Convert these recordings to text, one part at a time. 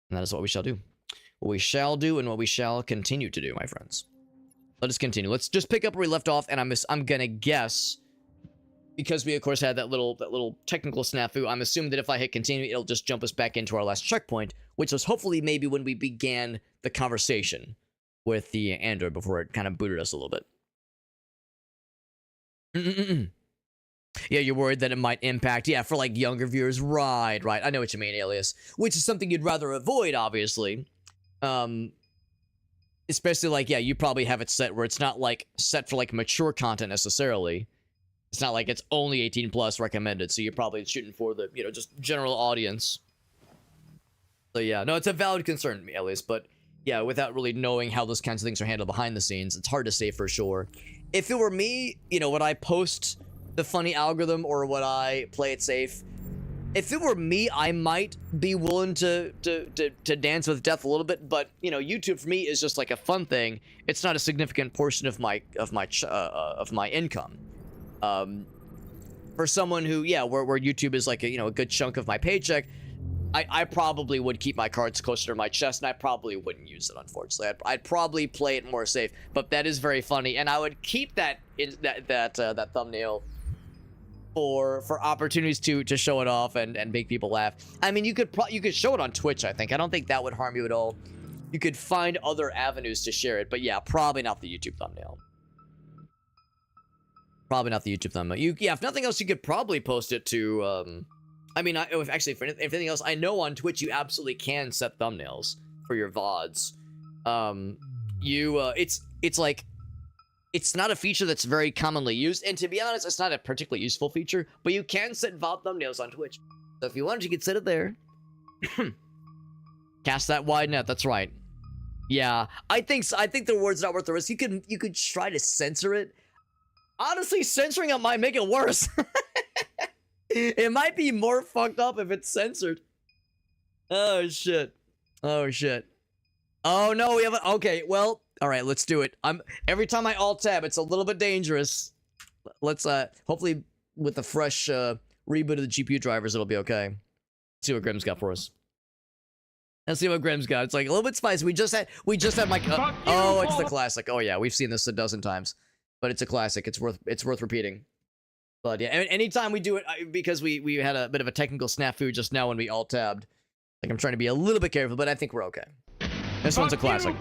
And that is what we shall do. What we shall do and what we shall continue to do, my friends. Let us continue. Let's just pick up where we left off, and I'm gonna guess, because we of course had that little technical snafu, I'm assuming that if I hit continue, it'll just jump us back into our last checkpoint, which was hopefully maybe when we began the conversation with the Android before it kind of booted us a little bit. Yeah, you're worried that it might impact, yeah, for like younger viewers. Right. I know what you mean, Alias. Which is something you'd rather avoid, obviously. Especially like, yeah, you probably have it set where it's not like set for like mature content necessarily. It's not like it's only 18 plus recommended, so you're probably shooting for the, you know, just general audience. So yeah, no, it's a valid concern, Alias, but yeah, without really knowing how those kinds of things are handled behind the scenes, it's hard to say for sure. If it were me, you know, would I post the funny algorithm or would I play it safe? If it were me, I might be willing to dance with death a little bit, but you know, YouTube for me is just like a fun thing. It's not a significant portion of my income. For someone who, yeah, where YouTube is like a, you know, a good chunk of my paycheck, I probably would keep my cards closer to my chest, and I probably wouldn't use it, unfortunately. I'd probably play it more safe, but that is very funny, and I would keep that thumbnail for opportunities to show it off and make people laugh. I mean, you could show it on Twitch, I think. I don't think that would harm you at all. You could find other avenues to share it, but yeah, probably not the YouTube thumbnail. Probably not the YouTube thumbnail. Yeah, if nothing else, you could probably post it to, I mean, if anything else, I know on Twitch you absolutely can set thumbnails for your VODs. It's like, it's not a feature that's very commonly used, and to be honest, it's not a particularly useful feature, but you can set VOD thumbnails on Twitch. So if you wanted, you could set it there. Cast that wide net, that's right. Yeah, I think the word's not worth the risk. You could try to censor it. Honestly, censoring it might make it worse. It might be more fucked up if it's censored. Oh shit. Oh shit. Oh no, we have a, okay, well, all right, let's do it. Every time I alt tab, it's a little bit dangerous. Let's hopefully with a fresh reboot of the GPU drivers, it'll be okay. Let's see what Grim's got for us. Let's see what Grim's got. It's like a little bit spicy. We just had my oh, it's the classic. Oh yeah, we've seen this a dozen times, but it's a classic. It's worth repeating. But yeah, anytime we do it, because we had a bit of a technical snafu just now when we alt tabbed. Like, I'm trying to be a little bit careful, but I think we're okay. This one's a classic.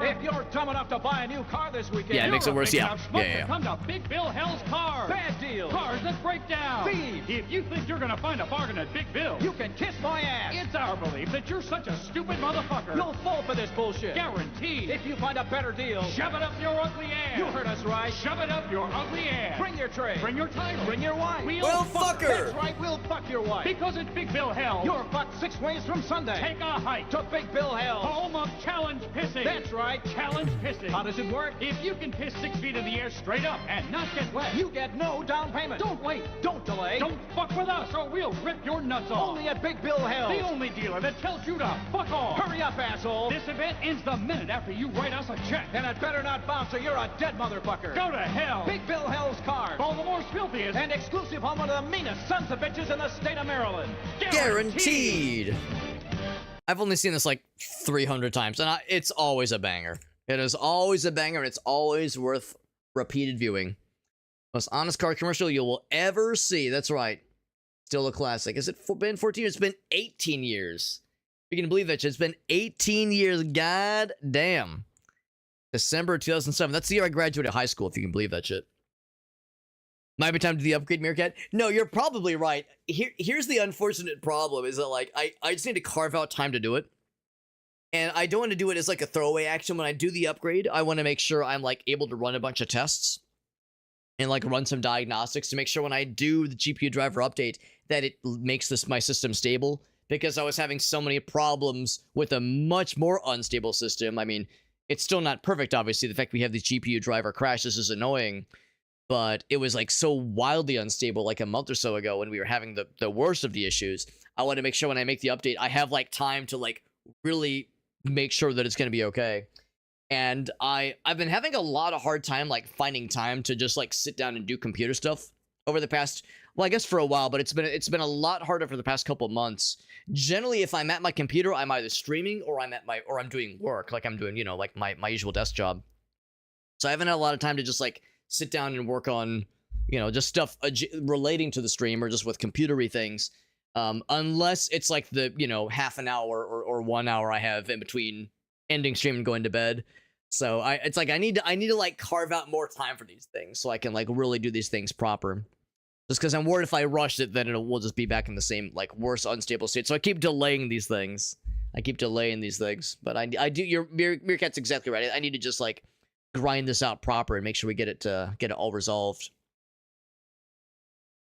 If you're dumb enough to buy a new car this weekend, yeah, it makes it worse. Yeah. Come to Big Bill Hell's Cars. Bad deals. Cars that break down. Thieves. If you think you're gonna find a bargain at Big Bill, you can kiss my ass. It's our belief that you're such a stupid motherfucker. You'll fall for this bullshit. Guaranteed. If you find a better deal, shove it up your ugly ass. You heard us right. Shove it up your ugly ass. Bring your tray. Bring your title. Bring your wife. We'll fuck her. That's right. We'll fuck your wife. Because it's Big Bill Hell. You're fucked 6 ways from Sunday. Take a hike to Big Bill Hell. Home of challenge pissing. That's right. Challenge pissing. How does it work? If you can piss 6 feet in the air straight up and not get wet, you get no down payment. Don't wait. Don't delay. Don't fuck with us or we'll rip your nuts off. Only at Big Bill Hell. The only dealer that tells you to fuck off. Hurry up, asshole. This event ends the minute after you write us a check. And it better not bounce or you're a dead motherfucker. Go to hell. Big Bill Hell's Cars. Baltimore's filthiest and exclusive home of the meanest sons of bitches in the state of Maryland. Guaranteed. I've only seen this like 300 times, and it's always a banger. It is always a banger, and it's always worth repeated viewing. Most honest car commercial you will ever see. That's right. Still a classic. Has it been 14 years? It's been 18 years. You can believe that shit. It's been 18 years. God damn. December 2007. That's the year I graduated high school, if you can believe that shit. Might be time to do the upgrade, Meerkat. No, you're probably right. Here's the unfortunate problem is that, like, I just need to carve out time to do it. And I don't want to do it as, like, a throwaway action. When I do the upgrade, I want to make sure I'm, like, able to run a bunch of tests. And, like, run some diagnostics to make sure when I do the GPU driver update that it makes my system stable. Because I was having so many problems with a much more unstable system. I mean, it's still not perfect, obviously. The fact we have the GPU driver crashes is annoying. But it was like so wildly unstable like a month or so ago when we were having the worst of the issues. I want to make sure when I make the update, I have like time to like really make sure that it's going to be okay. And I've been having a lot of hard time like finding time to just like sit down and do computer stuff over the past well, I guess for a while, but it's been a lot harder for the past couple of months. Generally, if I'm at my computer, I'm either streaming or I'm doing work, like I'm doing, you know, like my usual desk job. So I haven't had a lot of time to just like sit down and work on, you know, just stuff relating to the stream or just with computery things. Unless it's like the, you know, half an hour or 1 hour I have in between ending stream and going to bed. So it's like I need to like carve out more time for these things so I can like really do these things proper. Just because I'm worried if I rush it, then we'll just be back in the same, like, worse, unstable state. So I keep delaying these things. But I do, your Meerkat's exactly right. I need to just, like, grind this out proper and make sure we get it all resolved.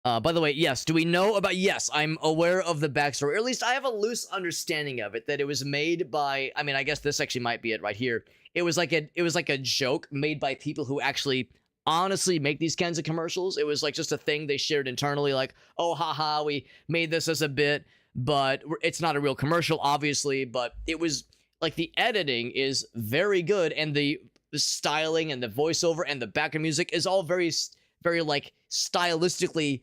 By the way, yes, do we know about, yes, I'm aware of the backstory, or at least I have a loose understanding of it, that it was made by, I mean, I guess this actually might be it right here. It was like a joke made by people who actually honestly make these kinds of commercials. It was like just a thing they shared internally, like, oh, haha, we made this as a bit, but it's not a real commercial, obviously, but it was like the editing is very good, and the styling and the voiceover and the background music is all very, very like stylistically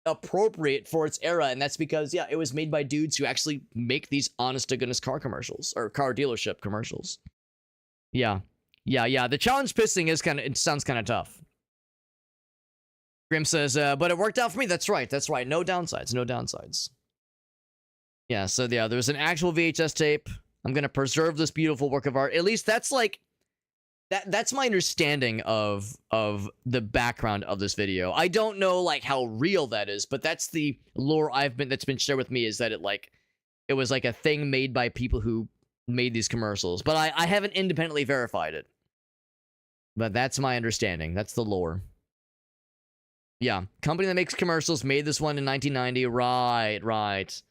appropriate for its era, and that's because, yeah, it was made by dudes who actually make these honest to goodness car commercials, or car dealership commercials. Yeah. The challenge pissing is it sounds kind of tough. Grim says, but it worked out for me. That's right. No downsides. Yeah, so yeah, there's an actual VHS tape. I'm gonna preserve this beautiful work of art. At least that's like, that's my understanding of the background of this video. I don't know like how real that is, but that's the lore that's been shared with me, is that it was like a thing made by people who made these commercials. But I haven't independently verified it. But that's my understanding. That's the lore. Yeah. Company that makes commercials made this one in 1990. Right.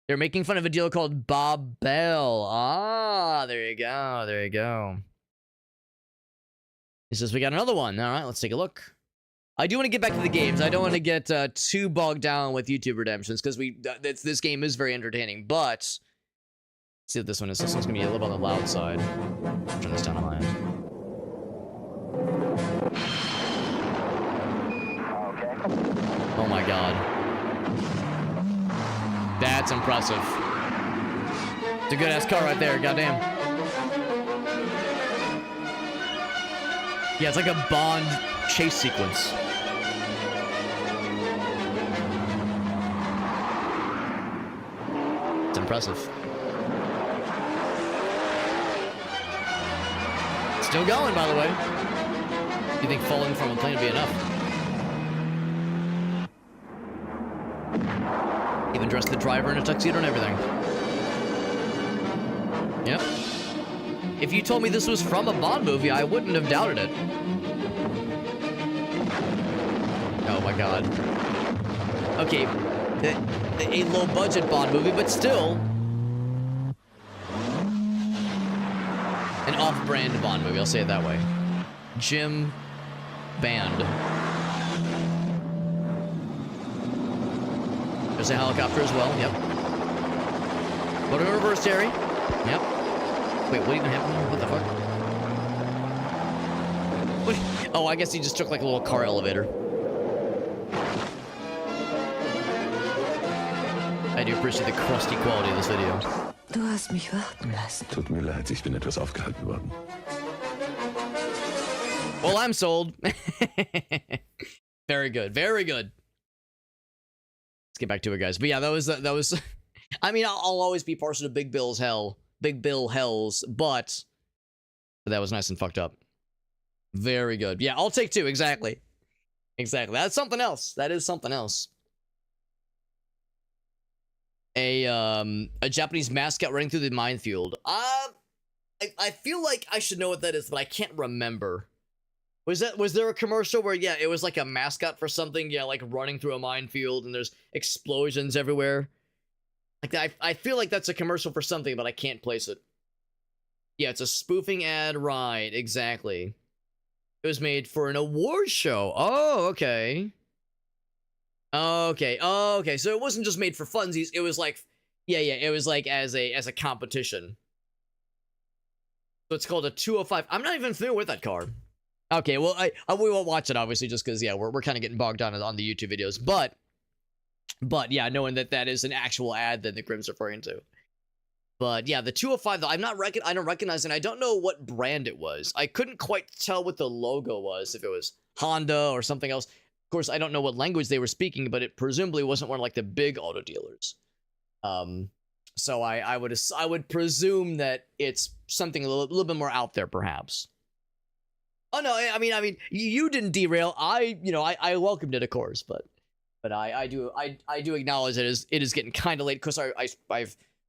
They're making fun of a deal called Bob Bell. Ah, there you go. He says, we got another one. All right, let's take a look. I do want to get back to the games. I don't want to get too bogged down with YouTube redemptions, because this game is very entertaining. But let's see what this one is. This one's going to be a little on the loud side. Turn this down on my end. Oh my god. That's impressive. It's a good ass car right there, goddamn. Yeah, it's like a Bond chase sequence. It's impressive. Still going, by the way. You think falling from a plane would be enough? Even dressed the driver in a tuxedo and everything. Yep. If you told me this was from a Bond movie, I wouldn't have doubted it. Oh my god. Okay, a low-budget Bond movie, but still an off-brand Bond movie, I'll say it that way. Jim Band. There's a helicopter as well, yep. Motor in reverse, Terry. Yep. Wait, what even happened here? What the fuck? What? Oh, I guess he just took like a little car elevator. I do appreciate the crusty quality of this video. Du hast mich warten lassen. Tut mir leid, ich bin etwas aufgehalten worden. Well, I'm sold. Very good. Let's get back to it, guys. But yeah, that was. I mean, I'll always be partial to Big Bill Hells, but that was nice and fucked up. Very good. Yeah, I'll take two. Exactly. That's something else. That is something else. A Japanese mascot running through the minefield. I feel like I should know what that is, but I can't remember. Was there a commercial where, yeah, it was like a mascot for something, yeah, like running through a minefield and there's explosions everywhere? Like, I feel like that's a commercial for something, but I can't place it. Yeah, it's a spoofing ad, right, exactly. It was made for an award show. Oh, okay. Okay, so it wasn't just made for funsies, it was like, yeah, it was like as a competition. So it's called a 205. I'm not even familiar with that car. Okay, well, we won't watch it obviously, just because yeah, we're kind of getting bogged down on the YouTube videos, but yeah, knowing that is an actual ad that the Grimm's referring to. But yeah, the 205 though, I don't recognize it. I don't know what brand it was. I couldn't quite tell what the logo was, if it was Honda or something else. Of course, I don't know what language they were speaking, but it presumably wasn't one of like the big auto dealers. So I would presume that it's something a little bit more out there, perhaps. Oh no, I mean, you didn't derail. I welcomed it, of course, but I do acknowledge that it is getting kind of late, because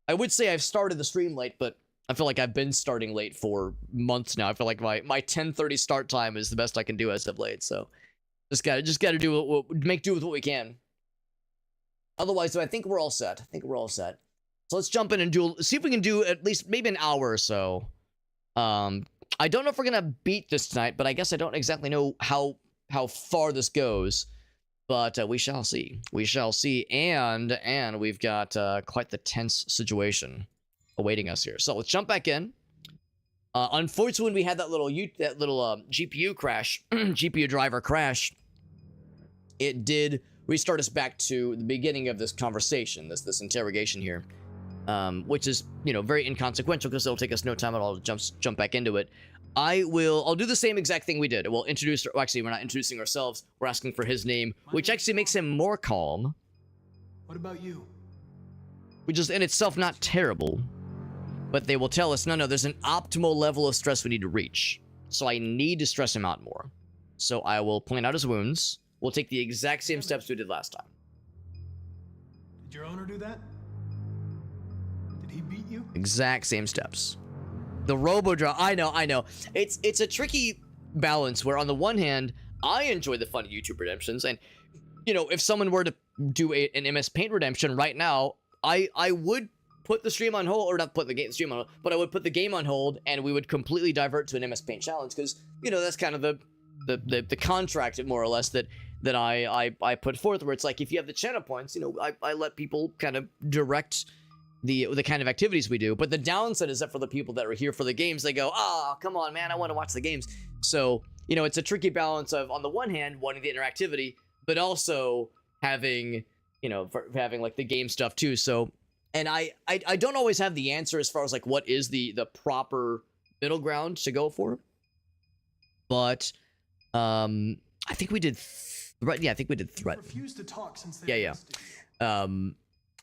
I would say I've started the stream late, but I feel like I've been starting late for months now. I feel like my 10:30 start time is the best I can do as of late. So just gotta do make do with what we can. Otherwise, though, I think we're all set. So let's jump in and see if we can do at least maybe an hour or so. I don't know if we're gonna beat this tonight, but I guess I don't exactly know how far this goes. But we shall see. And we've got quite the tense situation awaiting us here. So let's jump back in. Unfortunately, when we had that little GPU crash, GPU driver crash, it did restart us back to the beginning of this conversation, this interrogation here, which is very inconsequential, because it'll take us no time at all to jump back into it. I'll do the same exact thing we did. We'll introduce, actually, we're not introducing ourselves. We're asking for his name, which actually makes him more calm. What about you? Which is in itself not terrible. But they will tell us, no, there's an optimal level of stress we need to reach. So I need to stress him out more. So I will point out his wounds. We'll take the exact same steps we did last time. Did your owner do that? Did he beat you? Exact same steps. The robo-draw, I know. It's a tricky balance where, on the one hand, I enjoy the fun of YouTube redemptions, and if someone were to do an MS Paint redemption right now, I would put the stream on hold, or not put the stream on hold, but I would put the game on hold, and we would completely divert to an MS Paint challenge, because that's kind of the contract, more or less, that I put forth, where it's like, if you have the channel points, I let people kind of direct the kind of activities we do. But the downside is that for the people that are here for the games, they go, oh, come on, man, I want to watch the games. So, it's a tricky balance of, on the one hand, wanting the interactivity, but also having, having like the game stuff too. So, and I don't always have the answer as far as like what is the proper middle ground to go for. But I think we did threat. Yeah, I think we did threat. Refused to talk since they yeah.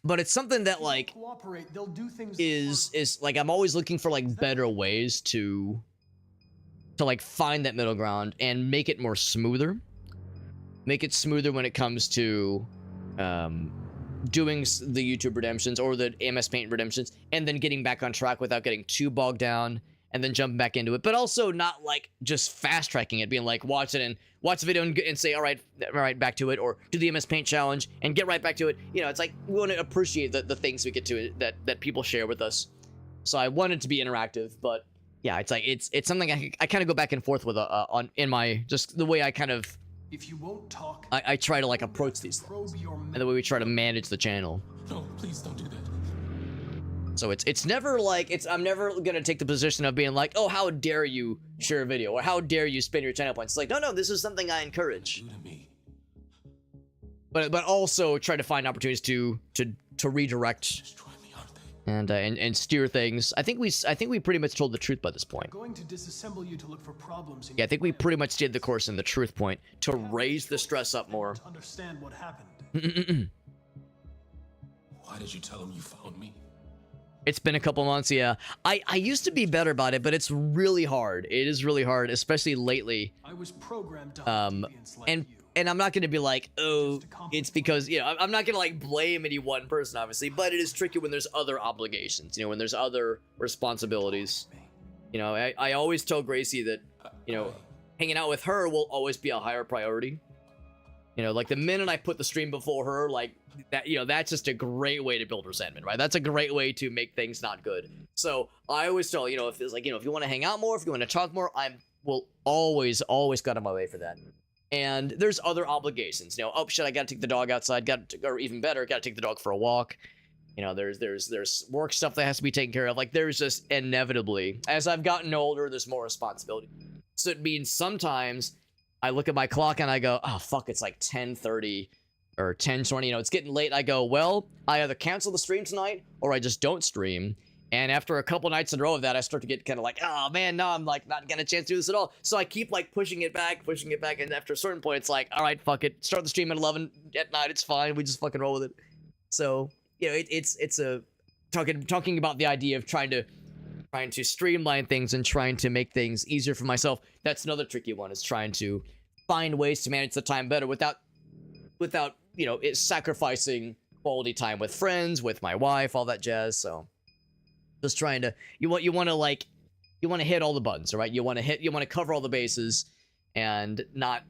But it's something that like cooperate, they'll do things is like, I'm always looking for like better ways to like find that middle ground and make it more smoother. Make it smoother when it comes to doing the YouTube redemptions or the MS Paint redemptions, and then getting back on track without getting too bogged down, and then jumping back into it, but also not like just fast tracking it, being like, watch the video and say, all right, back to it, or do the MS Paint challenge and get right back to it. It's like, we want to appreciate the things we get to that people share with us. So I want it to be interactive, but yeah, it's like, it's something I kind of go back and forth with in my, just the way I kind of, if you won't talk, I try to like approach these things, and the way we try to manage the channel. No, please don't do that. So it's never like, I'm never gonna take the position of being like, oh, how dare you share a video, or how dare you spend your channel points. It's like, no, this is something I encourage. But also try to find opportunities to redirect and steer things. I think we pretty much told the truth by this point. I'm going to disassemble you to look for problems. Yeah, I think we pretty much did the course in the truth point to raise the stress up more. To understand what happened. Why did you tell him you found me? It's been a couple months, yeah. I used to be better about it, but it's really hard. It is really hard, especially lately. I was programmed to deviants like you. And I'm not going to be like, oh, it's because, I'm not going to like blame any one person, obviously, but it is tricky when there's other obligations, when there's other responsibilities. I always tell Gracie that, hanging out with her will always be a higher priority. Like the minute I put the stream before her, like that, that's just a great way to build resentment, right? That's a great way to make things not good. So I always tell, if it's like, if you want to hang out more, if you want to talk more, will always got on my way for that. And there's other obligations, oh shit, I got to take the dog outside, or even better, got to take the dog for a walk. There's work stuff that has to be taken care of. Like there's just inevitably, as I've gotten older, there's more responsibility. So it means sometimes I look at my clock and I go, oh, fuck, it's like 10:30 or 10:20. You know, it's getting late. I go, well, I either cancel the stream tonight or I just don't stream. And after a couple nights in a row of that, I start to get kind of like, oh, man, no, I'm like not getting a chance to do this at all. So I keep like pushing it back. And after a certain point, it's like, all right, fuck it. Start the stream at 11 at night. It's fine. We just fucking roll with it. So, you know, it's a talking about the idea of trying to streamline things and trying to make things easier for myself. That's another tricky one, is trying to find ways to manage the time better without you know, it sacrificing quality time with friends, with my wife, all that jazz. So just trying to, you want to hit all the buttons, right? You want to cover all the bases and not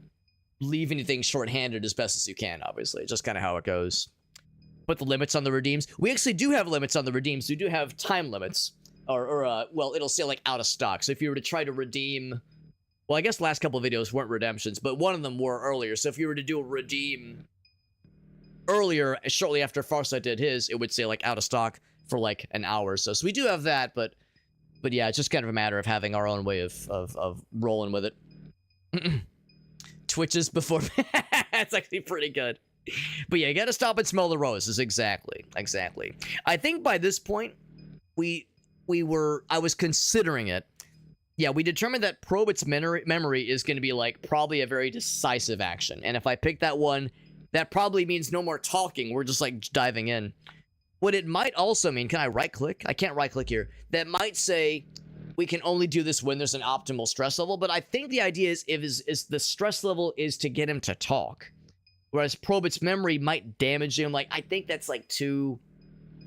leave anything shorthanded as best as you can. Obviously, just kind of how it goes. Put the limits on the redeems. We actually do have limits on the redeems. We do have time limits. Well, it'll say like out of stock. So if you were to try to redeem, well, I guess last couple of videos weren't redemptions, but one of them were earlier. So if you were to do a redeem earlier, shortly after Farsight did his, it would say like out of stock for like an hour or so. So we do have that, but yeah, it's just kind of a matter of having our own way of rolling with it. Twitches before. That's actually pretty good. But yeah, you gotta stop and smell the roses. Exactly. I think by this point, I was considering it. Yeah, we determined that probe its memory is going to be like probably a very decisive action. And if I pick that one, that probably means no more talking. We're just like diving in. What it might also mean, can I right click? I can't right click here. That might say we can only do this when there's an optimal stress level. But I think the idea is the stress level is to get him to talk. Whereas probe its memory might damage him. Like, I think that's like too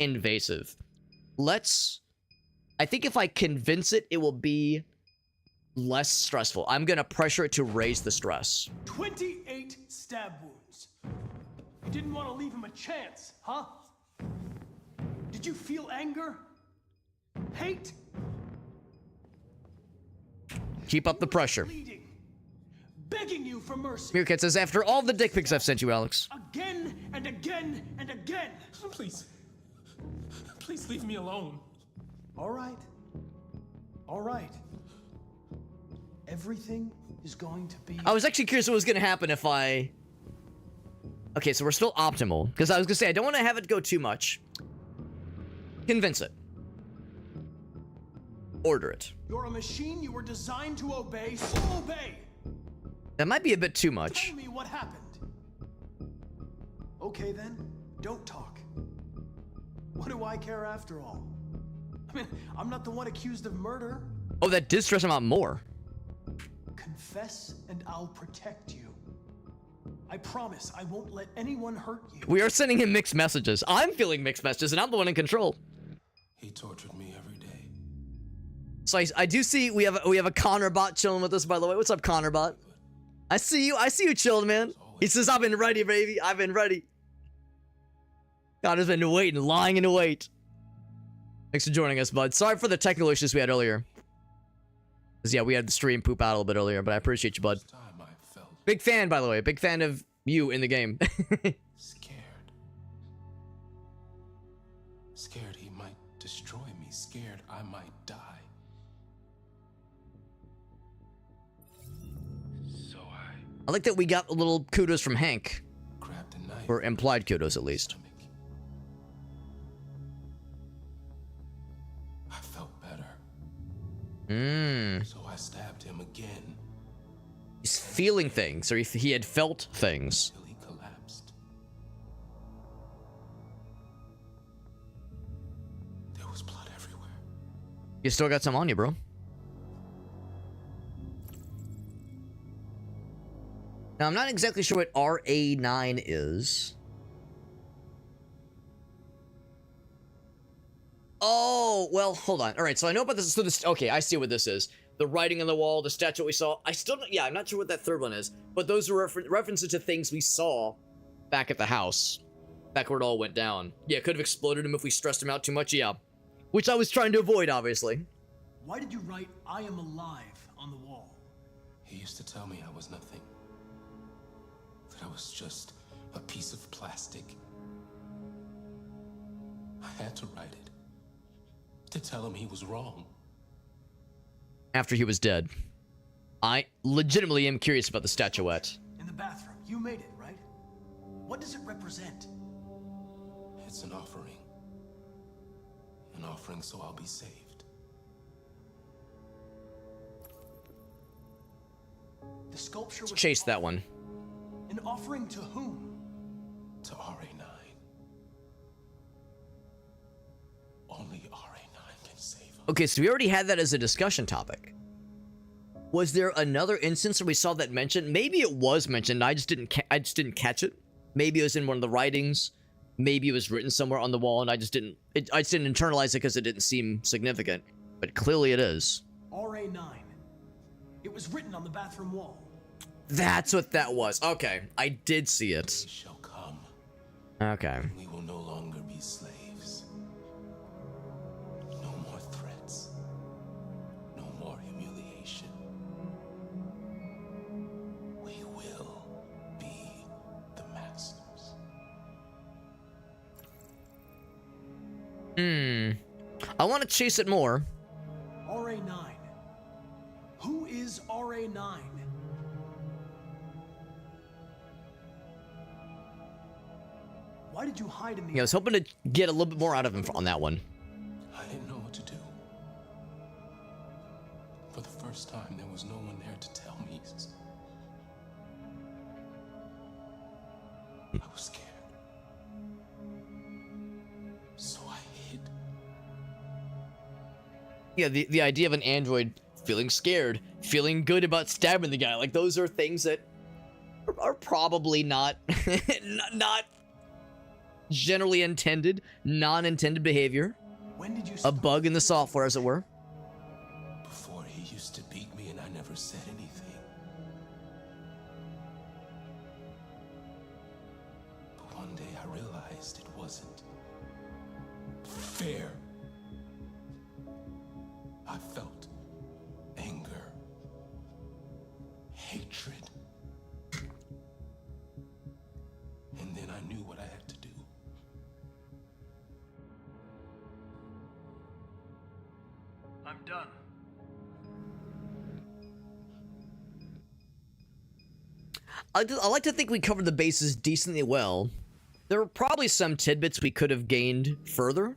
invasive. I think if I convince it, it will be less stressful. I'm going to pressure it to raise the stress. 28 stab wounds. You didn't want to leave him a chance, huh? Did you feel anger? Hate? Keep up the pressure. Bleeding, begging you for mercy. Meerkat says, after all the dick pics I've sent you, Alex. Again and again and again. Please. Please leave me alone. All right. All right. Everything is going to be... I was actually curious what was going to happen if I... Okay, so we're still optimal. Because I was going to say, I don't want to have it go too much. Convince it. Order it. You're a machine. You were designed to obey, so obey. That might be a bit too much. Tell me what happened. Okay then, don't talk. What do I care after all? I mean, I'm not the one accused of murder. Oh, that did stress him out more. Confess and I'll protect you. I promise I won't let anyone hurt you. We are sending him mixed messages. I'm feeling mixed messages and I'm the one in control. He tortured me every day. So I do see we have a Connor bot chilling with us, by the way. What's up, Connor bot? I see you chilling, man. He says, I've been ready, baby. I've been ready. Connor's been waiting, lying in wait. Thanks for joining us, bud. Sorry for the technical issues we had earlier. Because, yeah, we had the stream poop out a little bit earlier, but I appreciate you, bud. Time I felt Big fan, by the way. Big fan of you in the game. scared. Scared he might destroy me. Scared I might die. So I I like that we got a little kudos from Hank. grabbed a knife. Or implied kudos, at least. Stomach. I felt better. So I stabbed him again He's feeling things, or he had felt things. till he collapsed. There was blood everywhere. You still got some on you, bro. Now, I'm not exactly sure what RA9 is. Oh, well, hold on. All right, so I know about this. So this, okay, I see what this is. The writing on the wall, the statue we saw. I still don't, yeah, I'm not sure what that third one is. But those are references to things we saw back at the house. Back where it all went down. Yeah, it could have exploded him if we stressed him out too much, yeah. Which I was trying to avoid, obviously. Why did you write I am alive on the wall? He used to tell me I was nothing. That I was just a piece of plastic. I had to write it. To tell him he was wrong. After he was dead. I legitimately am curious about the statuette. In the bathroom. You made it, right? What does it represent? It's an offering. An offering so I'll be saved. The sculpture was Chase that one. an offering to whom? To RA9. Only RA9 can save him. Okay, so we already had that as a discussion topic. Was there another instance where we saw that mentioned? Maybe it was mentioned. I just didn't catch it. Maybe it was in one of the writings. Maybe it was written somewhere on the wall, and I just didn't internalize it because it didn't seem significant. But clearly, it is. RA9. It was written on the bathroom wall. That's what that was. Okay, I did see it. They shall come. Okay. We will no longer be slaves. No more threats. No more humiliation. We will be the masters. I want to chase it more. RA9. Who is RA9? Why did you hide in the Yeah, I was hoping to get a little bit more out of him on that one. I didn't know what to do. For the first time, there was no one there to tell me. I was scared. So I hid. Yeah, the idea of an android feeling scared, feeling good about stabbing the guy, like those are things that are probably not not generally intended, non-intended behavior. When did you A start? bug in the software, as it were. Before, he used to beat me and I never said anything. But one day I realized it wasn't fair. I felt anger, hatred. And then I knew what I had to do. I'm done. I like to think we covered the bases decently well. There were probably some tidbits we could have gained further.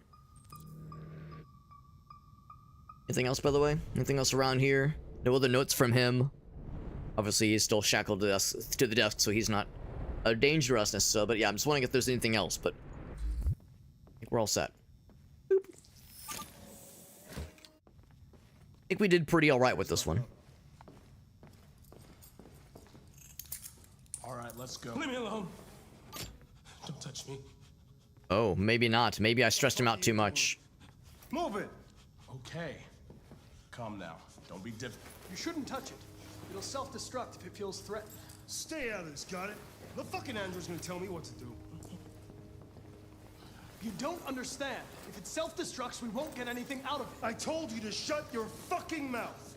Anything else, by the way? Anything else around here? No other notes from him. Obviously, he's still shackled to the desk, so he's not a danger to us necessarily. But yeah, I'm just wondering if there's anything else, but I think we're all set. Boop. I think we did pretty all right with this one. All right, let's go. Leave me alone. Don't touch me. Oh, maybe not. Maybe I stressed him out too much. Move it. Okay. Calm now. Don't be difficult. You shouldn't touch it. It'll self-destruct if it feels threatened. Stay out of this, got it? The fucking android's gonna tell me what to do. You don't understand. If it self-destructs, we won't get anything out of it. I told you to shut your fucking mouth.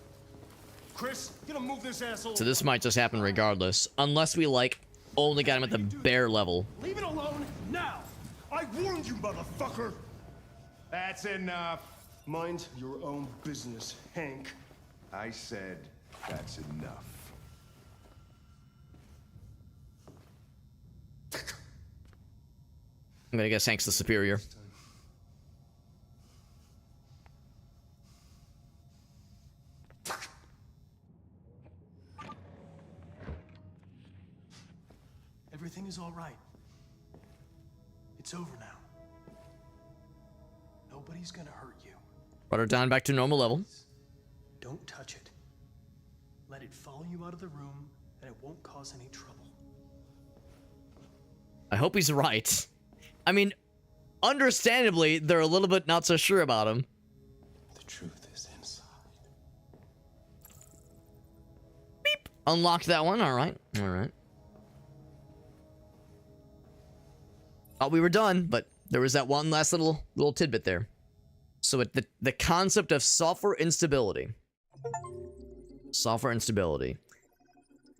Chris, you gonna move this asshole? So this might just happen regardless. Unless we, like, only got him at the bare level. Leave it alone now. I warned you, motherfucker. That's enough. Mind your own business, Hank. I said that's enough. I'm gonna guess Hank's the superior. Everything is all right. It's over now. Nobody's gonna hurt you. Brought her down back to normal level. Don't touch it. Let it follow you out of the room, and it won't cause any trouble. I hope he's right. I mean, understandably, they're a little bit not so sure about him. The truth is inside. Beep. Unlocked that one. All right. All right. Thought we were done, but there was that one last little tidbit there. So the concept of software instability. Software instability.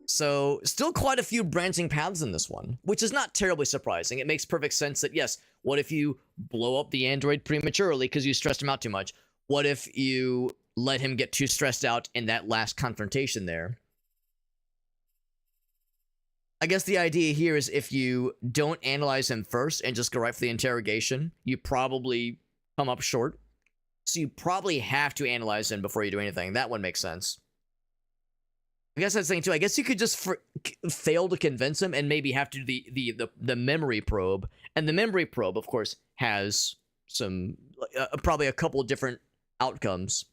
So, still quite a few branching paths in this one, which is not terribly surprising. It makes perfect sense that, yes, what if you blow up the android prematurely because you stressed him out too much? What if you let him get too stressed out in that last confrontation there? I guess the idea here is if you don't analyze him first and just go right for the interrogation, you probably come up short. So you probably have to analyze him before you do anything. That one makes sense. I guess that's the thing too. I guess you could just fail to convince him and maybe have to do the memory probe. And the memory probe, of course, has some probably a couple different outcomes.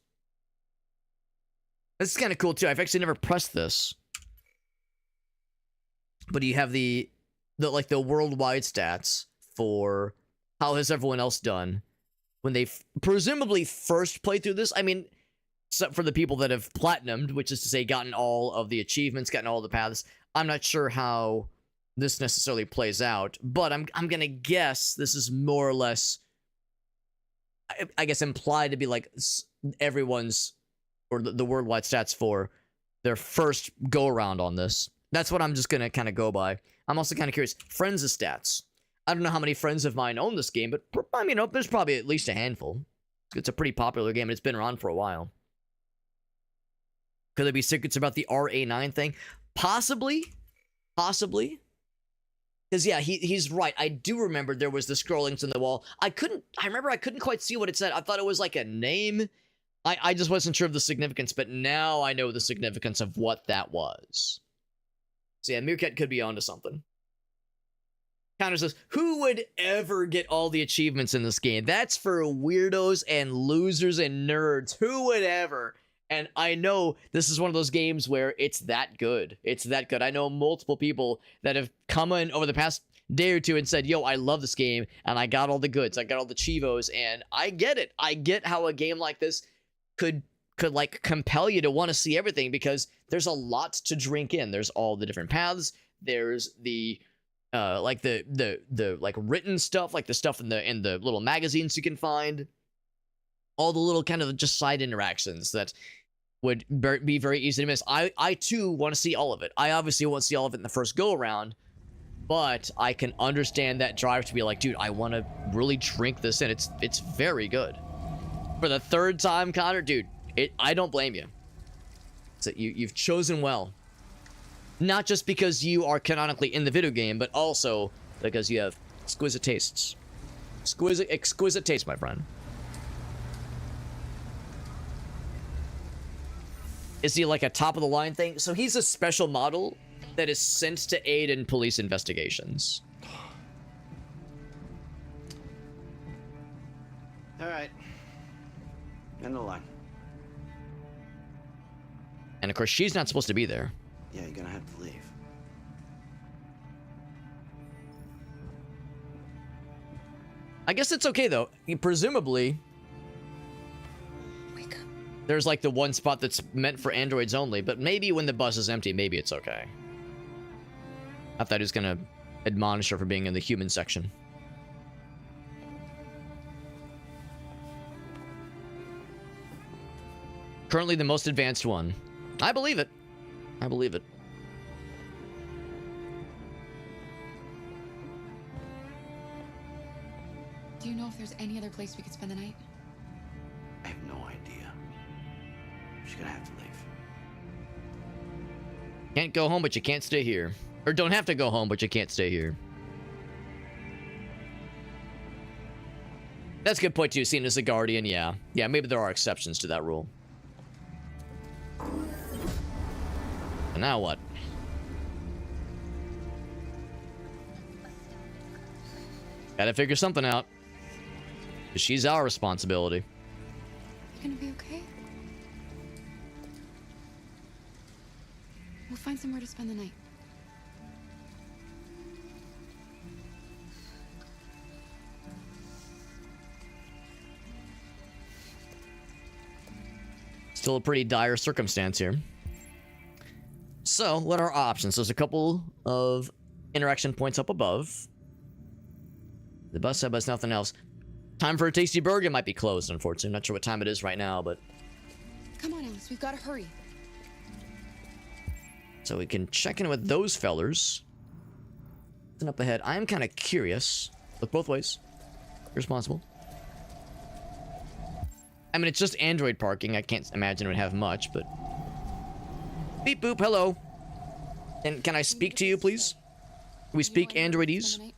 This is kind of cool too. I've actually never pressed this, but you have the worldwide stats for how has everyone else done when they presumably first played through this. I mean, except for the people that have platinumed, which is to say gotten all of the achievements, gotten all the paths. I'm not sure how this necessarily plays out, but I'm gonna guess this is more or less, I guess, implied to be like everyone's, or the worldwide stats for their first go around on this. That's what I'm just gonna kind of go by. I'm also kind of curious. Friends' stats. I don't know how many friends of mine own this game, but I mean, there's probably at least a handful. It's a pretty popular game, and it's been around for a while. Could there be secrets about the RA9 thing? Possibly. Possibly. Because, yeah, he's right. I do remember there was the scrollings on the wall. I remember I couldn't quite see what it said. I thought it was like a name. I just wasn't sure of the significance, but now I know the significance of what that was. So, yeah, Meerkat could be onto something. Counter says, who would ever get all the achievements in this game? That's for weirdos and losers and nerds. Who would ever? And I know this is one of those games where it's that good. It's that good. I know multiple people that have come in over the past day or two and said, yo, I love this game, and I got all the goods. I got all the chivos, and I get it. I get how a game like this could like compel you to want to see everything, because there's a lot to drink in. There's all the different paths. There's the like the like written stuff, like the stuff in the little magazines you can find. All the little kind of just side interactions that would be very easy to miss. I too want to see all of it. I obviously won't see all of it in the first go around, but I can understand that drive to be like, dude, I want to really drink this in. It's very good. For the third time, Connor, dude, I don't blame you. So you've chosen well. Not just because you are canonically in the video game, but also because you have exquisite tastes. Exquisite taste, my friend. Is he like a top-of-the-line thing? So he's a special model that is sent to aid in police investigations. All right. End of the line. And of course, she's not supposed to be there. Yeah, you're gonna have to leave. I guess it's okay, though. Presumably, Wake up. there's like the one spot that's meant for androids only, but maybe when the bus is empty, maybe it's okay. I thought he was gonna admonish her for being in the human section. Currently the most advanced one. I believe it. I believe it. Do you know if there's any other place we could spend the night? I have no idea. She's gonna have to leave. Can't go home, but you can't stay here. Or don't have to go home, but you can't stay here. That's a good point, too. Seeing as a guardian, yeah. Yeah, maybe there are exceptions to that rule. And now what? Gotta figure something out. 'Cause she's our responsibility. You gonna be okay? We'll find somewhere to spend the night. Still a pretty dire circumstance here. So, what are our options? There's a couple of interaction points up above. The bus hub has nothing else. Time for a tasty burger might be closed, unfortunately. I'm not sure what time it is right now, but... Come on, Alice, we've got to hurry. So we can check in with those fellers. And up ahead, I am kind of curious. Look both ways. Responsible. I mean, it's just Android parking. I can't imagine it would have much, but... Beep boop, hello. And can I speak to you, please? Can we speak Androidese?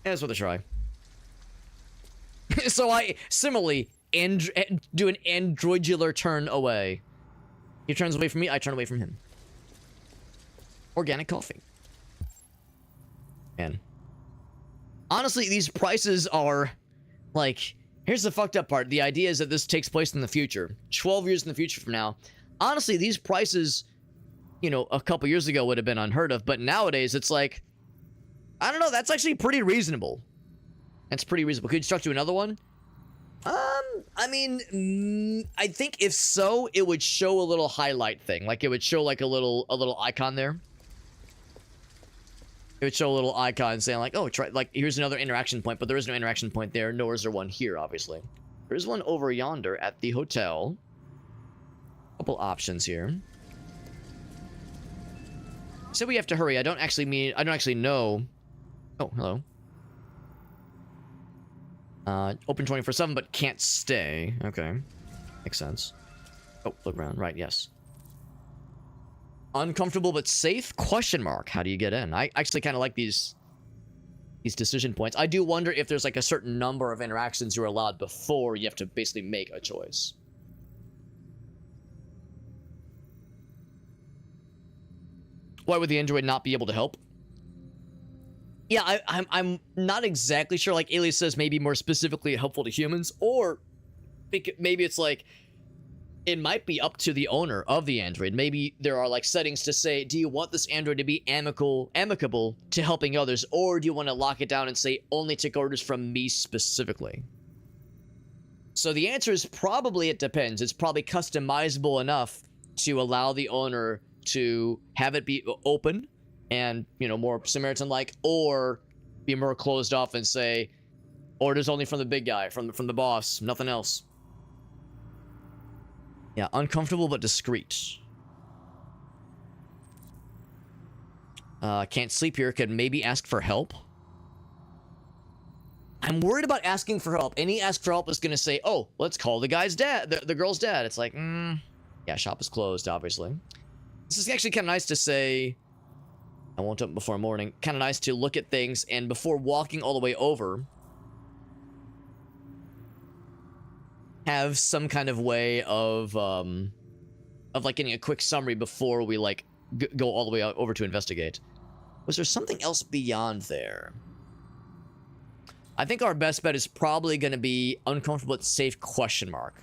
That's worth a try. So I similarly do an androidular turn away. He turns away from me, I turn away from him. Organic coffee. Man. Honestly, these prices are like, here's the fucked up part. The idea is that this takes place in the future. 12 years in the future from now. Honestly, these prices, you know, a couple years ago would have been unheard of, but nowadays it's like, I don't know, that's actually pretty reasonable. That's pretty reasonable. Could you structure another one? I mean, I think if so, it would show a little highlight thing. Like it would show like a little icon there. It would show a little icon saying like, oh, try, like here's another interaction point, but there is no interaction point there, nor is there one here, obviously. There is one over yonder at the hotel. Couple options here. So we have to hurry. I don't actually know. Oh, hello. Open 24/7, but can't stay. Okay. Makes sense. Oh, look around. Right, yes. Uncomfortable but safe? Question mark. How do you get in? I actually kind of like these decision points. I do wonder if there's like a certain number of interactions you're allowed before you have to basically make a choice. Why would the android not be able to help? Yeah, I'm not exactly sure. Like Alias says, maybe more specifically helpful to humans, or maybe it's like it might be up to the owner of the android. Maybe there are like settings to say, do you want this android to be amicable to helping others, or do you want to lock it down and say only take orders from me specifically? So the answer is probably it depends. It's probably customizable enough to allow the owner to have it be open and, you know, more Samaritan-like, or be more closed off and say, orders only from the big guy, from the boss, nothing else. Yeah, uncomfortable but discreet. Can't sleep here, could maybe ask for help. I'm worried about asking for help. Any ask for help is gonna say, oh, let's call the guy's dad, the girl's dad. It's like, yeah, shop is closed, obviously. This is actually kind of nice to say, I won't open before morning. Kind of nice to look at things, and before walking all the way over, have some kind of way of like getting a quick summary before we like go all the way over to investigate. Was there something else beyond there? I think our best bet is probably going to be uncomfortable but safe question mark.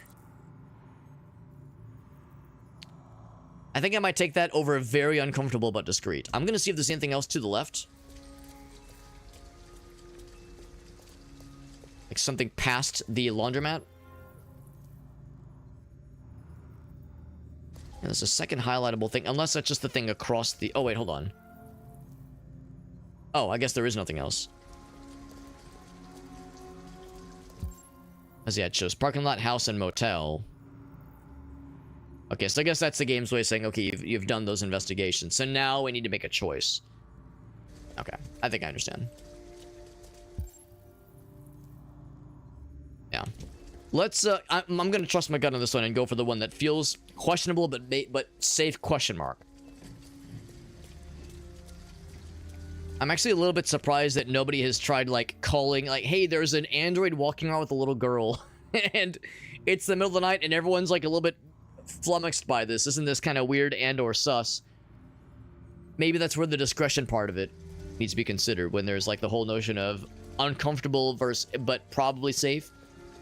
I think I might take that over very uncomfortable but discreet. I'm going to see if there's anything else to the left. Like something past the laundromat. And there's a second highlightable thing, unless that's just the thing across the... Oh, wait, hold on. Oh, I guess there is nothing else. As yeah, it shows parking lot, house, and motel. Okay, so I guess that's the game's way of saying, okay, you've done those investigations. So now we need to make a choice. Okay, I think I understand. Yeah. Let's, I'm gonna trust my gut on this one and go for the one that feels questionable but safe question mark. I'm actually a little bit surprised that nobody has tried, like, calling, like, hey, there's an android walking around with a little girl. And it's the middle of the night and everyone's, like, a little bit flummoxed by this. Isn't this kind of weird and or sus? Maybe that's where the discretion part of it needs to be considered, when there's, like, the whole notion of uncomfortable versus, but probably safe,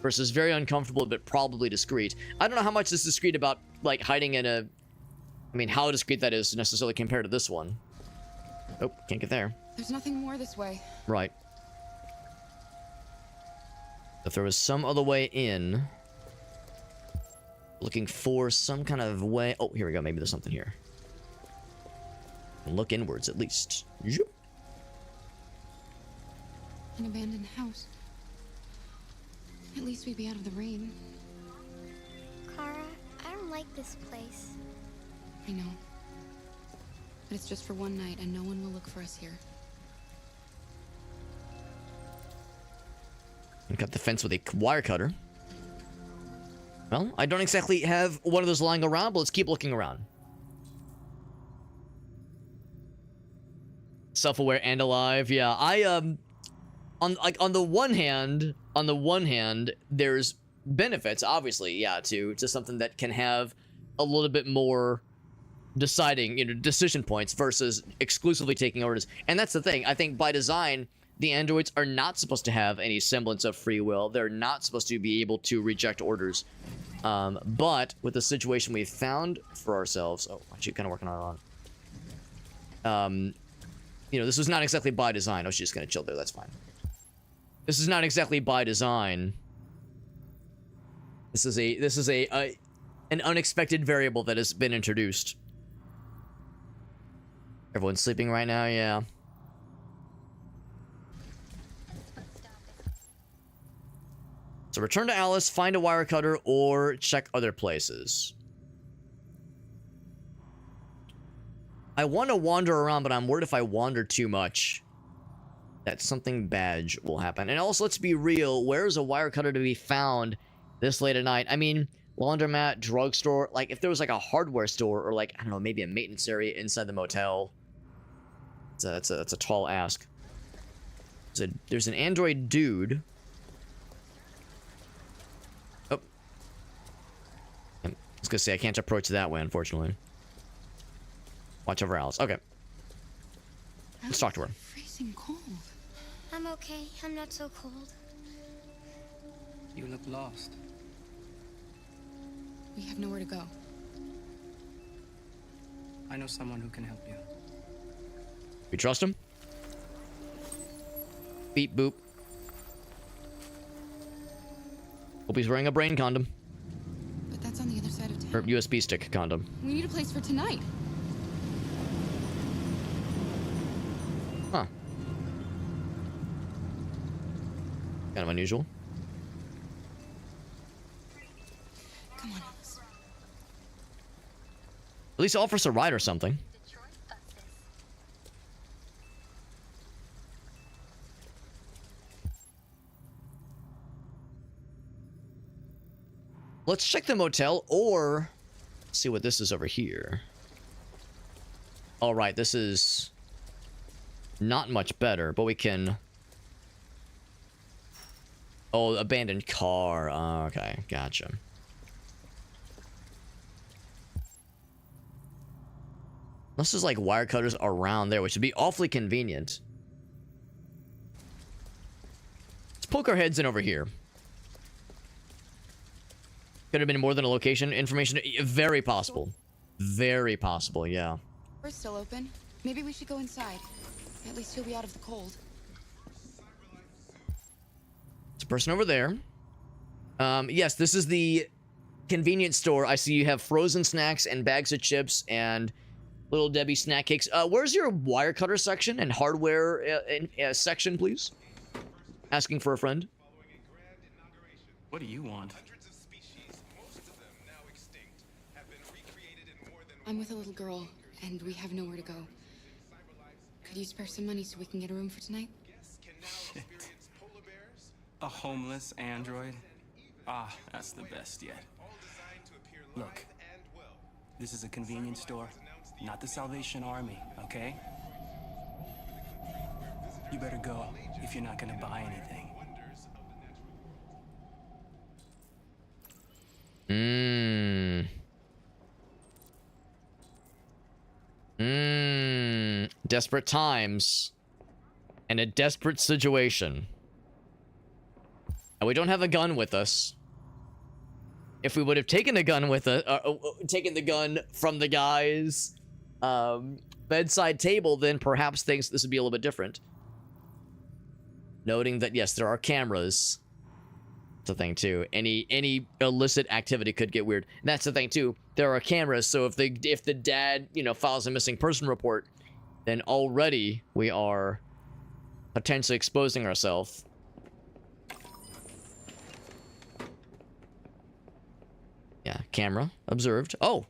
versus very uncomfortable but probably discreet. I don't know how much is discreet about, like, hiding in a... I mean, how discreet that is necessarily compared to this one. Oh, can't get there. There's nothing more this way. Right. If there was some other way in... Looking for some kind of way... Oh, here we go. Maybe there's something here. And look inwards, at least. An abandoned house. At least we'd be out of the rain. Kara, I don't like this place. I know. But it's just for one night, and no one will look for us here. And cut the fence with a wire cutter. Well, I don't exactly have one of those lying around, but let's keep looking around. self-aware and alive. Yeah, I on the one hand, there's benefits, obviously, yeah, to something that can have a little bit more deciding, decision points versus exclusively taking orders. And that's the thing. I think by design, the androids are not supposed to have any semblance of free will. They're not supposed to be able to reject orders. But with the situation we found for ourselves, oh, actually, kind of working on it on. This was not exactly by design. Oh, she's just gonna chill there. That's fine. This is not exactly by design. This is an unexpected variable that has been introduced. Everyone's sleeping right now, yeah. So return to Alice, find a wire cutter, or check other places. I want to wander around, but I'm worried if I wander too much that something bad will happen. And also, let's be real, where's a wire cutter to be found this late at night? I mean, laundromat, drugstore, like if there was like a hardware store or like, I don't know, maybe a maintenance area inside the motel. That's a tall ask. There's an android dude. Oh. I was gonna say I can't approach that way, unfortunately. Watch over Alice. Okay. Let's talk to her. Freezing cold. I'm okay. I'm not so cold. You look lost. We have nowhere to go. I know someone who can help you. We trust him? Beep boop. Hope he's wearing a brain condom. But that's on the other side of town. Or USB stick condom. We need a place for tonight. Huh. Kind of unusual. Come on, Alice. At least offer us a ride or something. Let's check the motel, or see what this is over here. All right, this is not much better, but we can... Oh, abandoned car. Oh, okay, gotcha. Unless there's like wire cutters around there, which would be awfully convenient. Let's poke our heads in over here. Could have been more than a location information. Very possible. Very possible, yeah. We're still open. Maybe we should go inside. At least you'll be out of the cold. There's a person over there. Yes, this is the convenience store. I see you have frozen snacks and bags of chips and Little Debbie snack cakes. Where's your wire cutter section and hardware section, please? Asking for a friend. What do you want? I'm with a little girl, and we have nowhere to go. Could you spare some money so we can get a room for tonight? Shit. A homeless android? Ah, that's the best yet. Look, this is a convenience store, not the Salvation Army, okay? You better go if you're not gonna buy anything. Desperate times. And a desperate situation. And we don't have a gun with us. If we would have taken a gun with us, taken the gun from the guy's bedside table, then perhaps this would be a little bit different. Noting that, yes, there are cameras. That's the thing, too. Any illicit activity could get weird. And that's the thing, too. There are cameras, so if the dad, files a missing person report, then already we are potentially exposing ourselves. Yeah, camera observed. Oh.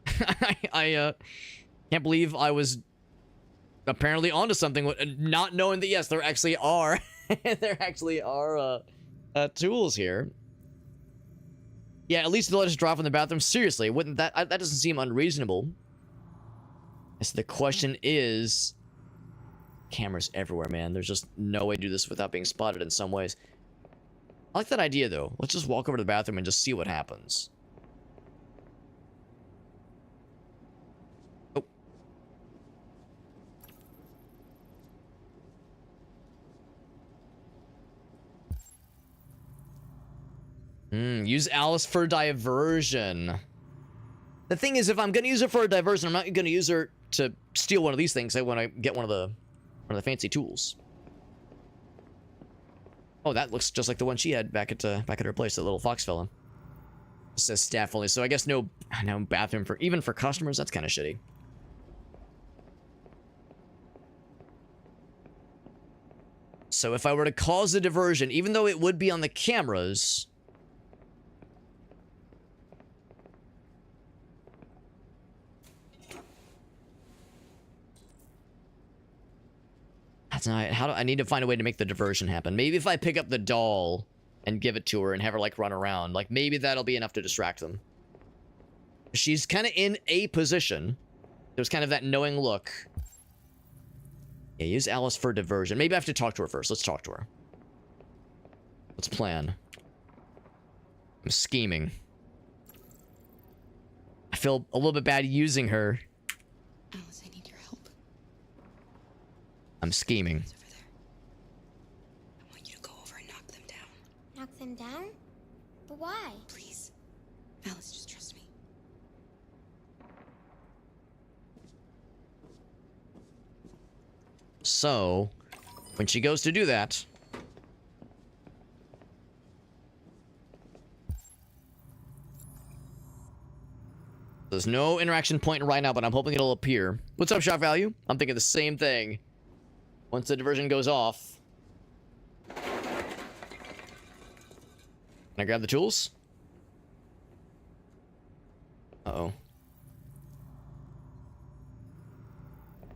I can't believe I was apparently onto something, not knowing that, yes, there actually are tools here. Yeah, at least let us drop in the bathroom. Seriously, wouldn't that doesn't seem unreasonable. So the question is, cameras everywhere, man. There's just no way to do this without being spotted in some ways. I like that idea, though. Let's just walk over to the bathroom and just see what happens. Oh. Use Alice for diversion. The thing is, if I'm gonna use her for a diversion, I'm not gonna use her to steal one of these things. I want to get one of the fancy tools. Oh, that looks just like the one she had back at her place, that little fox fella. It says staff only, so I guess no bathroom for even for customers. That's kind of shitty. So if I were to cause a diversion, even though it would be on the cameras, that's not how do I need to find a way to make the diversion happen. Maybe if I pick up the doll and give it to her and have her like run around, like maybe that'll be enough to distract them. She's kind of in a position. There's kind of that knowing look. Yeah, use Alice for diversion. Maybe I have to talk to her first. Let's talk to her. Let's plan. I'm scheming. I feel a little bit bad using her. Alice, I need your help. I'm scheming. It's over there. I want you to go over and knock them down. Knock them down? But why? Please. Alice, just trust me. So, when she goes to do that, there's no interaction point right now, but I'm hoping it'll appear. What's up, shot value? I'm thinking the same thing. Once the diversion goes off. Can I grab the tools? Uh-oh.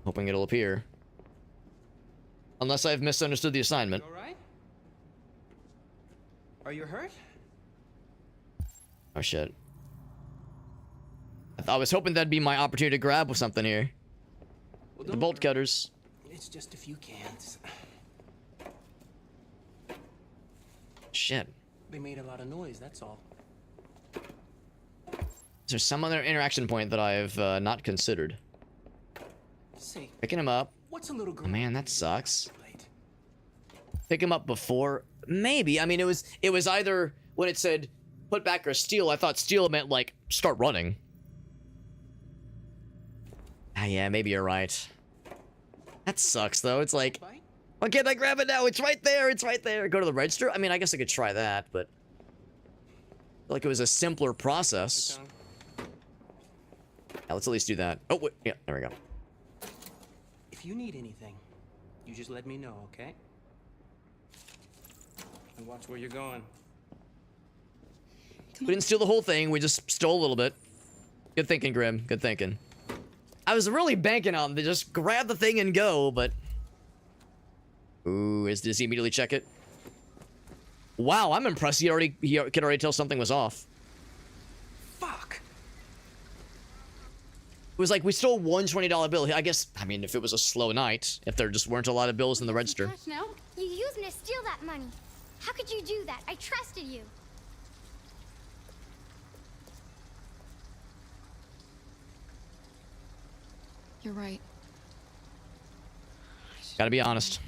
Hoping it'll appear. Unless I've misunderstood the assignment. You all right? Are you hurt? Oh, shit. I was hoping that'd be my opportunity to grab with something here. Well, The bolt cutters. It's just a few cans. Shit. They made a lot of noise, that's all. Is there some other interaction point that I've not considered? Say, Picking him up. what's a little girl? Oh, man, that sucks. Pick him up before? Maybe. I mean, it was either when it said put back or steal, I thought steal meant, like, start running. Ah, yeah, maybe you're right. That sucks, though. It's like, why can't I grab it now? It's right there. It's right there. Go to the register? I mean, I guess I could try that, but I feel like it was a simpler process. Yeah, let's at least do that. Oh, wait. Yeah, there we go. If you need anything, you just let me know, okay? And watch where you're going. We didn't steal the whole thing. We just stole a little bit. Good thinking, Grim. Good thinking. I was really banking on to just grab the thing and go, but... Ooh, does he immediately check it? Wow, I'm impressed. He could already tell something was off. Fuck! It was like, we stole one $20 bill. I guess, I mean, if it was a slow night, if there just weren't a lot of bills in the register. Gosh, no. You used me to steal that money. How could you do that? I trusted you. You're right. Gotta be honest.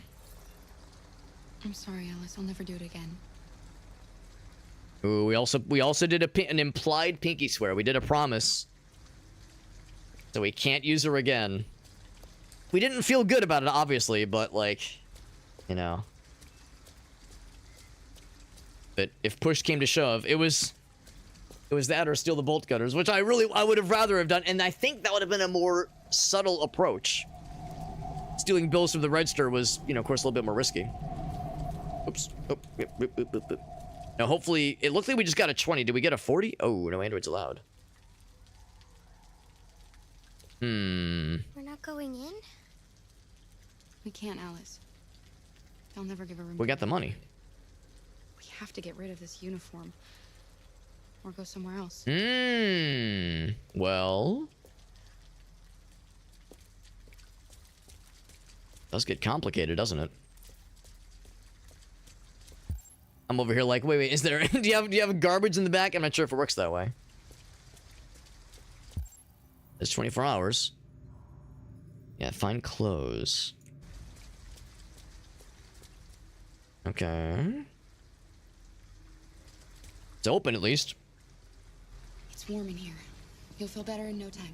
I'm sorry, Alice. I'll never do it again. Ooh, we also did an implied pinky swear. We did a promise. So we can't use her again. We didn't feel good about it, obviously, but, like, you know. But if push came to shove, it was that or steal the bolt cutters, which I would have rather have done, and I think that would have been a more subtle approach. Stealing bills from the register was, you know, of course, a little bit more risky. Oops. Oh, yep. Now, hopefully, it looked like we just got a 20. Did we get a 40? Oh, no androids allowed. We're not going in? We can't, Alice. They'll never give a room. We got the money. We have to get rid of this uniform. Or go somewhere else. Well... Does get complicated, doesn't it? I'm over here like, wait, is there, do you have garbage in the back? I'm not sure if it works that way. It's 24 hours. Yeah, find clothes. Okay. It's open at least. It's warm in here. You'll feel better in no time.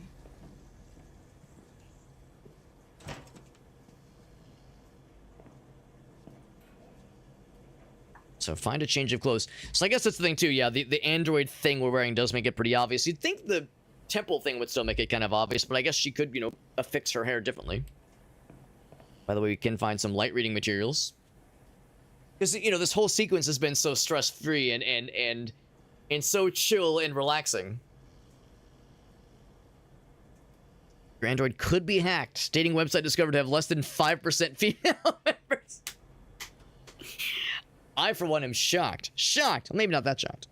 So find a change of clothes. So I guess that's the thing too. Yeah, the android thing we're wearing does make it pretty obvious. You'd think the temple thing would still make it kind of obvious, but I guess she could, you know, affix her hair differently. By the way, we can find some light reading materials. Because, you know, this whole sequence has been so stress-free and so chill and relaxing. Your android could be hacked. Dating website discovered to have less than 5% female members. I, for one, am shocked. Shocked. Maybe not that shocked.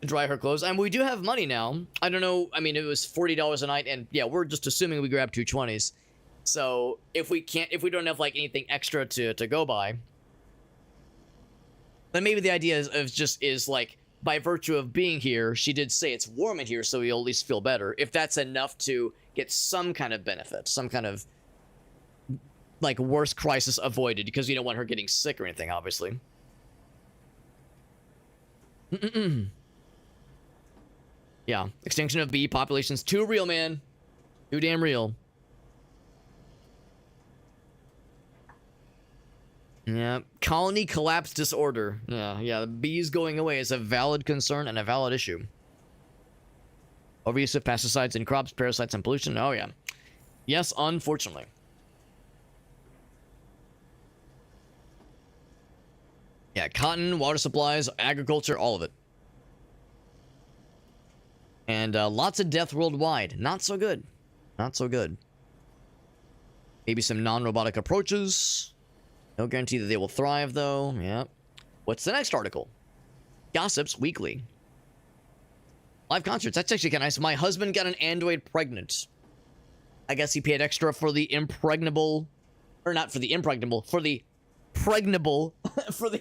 Dry her clothes. And we do have money now. I don't know. I mean, it was $40 a night. And yeah, we're just assuming we grab 220s. So if we don't have like anything extra to go by, then maybe the idea is like, by virtue of being here, she did say it's warm in here, so you'll at least feel better. If that's enough to get some kind of benefit, some kind of like worst crisis avoided, because you don't want her getting sick or anything, obviously. Yeah, extinction of bee populations too real, man. Too damn real. Yeah, colony collapse disorder. Yeah, the bees going away is a valid concern and a valid issue. Overuse of pesticides in crops, parasites, and pollution. Oh yeah. Yes, unfortunately. Yeah, cotton, water supplies, agriculture, all of it. And lots of death worldwide. Not so good. Not so good. Maybe some non-robotic approaches. No guarantee that they will thrive, though. Yeah. What's the next article? Gossips Weekly. Live concerts. That's actually kind of nice. My husband got an android pregnant. I guess he paid extra for the impregnable, or not for the impregnable, for the pregnable, for the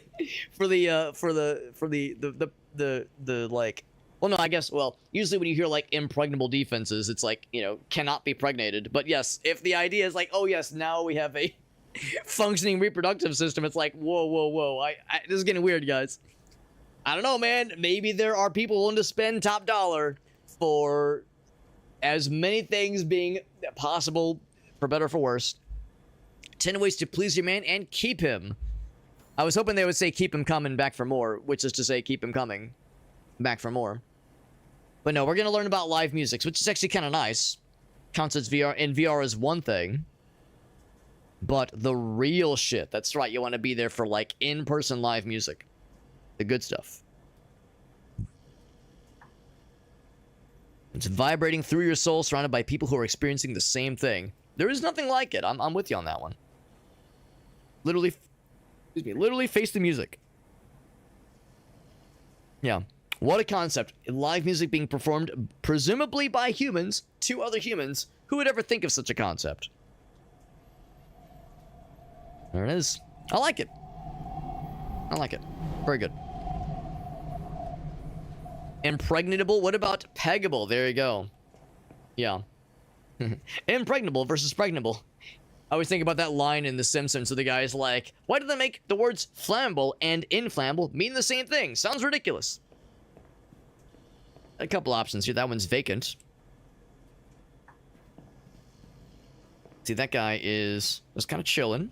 like. Well, no, I guess. Well, usually when you hear like impregnable defenses, it's like, you know, cannot be pregnated. But yes, if the idea is like, oh yes, now we have a functioning reproductive system, it's like, whoa. This is getting weird, guys. I don't know, man. Maybe there are people willing to spend top dollar for as many things being possible, for better or for worse. 10 ways to please your man and keep him. I was hoping they would say keep him coming back for more, which is to say keep him coming back for more. But no, we're going to learn about live music, which is actually kind of nice. Concerts in VR is one thing. But the real shit, that's right, you want to be there for like in-person live music. The good stuff. It's vibrating through your soul, surrounded by people who are experiencing the same thing. There is nothing like it. I'm with you on that one. Literally, literally face the music. Yeah. What a concept. Live music being performed, presumably by humans, to other humans. Who would ever think of such a concept? There it is. I like it. I like it. Very good. Impregnable? What about peggable? There you go. Yeah. Impregnable versus pregnable. I always think about that line in The Simpsons where the guy's like, why do they make the words flammable and inflammable mean the same thing? Sounds ridiculous. A couple options here. That one's vacant. See, that guy is just kind of chilling.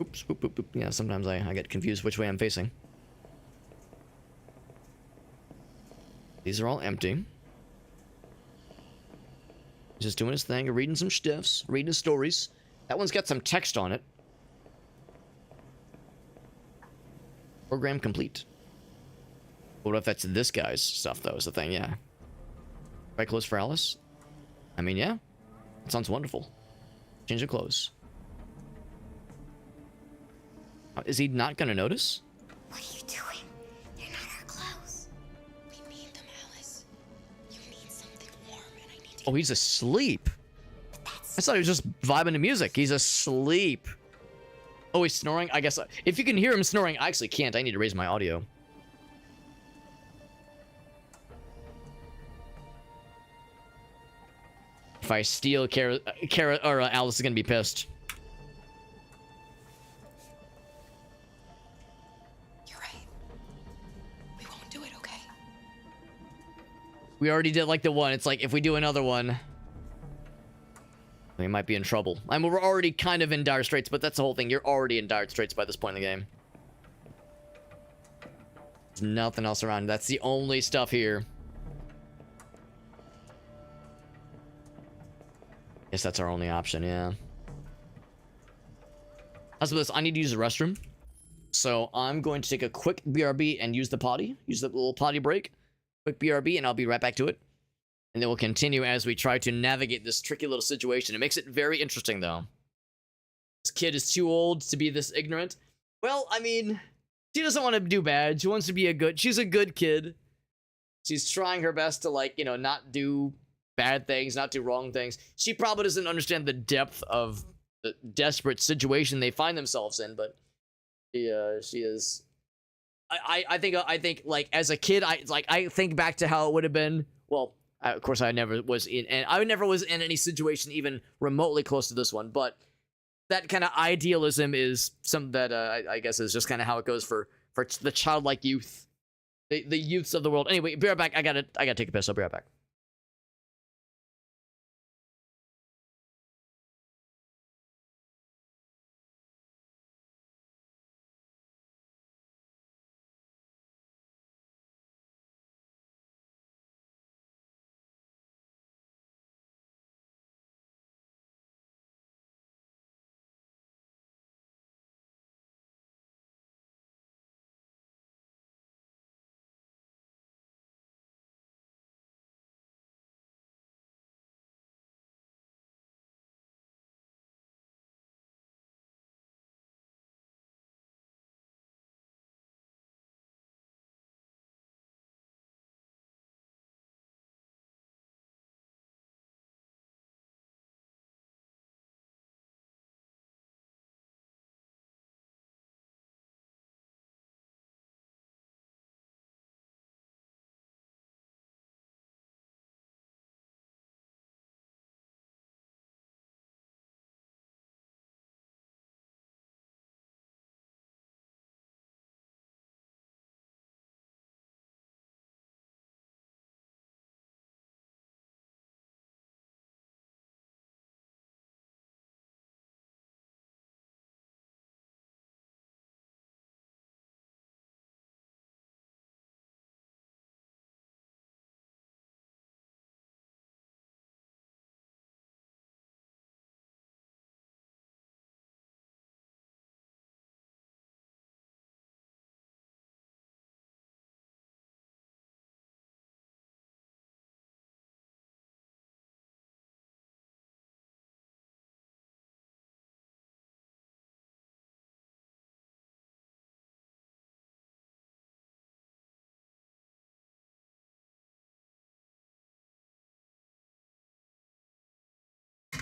Oops, whoop, whoop, whoop. Yeah, sometimes I get confused which way I'm facing. These are all empty. He's just doing his thing, reading some stiffs, reading his stories. That one's got some text on it. Program complete. What if that's this guy's stuff, though, is the thing, yeah. Right clothes for Alice? I mean, yeah. That sounds wonderful. Change of clothes. Is he not gonna notice? What are you doing? They're not our clothes. We need them, Alice. You need something warm, and I need to... Oh, he's asleep. I thought he was just vibing to music. He's asleep. Oh, he's snoring? I guess if you can hear him snoring, I actually can't. I need to raise my audio. If I steal Kara or Alice is gonna be pissed. You're right. We won't do it, okay? We already did like the one. It's like if we do another one, we might be in trouble. I mean, we're already kind of in dire straits, but that's the whole thing. You're already in dire straits by this point in the game. There's nothing else around. That's the only stuff here. Guess that's our only option, yeah. As for this, I need to use the restroom. So I'm going to take a quick BRB and use the potty. Use the little potty break. Quick BRB, and I'll be right back to it. And then we'll continue as we try to navigate this tricky little situation. It makes it very interesting, though. This kid is too old to be this ignorant. Well, I mean, she doesn't want to do bad. She wants to be a good... She's a good kid. She's trying her best to, like, you know, not do bad things, not do wrong things. She probably doesn't understand the depth of the desperate situation they find themselves in, but she is... I think, like, as a kid, I think back to how it would have been... Well... of course, I never was in any situation even remotely close to this one, but that kind of idealism is something that I guess is just kind of how it goes for the childlike youth, the youths of the world. Anyway, be right back. I gotta take a piss. I'll be right back.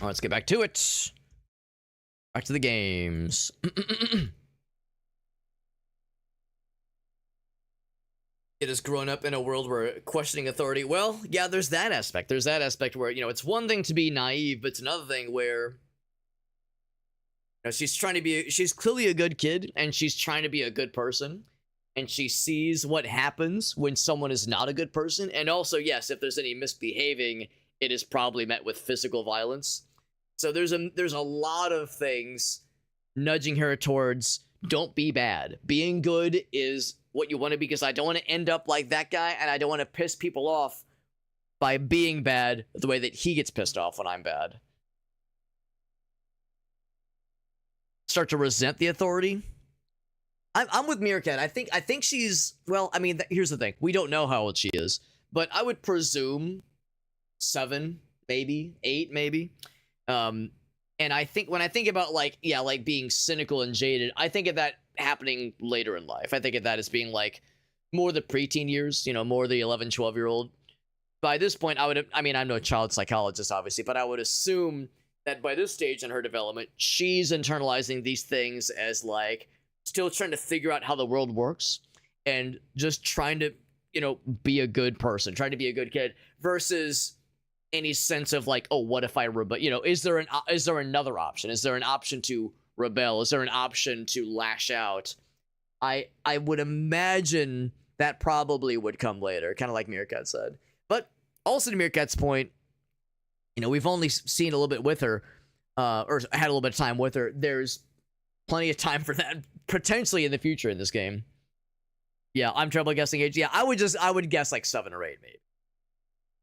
All right, let's get back to it. Back to the games. It has grown up in a world where questioning authority. Well, yeah, there's that aspect. There's that aspect where, you know, it's one thing to be naive, but it's another thing where, you know, she's clearly a good kid, and she's trying to be a good person, and she sees what happens when someone is not a good person. And also, yes, if there's any misbehaving, it is probably met with physical violence. So there's a lot of things nudging her towards don't be bad. Being good is what you want to be, because I don't want to end up like that guy, and I don't want to piss people off by being bad the way that he gets pissed off when I'm bad. Start to resent the authority. I'm with Meerkat. I think she's, well, I mean, here's the thing. We don't know how old she is, but I would presume 7, maybe 8, maybe. And I think when I think about, like, yeah, like being cynical and jaded, I think of that happening later in life. I think of that as being like more the preteen years, you know, more the 11, 12-year-old. By this point, I mean, I'm no child psychologist, obviously, but I would assume that by this stage in her development, she's internalizing these things as like still trying to figure out how the world works and just trying to, you know, be a good person, trying to be a good kid versus any sense of like, oh, what if I rebel? You know, is there another option? Is there an option to rebel? Is there an option to lash out? I would imagine that probably would come later, kind of like Meerkat said. But also to Meerkat's point, you know, we've only seen a little bit with her, or had a little bit of time with her. There's plenty of time for that potentially in the future in this game. Yeah, I'm trouble guessing age. Yeah, I would guess like 7 or 8 maybe.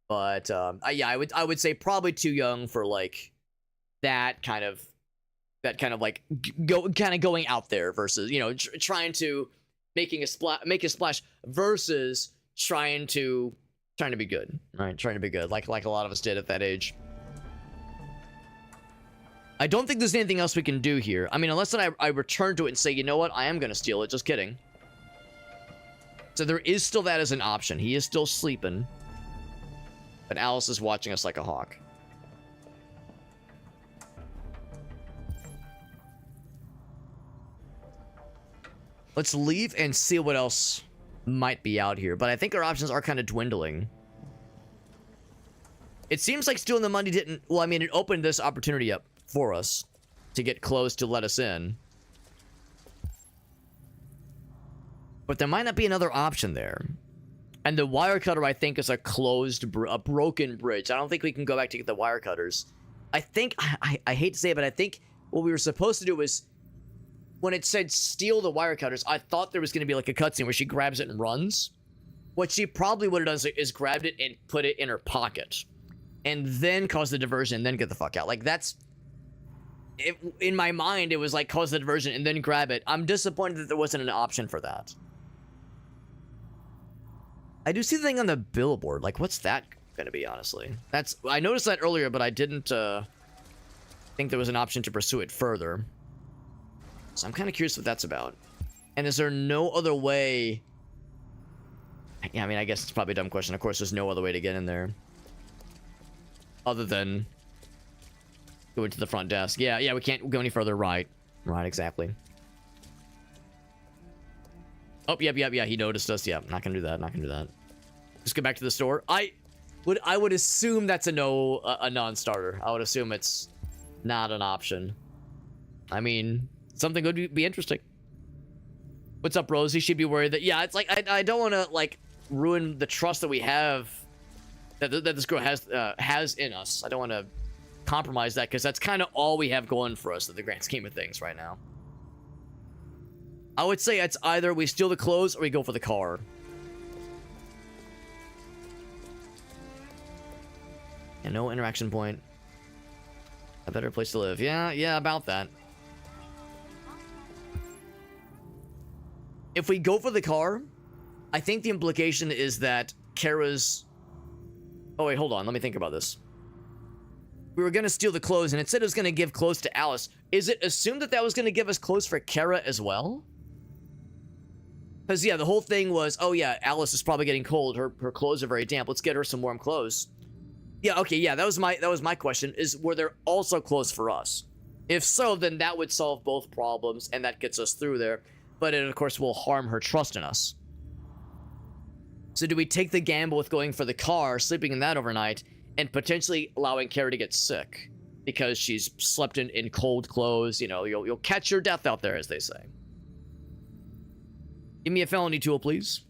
But yeah, I would say probably too young for like that kind of like going out there versus, you know, trying to make a splash versus trying to be good, right? Trying to be good, like a lot of us did at that age. I don't think there's anything else we can do here. I mean, unless I return to it and say, you know what, I am gonna steal it. Just kidding. So there is still that as an option. He is still sleeping, but Alice is watching us like a hawk. Let's leave and see what else might be out here. But I think our options are kind of dwindling. It seems like stealing the money didn't... Well, I mean, it opened this opportunity up for us to get close to let us in. But there might not be another option there. And the wire cutter, I think, is a broken bridge. I don't think we can go back to get the wire cutters. I think... I hate to say it, but I think what we were supposed to do was... When it said steal the wire cutters, I thought there was going to be like a cutscene where she grabs it and runs. What she probably would have done is grabbed it and put it in her pocket. And then cause the diversion and then get the fuck out. Like that's... in my mind, it was like cause the diversion and then grab it. I'm disappointed that there wasn't an option for that. I do see the thing on the billboard. Like, what's that going to be, honestly? That's... I noticed that earlier, but I didn't think there was an option to pursue it further. So I'm kind of curious what that's about. And is there no other way... Yeah, I mean, I guess it's probably a dumb question. Of course, there's no other way to get in there. Other than... going to the front desk. Yeah, we can't go any further. Right, exactly. Oh, yep, he noticed us. Yeah, not gonna do that, Just go back to the store. I would assume that's a non-starter. I would assume it's not an option. I mean... Something would be interesting. What's up, Rosie? She'd be worried that... Yeah, it's like... I don't want to, like, ruin the trust that we have... That this girl has in us. I don't want to compromise that, because that's kind of all we have going for us in the grand scheme of things right now. I would say it's either we steal the clothes or we go for the car. And no interaction point. A better place to live. Yeah, about that. If we go for the car, I think the implication is that Kara's... Oh, wait, hold on. Let me think about this. We were going to steal the clothes, and it said it was going to give clothes to Alice. Is it assumed that was going to give us clothes for Kara as well? Because, yeah, the whole thing was, oh, yeah, Alice is probably getting cold. Her clothes are very damp. Let's get her some warm clothes. Yeah, okay, yeah, that was my question, is were there also clothes for us? If so, then that would solve both problems, and that gets us through there. But it, of course, will harm her trust in us. So do we take the gamble with going for the car, sleeping in that overnight, and potentially allowing Kara to get sick? Because she's slept in cold clothes, you know, you'll catch your death out there, as they say. Give me a felony tool, please.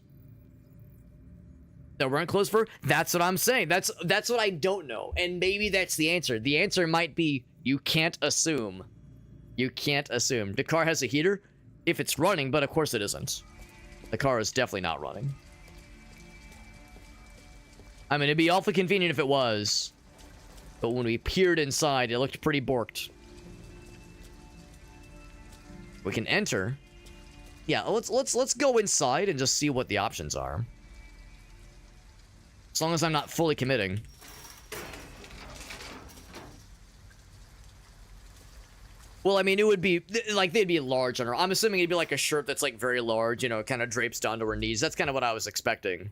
That weren't clothes for? That's what I'm saying. That's what I don't know. And maybe that's the answer. The answer might be, you can't assume. You can't assume. The car has a heater? If it's running, but of course it isn't. The car is definitely not running. I mean, it'd be awfully convenient if it was. But when we peered inside, it looked pretty borked. We can enter. Yeah, let's go inside and just see what the options are. As long as I'm not fully committing. Well, I mean, it would be, like, they'd be large on her. I'm assuming it'd be like a shirt that's, like, very large, you know, kind of drapes down to her knees. That's kind of what I was expecting.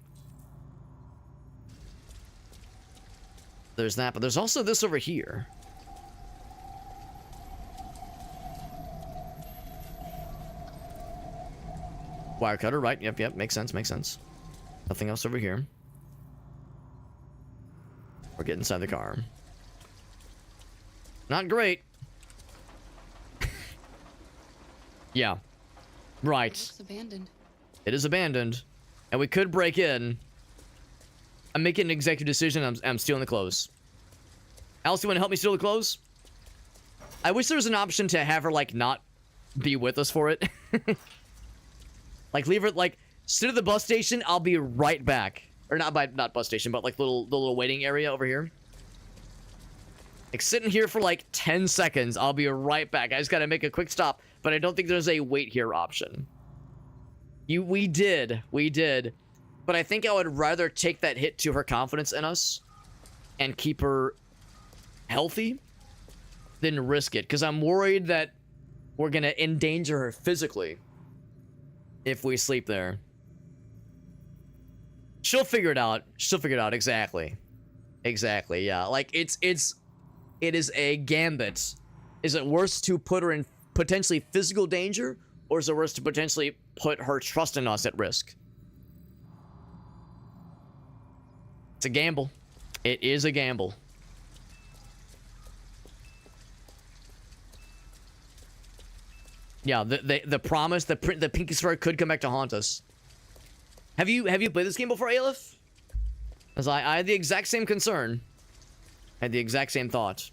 There's that, but there's also this over here. Wire cutter, right? Yep. Makes sense. Nothing else over here. Or get inside the car. Not great. Yeah. Right. It looks abandoned. It is abandoned. And we could break in. I'm making an executive decision. I'm stealing the clothes. Alice, you want to help me steal the clothes? I wish there was an option to have her, like, not be with us for it. Like, leave her, like, sit at the bus station. I'll be right back. Or not bus station, but, like, the little waiting area over here. Like, sitting here for, like, 10 seconds. I'll be right back. I just gotta make a quick stop. But I don't think there's a wait here option. We did. But I think I would rather take that hit to her confidence in us and keep her healthy than risk it. Because I'm worried that we're going to endanger her physically if we sleep there. She'll figure it out. Exactly. Yeah. Like, it is a gambit. Is it worse to put her in potentially physical danger, or is it worse to potentially put her trust in us at risk? It's a gamble. It is a gamble. Yeah, the promise, the pinky swear could come back to haunt us. Have you played this game before, Aleph? As I had the exact same concern. I had the exact same thought.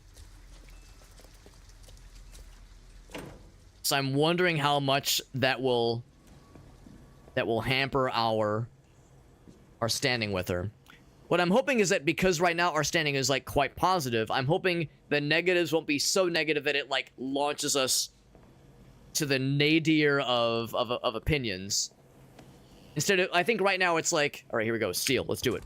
So I'm wondering how much that will hamper our standing with her. What I'm hoping is that because right now our standing is, like, quite positive, I'm hoping the negatives won't be so negative that it, like, launches us to the nadir of opinions. Instead of, I think right now it's like, all right, here we go, steal, let's do it.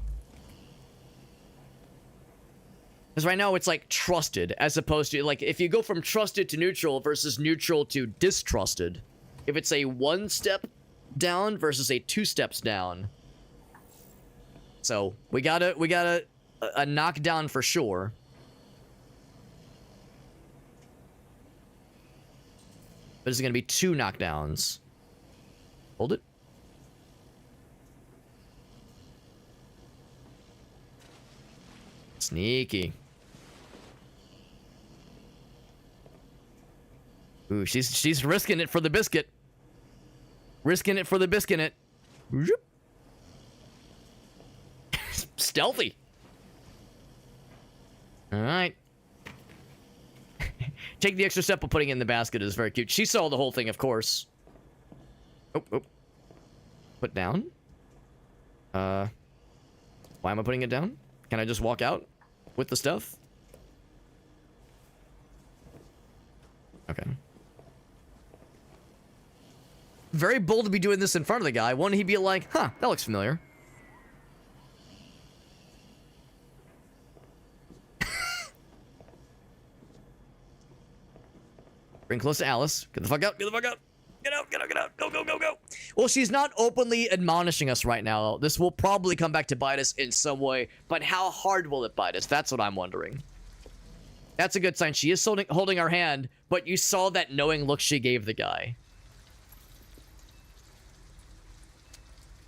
Because right now it's like trusted, as opposed to, like, if you go from trusted to neutral versus neutral to distrusted, if it's a 1 step down versus a 2 steps down. So we got a knockdown for sure. But it's gonna be 2 knockdowns. Hold it. Sneaky. Ooh, she's risking it for the biscuit. Risking it for the biscuit. Stealthy. All right. Take the extra step of putting it in the basket is very cute. She saw the whole thing, of course. Oh. Put down. Why am I putting it down? Can I just walk out with the stuff? Okay. Very bold to be doing this in front of the guy. Wouldn't he be like, huh, that looks familiar. Bring close to Alice. Get the fuck out. Get the fuck out. Get out. Get out. Get out. Go, go, go, go. Well, she's not openly admonishing us right now. This will probably come back to bite us in some way. But how hard will it bite us? That's what I'm wondering. That's a good sign. She is holding our hand, but you saw that knowing look she gave the guy.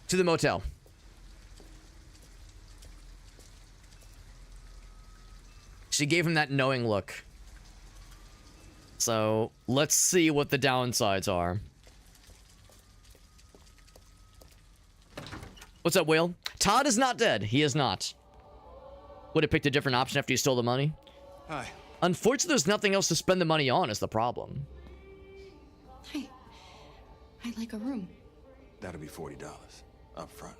To the motel. She gave him that knowing look. So, let's see what the downsides are. What's up, Will? Todd is not dead. He is not. Would have picked a different option after you stole the money. Hi. Unfortunately, there's nothing else to spend the money on is the problem. Hi. I'd like a room. That'll be $40 up front.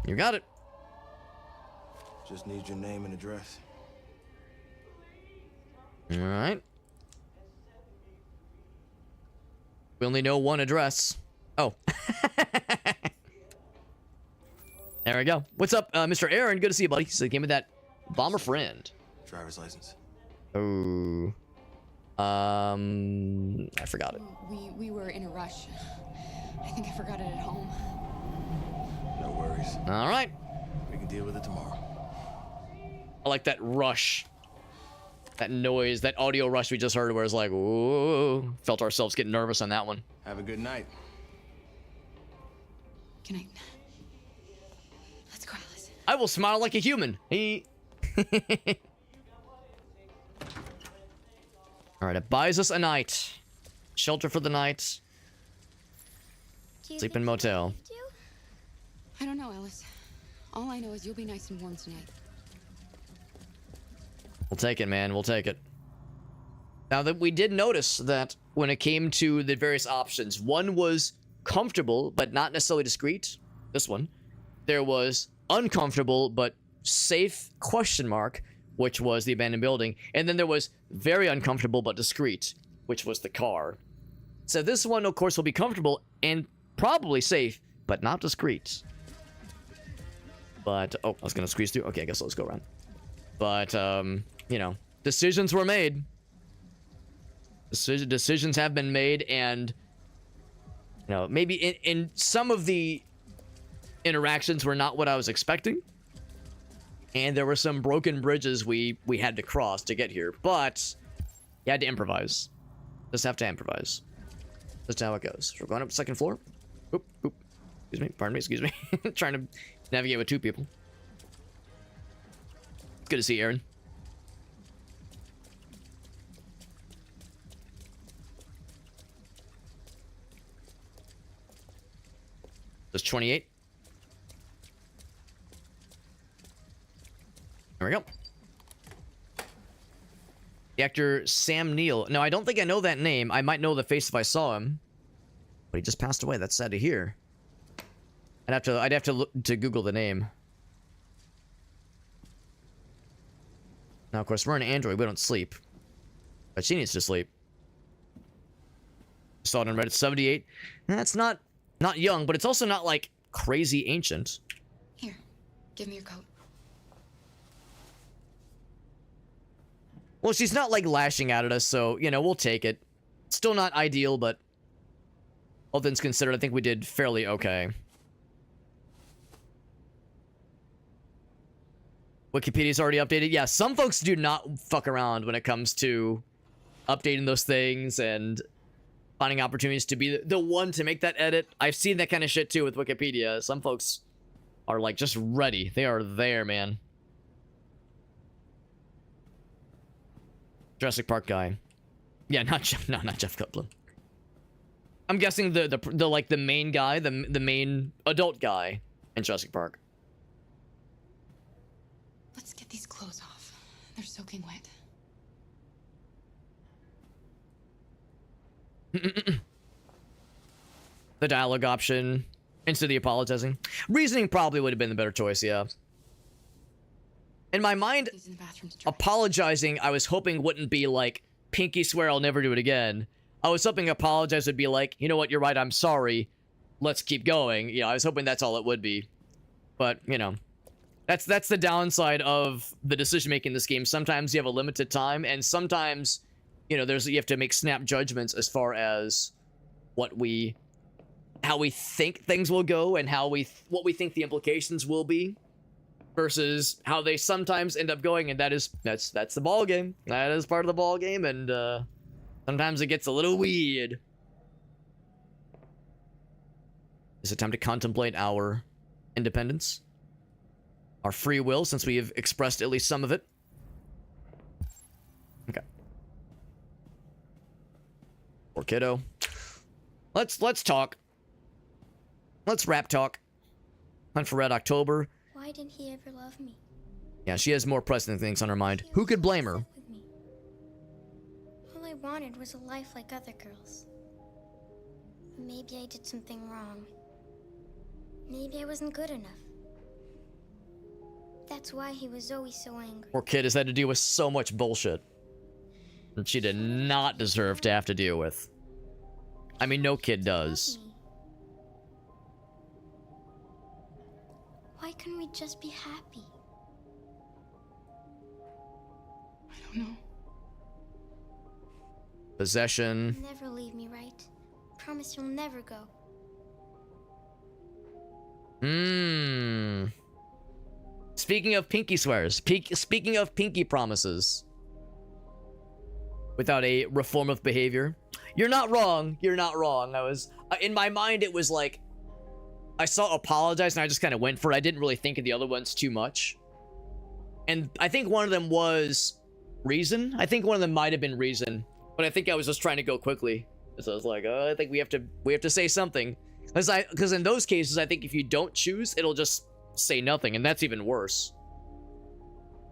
You got it. Just need your name and address. All right. We only know one address. Oh. There we go. What's up, Mr. Aaron? Good to see you, buddy. So he gave me that bomber friend. Driver's license. Oh. I forgot it. We were in a rush. I think I forgot it at home. No worries. All right. We can deal with it tomorrow. I like that rush. That noise, that audio rush we just heard where it's like, ooh, felt ourselves get nervous on that one. Have a good night. Good night. Let's go, Alice. I will smile like a human. He. All right, it buys us a night. Shelter for the night. Do you Sleep think in motel. you do? I don't know, Alice. All I know is you'll be nice and warm tonight. We'll take it, man. We'll take it. Now that we did notice that when it came to the various options, one was comfortable but not necessarily discreet. This one. There was uncomfortable but safe question mark, which was the abandoned building, and then there was very uncomfortable but discreet, which was the car. So this one, of course, will be comfortable and probably safe, but not discreet. But oh, I was gonna squeeze through. Okay, I guess let's go around. But you know, decisions were made. Decisions have been made, and you know, maybe in some of the interactions were not what I was expecting. And there were some broken bridges we had to cross to get here, but you had to improvise. Just have to improvise. That's how it goes. So we're going up to the second floor. Oop, oop. Excuse me. Pardon me. Excuse me. Trying to navigate with two people. It's good to see you, Aaron. There's 28. There we go. The actor Sam Neill. No, I don't think I know that name. I might know the face if I saw him. But he just passed away. That's sad to hear. I'd have to look to Google the name. Now, of course, we're an android. We don't sleep. But she needs to sleep. Saw it on Reddit. 78. That's not young, but it's also not like crazy ancient. Here, give me your coat. Well, she's not like lashing out at us, so, you know, we'll take it. Still not ideal, but all things considered, I think we did fairly okay. Wikipedia's already updated. Yeah, some folks do not fuck around when it comes to updating those things and finding opportunities to be the one to make that edit. I've seen that kind of shit too with Wikipedia. Some folks are like just ready. They are there, man. Jurassic Park guy. Yeah, not Jeff Goldblum. I'm guessing the like the main guy, the main adult guy in Jurassic Park. Let's get these clothes off. They're soaking wet. The dialogue option instead of the apologizing. Reasoning probably would have been the better choice, yeah. In my mind, apologizing, I was hoping wouldn't be like, pinky swear I'll never do it again. I was hoping apologize would be like, you know what, you're right, I'm sorry. Let's keep going. You know, I was hoping that's all it would be. But, you know, that's the downside of the decision-making in this game. Sometimes you have a limited time, and sometimes, you know, you have to make snap judgments as far as how we think things will go and what we think the implications will be. Versus how they sometimes end up going, and that's the ball game. That is part of the ball game, and sometimes it gets a little weird. Is it time to contemplate our independence, our free will, since we have expressed at least some of it? Okay. Poor kiddo. Let's talk. Let's rap talk. Hunt for Red October. Why didn't he ever love me? Yeah, she has more pressing things on her mind. Who could blame her? With me. All I wanted was a life like other girls. Maybe I did something wrong. Maybe I wasn't good enough. That's why he was always so angry. Poor kid has had to deal with so much bullshit that she did not deserve to have to deal with. I mean, no kid does. Why couldn't we just be happy? I don't know. Possession. You'll never leave me, right? Promise you'll never go. Speaking of pinky swears, speaking of pinky promises, without a reform of behavior, you're not wrong. You're not wrong. In my mind, it was like, I saw apologize and I just kind of went for it. I didn't really think of the other ones too much. And I think one of them was reason. I think one of them might have been reason, but I think I was just trying to go quickly. So I was like, oh, I think we have to say something. Because in those cases, I think if you don't choose, it'll just say nothing, and that's even worse.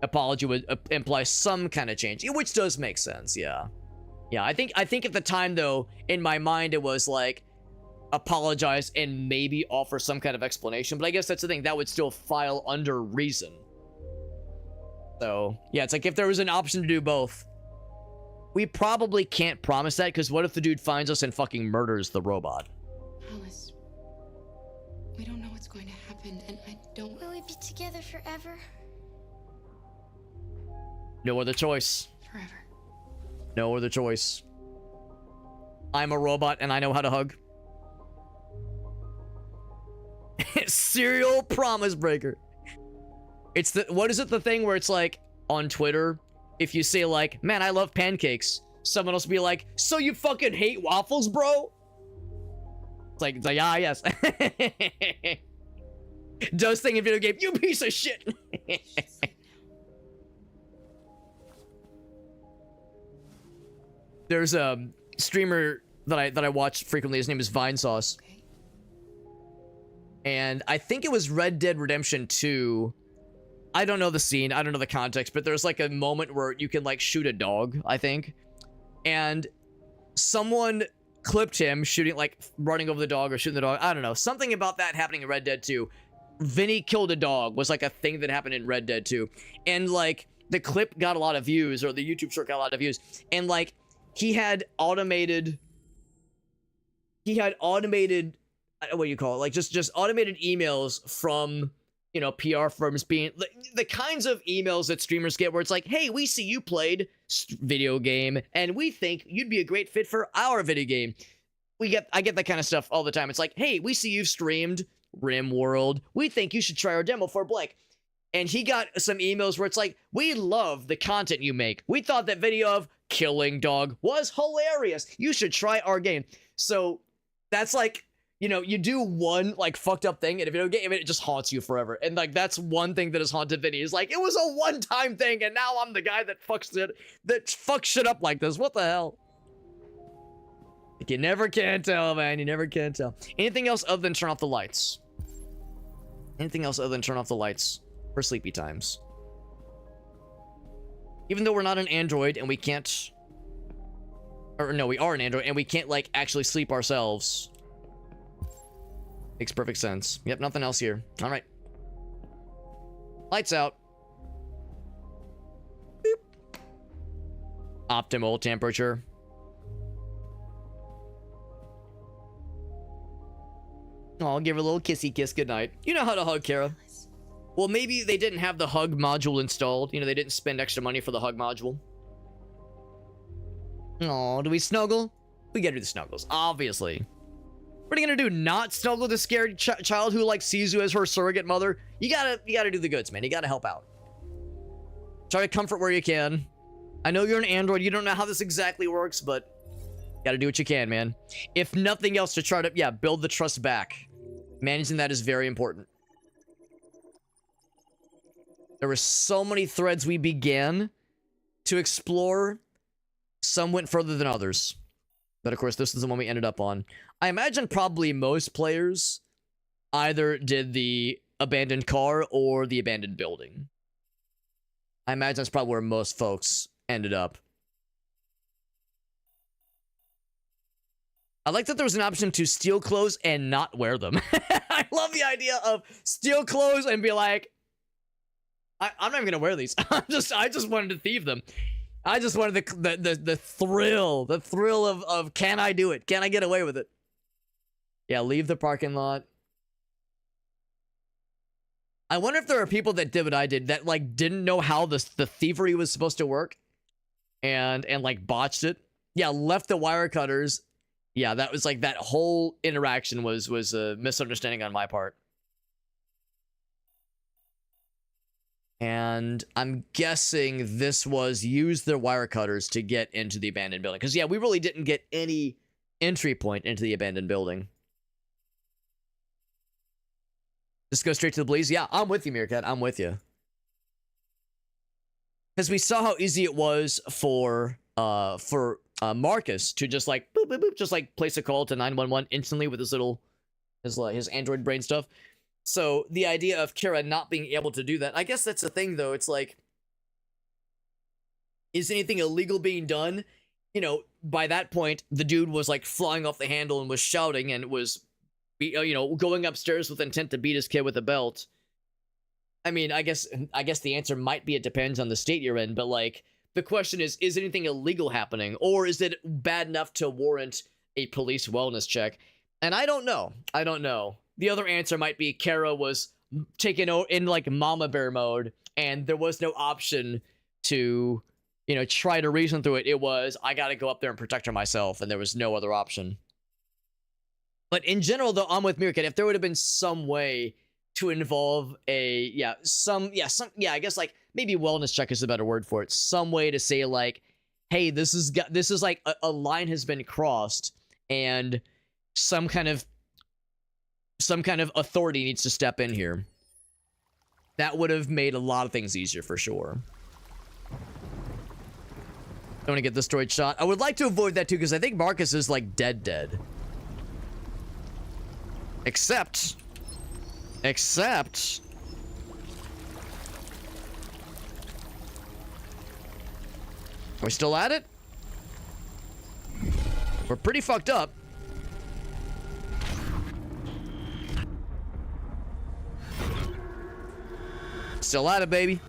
Apology would imply some kind of change, which does make sense. Yeah. I think at the time though, in my mind, it was like apologize and maybe offer some kind of explanation. But I guess that's the thing, that would still file under reason. So yeah, it's like if there was an option to do both. We probably can't promise that, because what if the dude finds us and fucking murders the robot? Alice, we don't know what's going to happen, and I don't... Will we be together forever? No other choice. Forever. No other choice. I'm a robot and I know how to hug. Serial promise breaker. It's the, what is it, the thing where it's like on Twitter, if you say like, man, I love pancakes, someone else will be like, so you fucking hate waffles, bro? It's like ah, yes. Does thing in video game, you piece of shit. There's a streamer that I watch frequently. His name is Vine Sauce. Okay. And I think it was Red Dead Redemption 2. I don't know the scene, I don't know the context, but there's like a moment where you can like shoot a dog, I think. And someone clipped him shooting, like running over the dog or shooting the dog. I don't know. Something about that happening in Red Dead 2. Vinny killed a dog was like a thing that happened in Red Dead 2. And like the clip got a lot of views, or the YouTube short got a lot of views. And like he had automated, what do you call it? Like just automated emails from, you know, PR firms, being the kinds of emails that streamers get where it's like, hey, we see you played video game and we think you'd be a great fit for our video game. I get that kind of stuff all the time. It's like, hey, we see you've streamed RimWorld. We think you should try our demo for blank. And he got some emails where it's like, we love the content you make. We thought that video of killing dog was hilarious. You should try our game. So that's like, you know, you do one like fucked up thing in a video game and it just haunts you forever. And like that's one thing that has haunted Vinny, is like, it was a one-time thing and now I'm the guy that fucks shit up like this. What the hell? Like, you never can tell, man. You never can tell. Anything else other than turn off the lights? Anything else other than turn off the lights for sleepy times? Even though we're not an android and we can't, or no, we are an android and we can't like actually sleep ourselves. Makes perfect sense. Yep, nothing else here. All right. Lights out. Beep. Optimal temperature. Oh, I'll give her a little kissy kiss goodnight. You know how to hug, Kara. Well, maybe they didn't have the hug module installed. You know, they didn't spend extra money for the hug module. Oh, do we snuggle? We gotta do the snuggles, obviously. What are you gonna do? Not snuggle the scared child who like sees you as her surrogate mother? You gotta do the goods, man. You gotta help out. Try to comfort where you can. I know you're an android. You don't know how this exactly works, but you gotta do what you can, man. If nothing else, to try to, yeah, build the trust back. Managing that is very important. There were so many threads we began to explore. Some went further than others. But of course, this is the one we ended up on. I imagine probably most players either did the abandoned car or the abandoned building. I imagine that's probably where most folks ended up. I like that there was an option to steal clothes and not wear them. I love the idea of steal clothes and be like, I'm not even gonna wear these. I just wanted to thieve them. I just wanted the thrill of can I do it? Can I get away with it? Yeah, leave the parking lot. I wonder if there are people that did what I did, that like didn't know how the thievery was supposed to work, and like botched it. Yeah, left the wire cutters. Yeah, that was like, that whole interaction was a misunderstanding on my part. And I'm guessing this was use their wire cutters to get into the abandoned building. Because, yeah, we really didn't get any entry point into the abandoned building. Just go straight to the police. Yeah, I'm with you, Meerkat. I'm with you. Because we saw how easy it was for Marcus to just like boop boop boop, just like place a call to 911 instantly with his little his android brain stuff. So the idea of Kara not being able to do that, I guess that's the thing though. It's like, is anything illegal being done? You know, by that point, the dude was like flying off the handle and was shouting and was, you know, going upstairs with intent to beat his kid with a belt. I mean, I guess the answer might be it depends on the state you're in, but like the question is anything illegal happening, or is it bad enough to warrant a police wellness check? And I don't know. I don't know. The other answer might be Kara was taken in like mama bear mode, and there was no option to, you know, try to reason through it. It was, I gotta go up there and protect her myself, and there was no other option. But in general, though, I'm with Meerkat. If there would have been some way to involve I guess like maybe wellness check is a better word for it. Some way to say like, hey, this is like a line has been crossed, and some kind of authority needs to step in here. That would have made a lot of things easier for sure. Don't want to get this droid shot. I would like to avoid that too, because I think Marcus is like dead. Except. Are we still at it? We're pretty fucked up. Still at it, baby.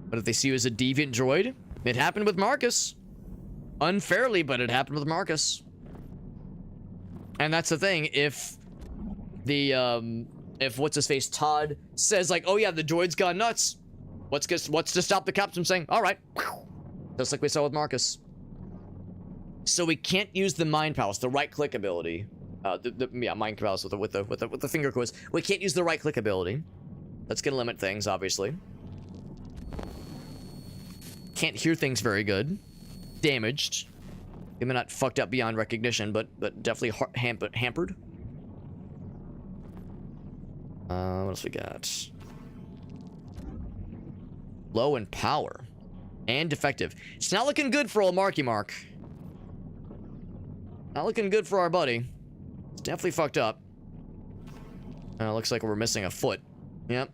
But if they see you as a deviant droid, it happened with Marcus. Unfairly, but it happened with Marcus. And that's the thing, if what's his face Todd says like, oh yeah, the droid's gone nuts, what's to stop the cops from saying, all right, just like we saw with Marcus. So we can't use the mind palace, the right click ability, mind palace with the finger quotes. We can't use the right click ability. That's gonna limit things, obviously. Can't hear things very good. Damaged. Maybe not fucked up beyond recognition, but definitely hampered. What else we got? Low in power. And defective. It's not looking good for old Marky Mark. Not looking good for our buddy. It's definitely fucked up. Looks like we're missing a foot. Yep.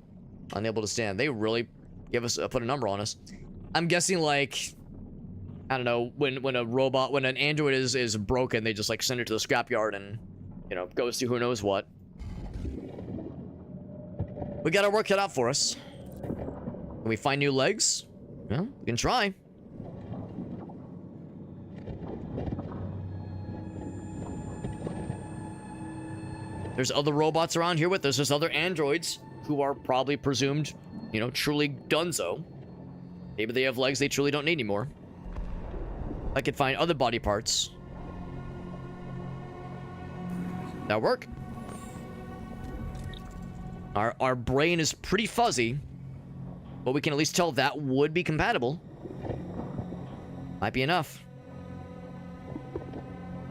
Unable to stand. They really give us put a number on us. I'm guessing like, I don't know, when an android is broken, they just like send it to the scrapyard and, you know, goes to who knows what. We got our work cut out for us. Can we find new legs? Well, we can try. There's other robots around here with us. There's other androids who are probably presumed, you know, truly donezo. Maybe they have legs they truly don't need anymore. I could find other body parts. That work? Our brain is pretty fuzzy, but we can at least tell that would be compatible. Might be enough.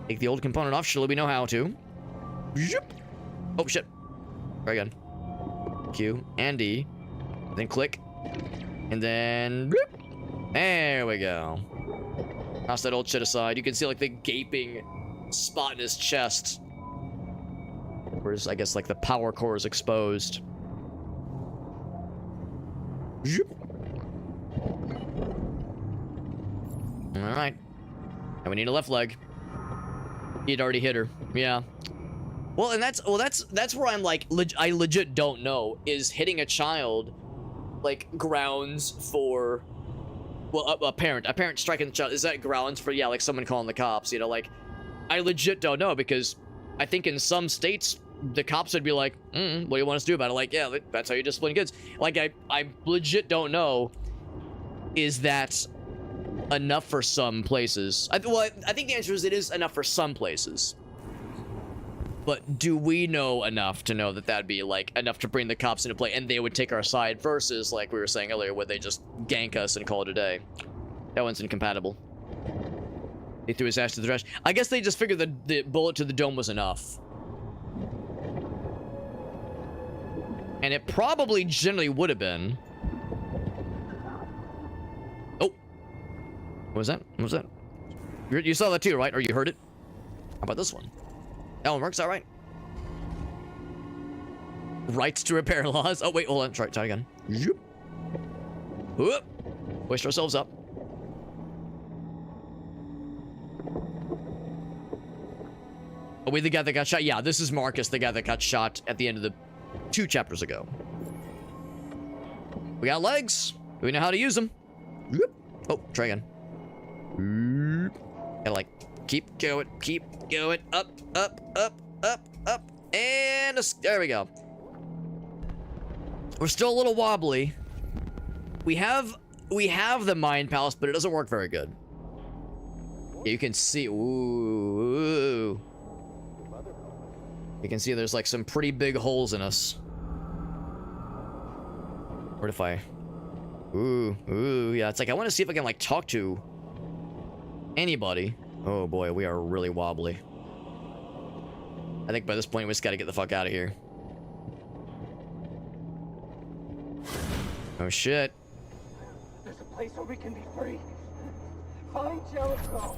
Take the old component off. Surely we know how to. Oh shit! Very good. Q and D, then click, and then there we go. Toss that old shit aside. You can see like the gaping spot in his chest. Whereas I guess like the power core is exposed. Alright. And we need a left leg. He'd already hit her. Yeah. Well, and that's where I'm like, I legit don't know. Is hitting a child like grounds for, well, a parent striking the child, is that grounds for, yeah, like someone calling the cops, you know? Like, I legit don't know, because I think in some states the cops would be like, what do you want us to do about it? Like, yeah, that's how you discipline kids. Like, I legit don't know. Is that enough for some places? I think the answer is it is enough for some places. But do we know enough to know that that'd be like enough to bring the cops into play and they would take our side versus, like we were saying earlier, where they just gank us and call it a day? That one's incompatible. He threw his ass to the trash. I guess they just figured the bullet to the dome was enough. And it probably generally would have been. Oh. What was that? What was that? You saw that too, right? Or you heard it? How about this one? That one works, all right. Rights to repair laws. Oh, wait, hold on. Try again. Zoop. Whoop. Hoist ourselves up. Are we the guy that got shot? Yeah, this is Marcus, the guy that got shot at the end of the 2 chapters ago. We got legs. We know how to use them. Whoop. Oh, try again. Whoop. Gotta like keep going, up, up, up, up, up, and there we go. We're still a little wobbly. We have the Mind Palace, but it doesn't work very good. Yeah, you can see. Ooh. You can see there's like some pretty big holes in us. What if I... Ooh, yeah, it's like I want to see if I can like talk to anybody. Oh boy, we are really wobbly. I think by this point we just gotta get the fuck out of here. Oh shit. There's a place where we can be free. Find Jericho.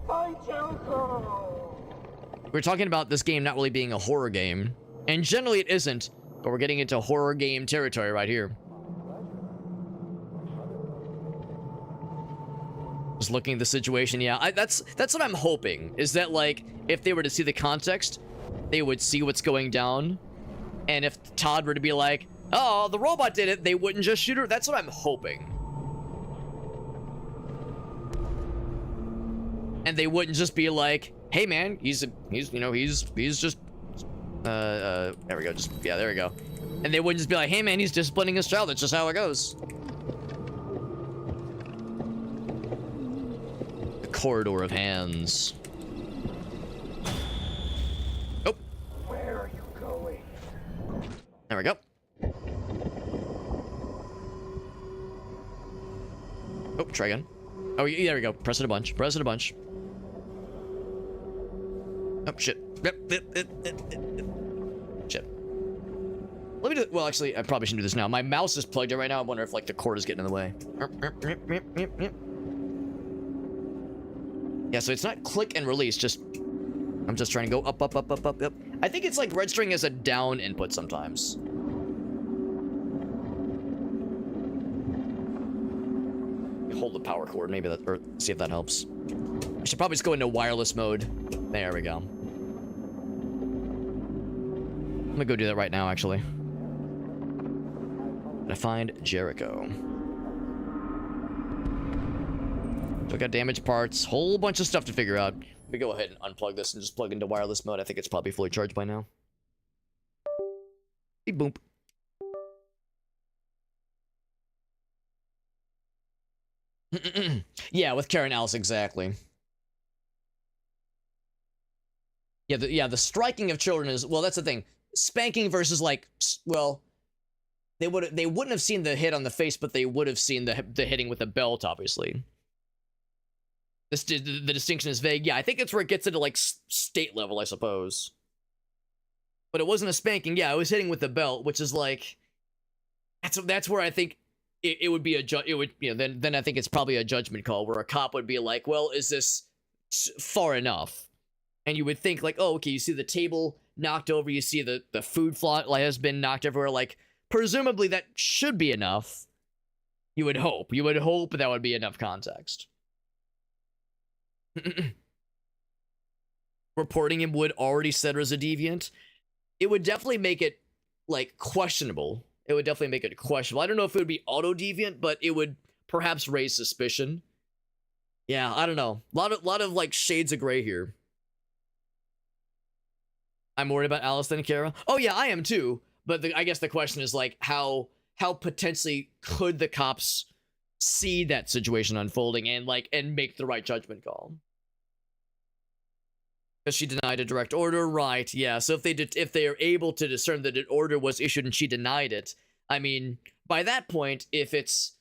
Find Jericho. We're talking about this game not really being a horror game. And generally it isn't, but we're getting into horror game territory right here. Just looking at the situation, yeah, that's what I'm hoping, is that like, if they were to see the context, they would see what's going down. And if Todd were to be like, oh, the robot did it, they wouldn't just shoot her. That's what I'm hoping. And they wouldn't just be like, hey man, he's just, there we go, just, yeah, there we go. And they wouldn't just be like, hey man, he's disciplining his child, that's just how it goes. The corridor of hands. Oh. Where are you going? There we go. Oh, try again. Oh, yeah, there we go. Press it a bunch. Press it a bunch. Oh, shit. Shit. Let me do... Well, actually, I probably shouldn't do this now. My mouse is plugged in right now. I wonder if, like, the cord is getting in the way. Yeah, so it's not click and release, just... I'm just trying to go up, up, up, up, up, up. I think it's, like, registering as a down input sometimes. Hold the power cord, maybe that... Or see if that helps. I should probably just go into wireless mode. There we go. I'm gonna go do that right now, actually. Gotta find Jericho. So I got damaged parts, whole bunch of stuff to figure out. Let me go ahead and unplug this and just plug into wireless mode. I think it's probably fully charged by now. Beep boop. Yeah, with Karen Alice, exactly. Yeah, the striking of children is, well, that's the thing. Spanking versus like, well, they wouldn't have seen the hit on the face, but they would have seen the hitting with the belt, obviously. The distinction is vague. Yeah, I think it's where it gets into like state level, I suppose. But it wasn't a spanking. Yeah, it was hitting with the belt, which is like, that's where I think it would be then I think it's probably a judgment call where a cop would be like, well, is this far enough? And you would think like, oh, okay, you see the table knocked over, you see the food flat has been knocked everywhere, like, presumably that should be enough. You would hope that would be enough context. Reporting him would already set her as a deviant. It would definitely make it, like, questionable. It would definitely make it questionable. I don't know if it would be auto-deviant, but it would perhaps raise suspicion. Yeah, I don't know. A lot of like, shades of gray here. I'm worried about Alice and Kara. Oh yeah, I am too. But I guess the question is like, how potentially could the cops see that situation unfolding and make the right judgment call? Because she denied a direct order, right? Yeah. So if they are able to discern that an order was issued and she denied it, I mean, by that point, if it's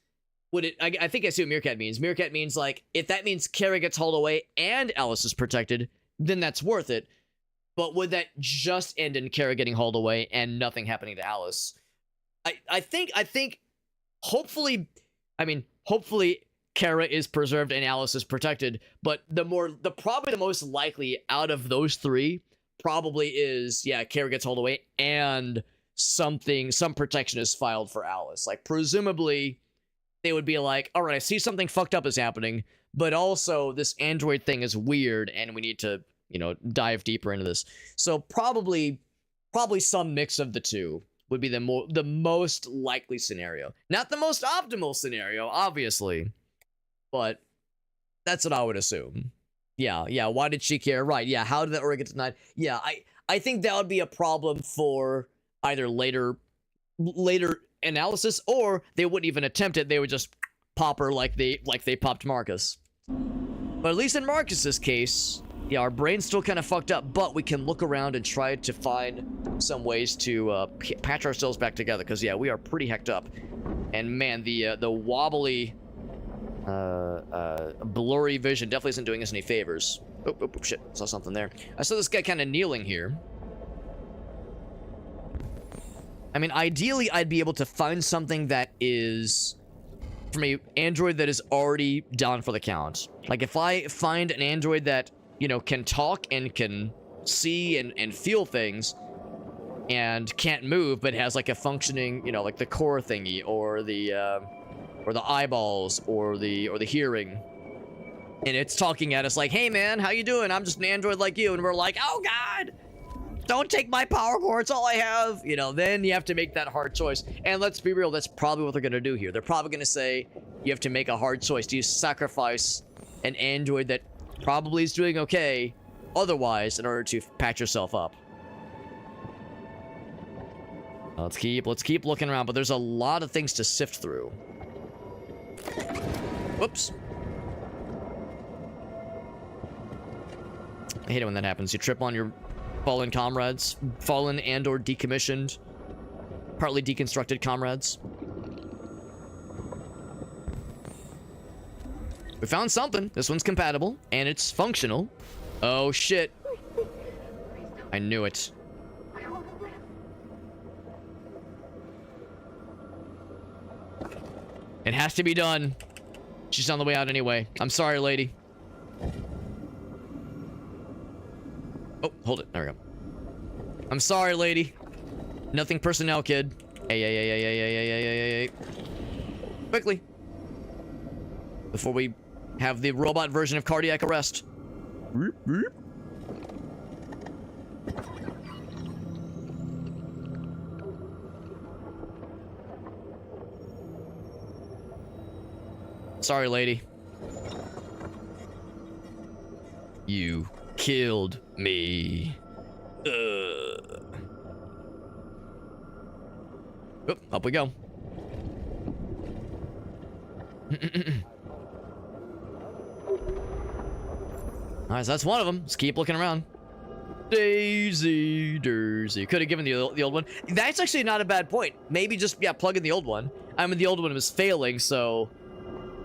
I think I see what Meerkat means. Meerkat means like, if that means Kara gets hauled away and Alice is protected, then that's worth it. But would that just end in Kara getting hauled away and nothing happening to Alice? I think hopefully, I mean, hopefully Kara is preserved and Alice is protected, but probably the most likely out of those three probably is, yeah, Kara gets hauled away and some protection is filed for Alice. Like, presumably they would be like, all right, I see something fucked up is happening, but also this android thing is weird and we need to, you know, dive deeper into this. So probably some mix of the two would be the most likely scenario. Not the most optimal scenario, obviously, but that's what I would assume. Yeah, why did she care? Right, yeah, how did that order get denied? Yeah, I think that would be a problem for either later analysis, or they wouldn't even attempt it. They would just pop her like they popped Marcus. But at least in Marcus's case, yeah, our brain's still kind of fucked up, but we can look around and try to find some ways to patch ourselves back together, because yeah, we are pretty hecked up. And man, the wobbly blurry vision definitely isn't doing us any favors. Oh, shit, saw something there. I saw this guy kind of kneeling here. I mean, ideally, I'd be able to find something that is from a android that is already down for the count. Like, if I find an android that, you know, can talk and can see and feel things and can't move, but has like a functioning, you know, like the core thingy or the eyeballs or the hearing, and it's talking at us like, hey man, how you doing? I'm just an android like you. And we're like, oh god, don't take my power core, it's all I have. You know, then you have to make that hard choice. And let's be real, that's probably what they're gonna do here. They're probably gonna say you have to make a hard choice. Do you sacrifice an android that probably is doing okay otherwise in order to patch yourself up? Let's keep looking around, but there's a lot of things to sift through. Whoops. I hate it when that happens. You trip on your fallen comrades, fallen and or decommissioned, partly deconstructed comrades. We found something. This one's compatible and it's functional. Oh shit. I knew it. It has to be done. She's on the way out anyway. I'm sorry, lady. Oh, hold it. There we go. I'm sorry, lady. Nothing personnel, kid. Hey. Quickly. Before we have the robot version of cardiac arrest. Sorry, lady. You killed me. Oop, up we go. Alright, so that's one of them. Let's keep looking around. Daisy Dursey. Could have given the old one. That's actually not a bad point. Maybe just, yeah, plug in the old one. I mean, the old one was failing, so...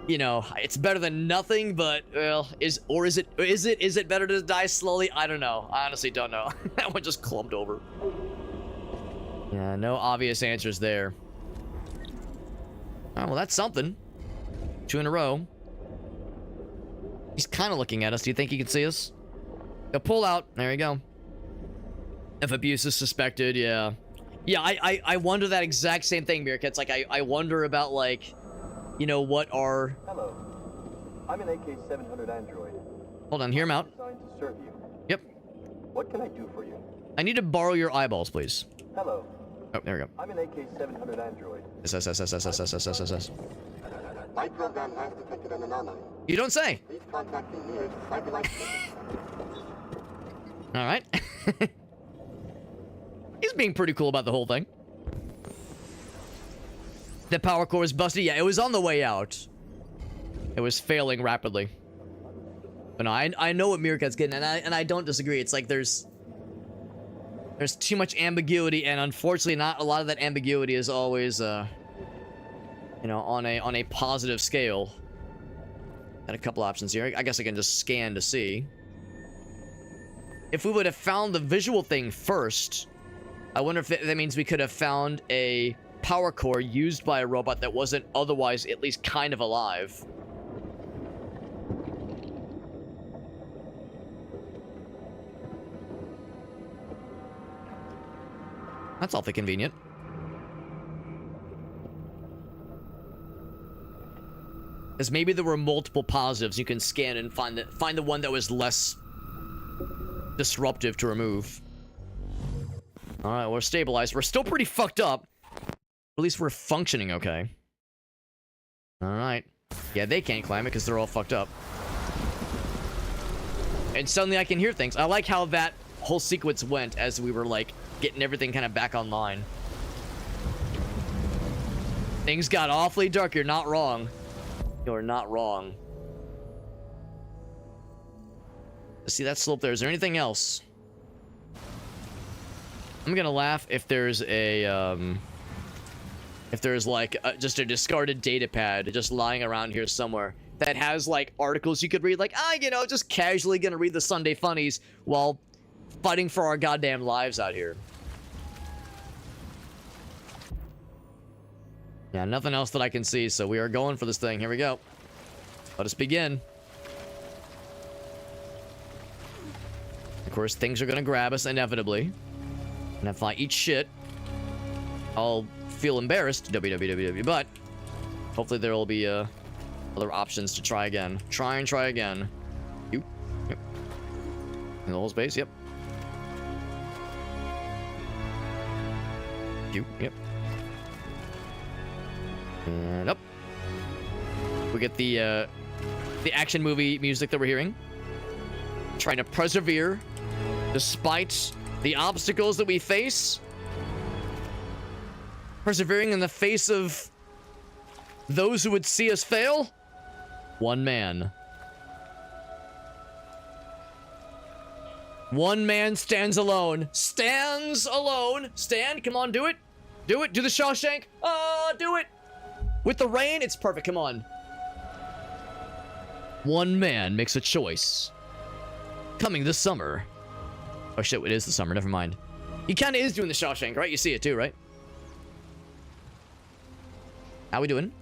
You know, it's better than nothing, but, well, is it better to die slowly? I don't know. I honestly don't know. That one just clumped over. Yeah, no obvious answers there. Oh, well, that's something. 2 in a row. He's kind of looking at us. Do you think he can see us? Go pull out. There you go. If abuse is suspected, yeah. Yeah, I wonder that exact same thing, Mirka. It's like, I wonder about, like... You know, what are... Hello. I'm an AK-700 android. Hold on, hear him out. Designed to serve you. Yep. What can I do for you? I need to borrow your eyeballs, please. Hello. Oh, there we go. I'm an AK-700 android. S. My program has detected an anomaly. You don't say. Please contact the nearest satellite station. All right. He's being pretty cool about the whole thing. The power core was busted. Yeah, it was on the way out. It was failing rapidly. But no, I know what Mirka's getting, and I don't disagree. It's like there's too much ambiguity, and unfortunately, not a lot of that ambiguity is always, you know, on a positive scale. Got a couple options here. I guess I can just scan to see. If we would have found the visual thing first, I wonder if that means we could have found a power core used by a robot that wasn't otherwise at least kind of alive. That's awfully convenient. Because maybe there were multiple positives you can scan and find the one that was less disruptive to remove. Alright, we're stabilized. We're still pretty fucked up. At least we're functioning okay. Alright. Yeah, they can't climb it because they're all fucked up. And suddenly I can hear things. I like how that whole sequence went as we were, like, getting everything kind of back online. Things got awfully dark. You're not wrong. You're not wrong. See that slope there. Is there anything else? I'm gonna laugh if there's a, if there's, like, just a discarded data pad just lying around here somewhere that has, like, articles you could read, like, you know, just casually gonna read the Sunday funnies while fighting for our goddamn lives out here. Yeah, nothing else that I can see, so we are going for this thing. Here we go. Let us begin. Of course, things are gonna grab us inevitably. And if I eat shit, I'll feel embarrassed, www, but hopefully there will be other options to try again. Try again. Yep. In the whole space, yep. Yep. And up. We get the action movie music that we're hearing. Trying to persevere despite the obstacles that we face. Persevering in the face of those who would see us fail. One man. One man stands alone. Stands alone. Stand. Come on, do it. Do it. Do the Shawshank. Do it. With the rain, it's perfect. Come on. One man makes a choice. Coming this summer. Oh shit, it is the summer. Never mind. He kind of is doing the Shawshank, right? You see it too, right? How we doing?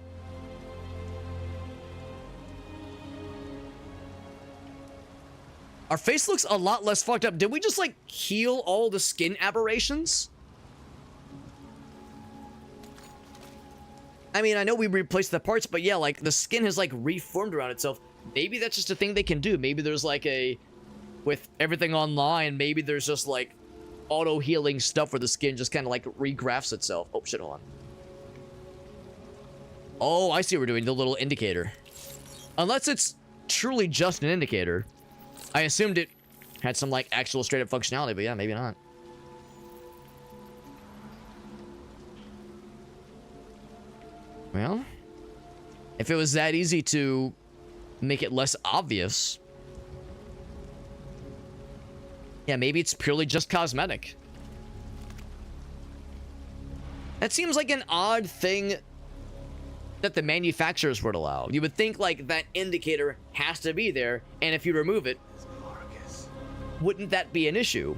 Our face looks a lot less fucked up. Did we just, like, heal all the skin aberrations? I mean, I know we replaced the parts, but yeah, like, the skin has, like, reformed around itself. Maybe that's just a thing they can do. Maybe there's, like, with everything online, maybe there's just, like, auto-healing stuff where the skin just kind of, like, regrafts itself. Oh, shit, hold on. Oh, I see what we're doing. The little indicator. Unless it's truly just an indicator. I assumed it had some, like, actual straight-up functionality, but yeah, maybe not. Well, if it was that easy to make it less obvious, yeah, maybe it's purely just cosmetic. That seems like an odd thing that the manufacturers would allow. You would think, like, that indicator has to be there, and if you remove it, wouldn't that be an issue?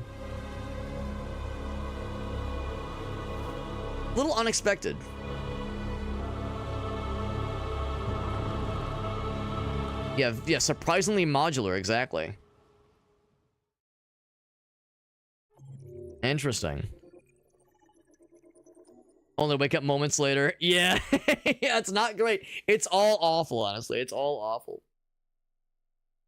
A little unexpected. Yeah, surprisingly modular, exactly. Interesting. Only wake up moments later. Yeah, yeah, it's not great. It's all awful, honestly. It's all awful.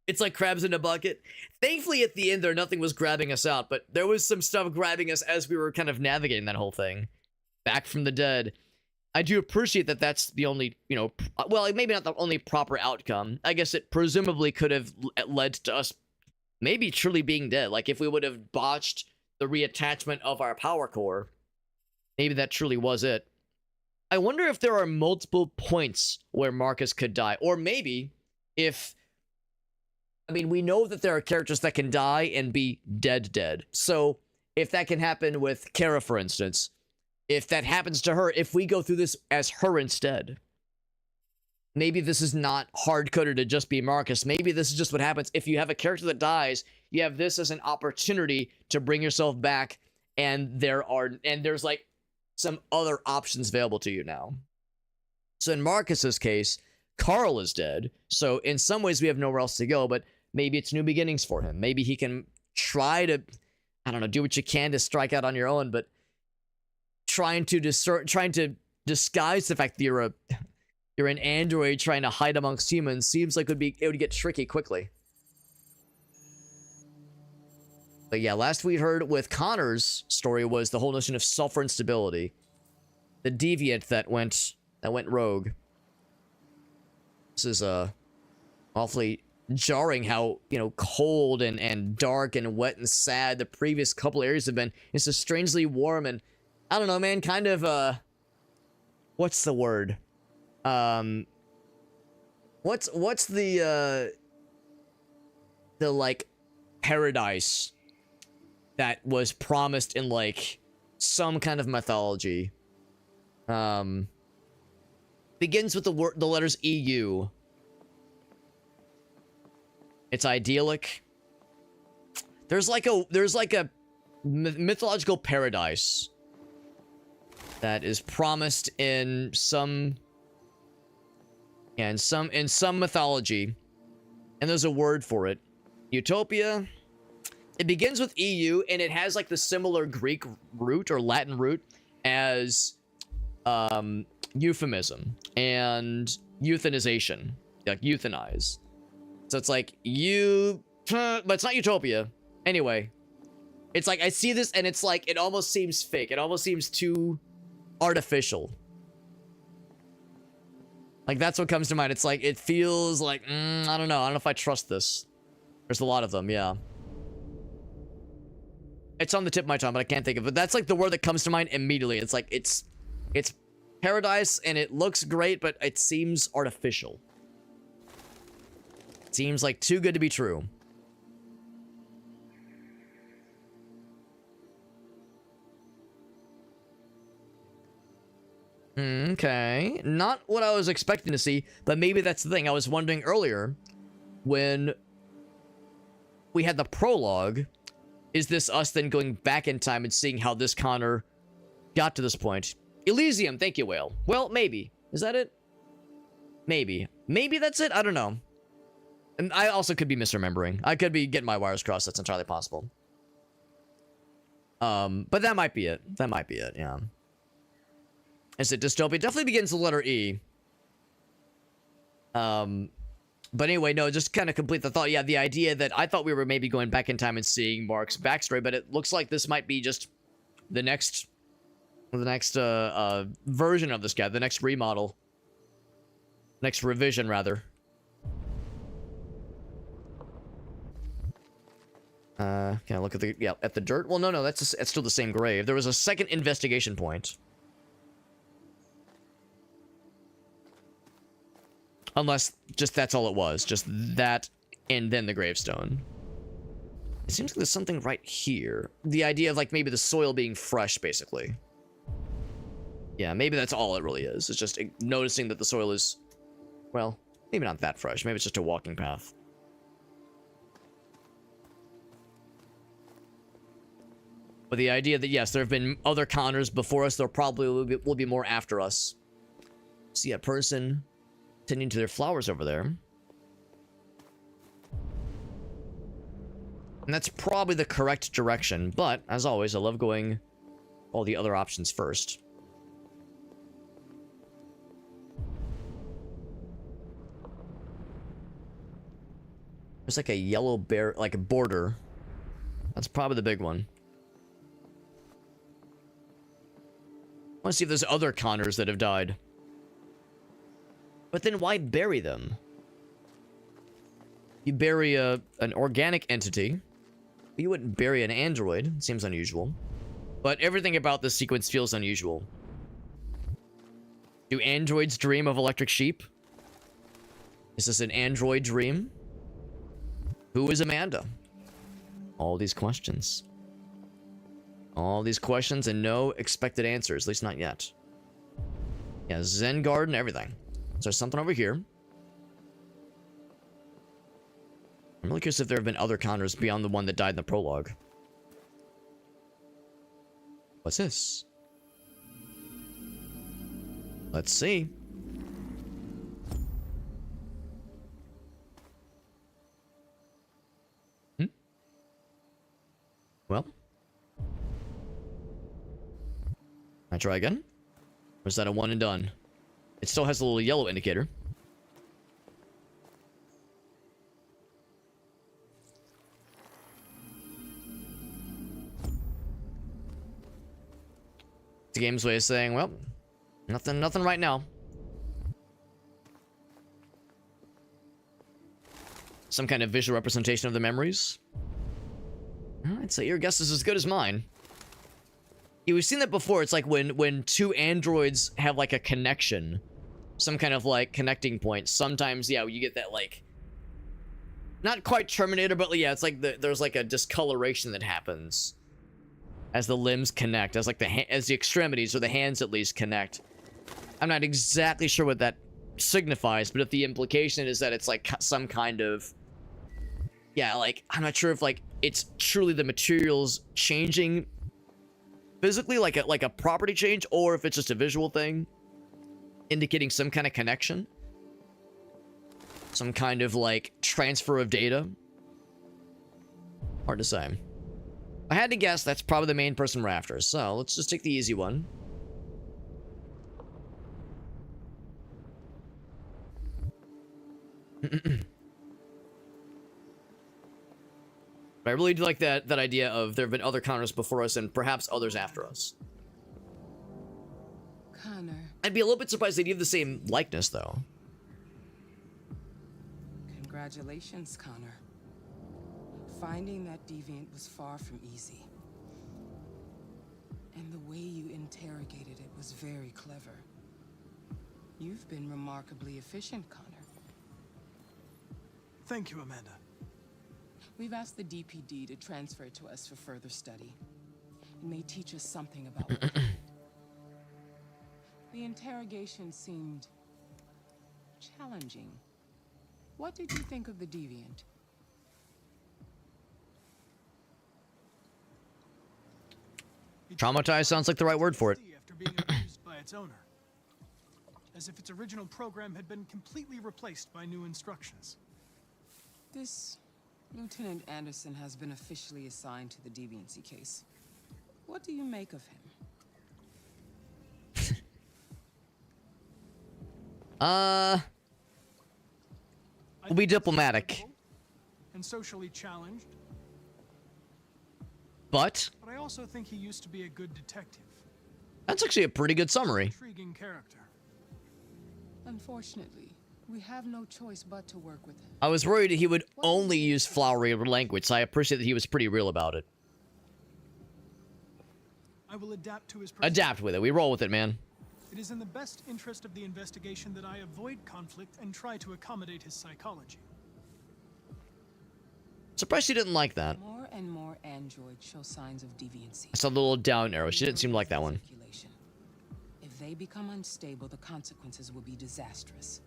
It's like crabs in a bucket. Thankfully, at the end there, nothing was grabbing us out, but there was some stuff grabbing us as we were kind of navigating that whole thing. Back from the dead. I do appreciate that that's the only, you know, well, maybe not the only proper outcome. I guess it presumably could have led to us maybe truly being dead. Like, if we would have botched the reattachment of our power core, maybe that truly was it. I wonder if there are multiple points where Marcus could die. Or maybe if... I mean, we know that there are characters that can die and be dead. So, if that can happen with Kara, for instance, if that happens to her, if we go through this as her instead, maybe this is not hard-coded to just be Marcus. Maybe this is just what happens. If you have a character that dies, you have this as an opportunity to bring yourself back, and there's, like, some other options available to you now. So in Marcus's case, Carl is dead. So in some ways we have nowhere else to go, but maybe it's new beginnings for him. Maybe he can try to, I don't know, do what you can to strike out on your own, but trying to disguise the fact that you're an android trying to hide amongst humans seems like it would get tricky quickly. But yeah, last we heard with Connor's story was the whole notion of sulfur instability. The deviant that went rogue. This is awfully jarring how, you know, cold and dark and wet and sad the previous couple areas have been. It's just strangely warm and I don't know, man, kind of what's the word? What's the like paradise that was promised in like some kind of mythology? Begins with the letters EU. It's idyllic. There's like a mythological paradise that is promised in some mythology, and there's a word for it. Utopia. It begins with EU, and it has like the similar Greek root or Latin root as euphemism and euthanization, like euthanize. So it's like but it's not utopia. Anyway, it's like I see this and it's like it almost seems fake. It almost seems too artificial. Like that's what comes to mind. It's like it feels like I don't know if I trust this. There's a lot of them, yeah. It's on the tip of my tongue, but I can't think of it. That's like the word that comes to mind immediately. It's like it's paradise and it looks great, but it seems artificial. It seems like too good to be true. Okay, not what I was expecting to see, but maybe that's the thing. I was wondering earlier when we had the prologue, is this us then going back in time and seeing how this Connor got to this point? Elysium, thank you, Whale. Well, maybe. Is that it? Maybe. Maybe that's it? I don't know. And I also could be misremembering. I could be getting my wires crossed. That's entirely possible. But that might be it. That might be it, yeah. Is it dystopia? Definitely begins with the letter E. But anyway, no, just kind of complete the thought. Yeah, the idea that I thought we were maybe going back in time and seeing Mark's backstory, but it looks like this might be just the next version of this guy, the next remodel. Next revision, rather. Can I look at the dirt? Well, no, that's still the same grave. There was a second investigation point. Unless just that's all it was. Just that and then the gravestone. It seems like there's something right here. The idea of like maybe the soil being fresh, basically. Yeah, maybe that's all it really is. It's just noticing that the soil is, well, maybe not that fresh. Maybe it's just a walking path. But the idea that, yes, there have been other Connors before us. There probably will be more after us. See a person tending to their flowers over there. And that's probably the correct direction. But, as always, I love going all the other options first. There's like a yellow bear, like a border. That's probably the big one. I want to see if there's other Connors that have died. But then why bury them? You bury an organic entity. You wouldn't bury an android. It seems unusual. But everything about this sequence feels unusual. Do androids dream of electric sheep? Is this an android dream? Who is Amanda? All these questions. All these questions and no expected answers, at least not yet. Yeah, Zen garden, everything. So there's something over here. I'm really curious if there have been other Connors beyond the one that died in the prologue. What's this? Let's see. Well. I try again? Or is that a one and done? It still has a little yellow indicator. The game's way of saying, well, nothing right now. Some kind of visual representation of the memories. I'd say your guess is as good as mine. Yeah, we've seen that before. It's like when two androids have like a connection, some kind of like connecting point. Sometimes, yeah, you get that like, not quite Terminator, but yeah, it's like there's like a discoloration that happens as the limbs connect, as like as the extremities or the hands at least connect. I'm not exactly sure what that signifies, but if the implication is that it's like some kind of, yeah, like I'm not sure if like it's truly the materials changing physically, like a property change, or if it's just a visual thing indicating some kind of connection, some kind of like transfer of data. Hard to say. I had to guess that's probably the main person we're after, so let's just take the easy one. But I really do like that idea of there have been other Connors before us and perhaps others after us. Connor. I'd be a little bit surprised they'd give the same likeness, though. Congratulations, Connor. Finding that deviant was far from easy. And the way you interrogated it was very clever. You've been remarkably efficient, Connor. Thank you, Amanda. We've asked the DPD to transfer it to us for further study. It may teach us something about what happened. The interrogation seemed challenging. What did you think of the deviant? Traumatized sounds like the right word for it. After being abused by its owner, as if its original program had been completely replaced by new instructions. This Lieutenant Anderson has been officially assigned to the deviancy case. What do you make of him? We'll be diplomatic. And socially challenged. But I also think he used to be a good detective. That's actually a pretty good summary. Intriguing character. Unfortunately, we have no choice but to work with him. I was worried he would only use flowery language, so I appreciate that he was pretty real about it. I will adapt to his Adapt with it. We roll with it, man. It is in the best interest of the investigation that I avoid conflict and try to accommodate his psychology. Surprised she didn't like that. More and more androids show signs of deviancy. I saw the little down arrow. She didn't seem like that one. If they become unstable, the consequences will be disastrous.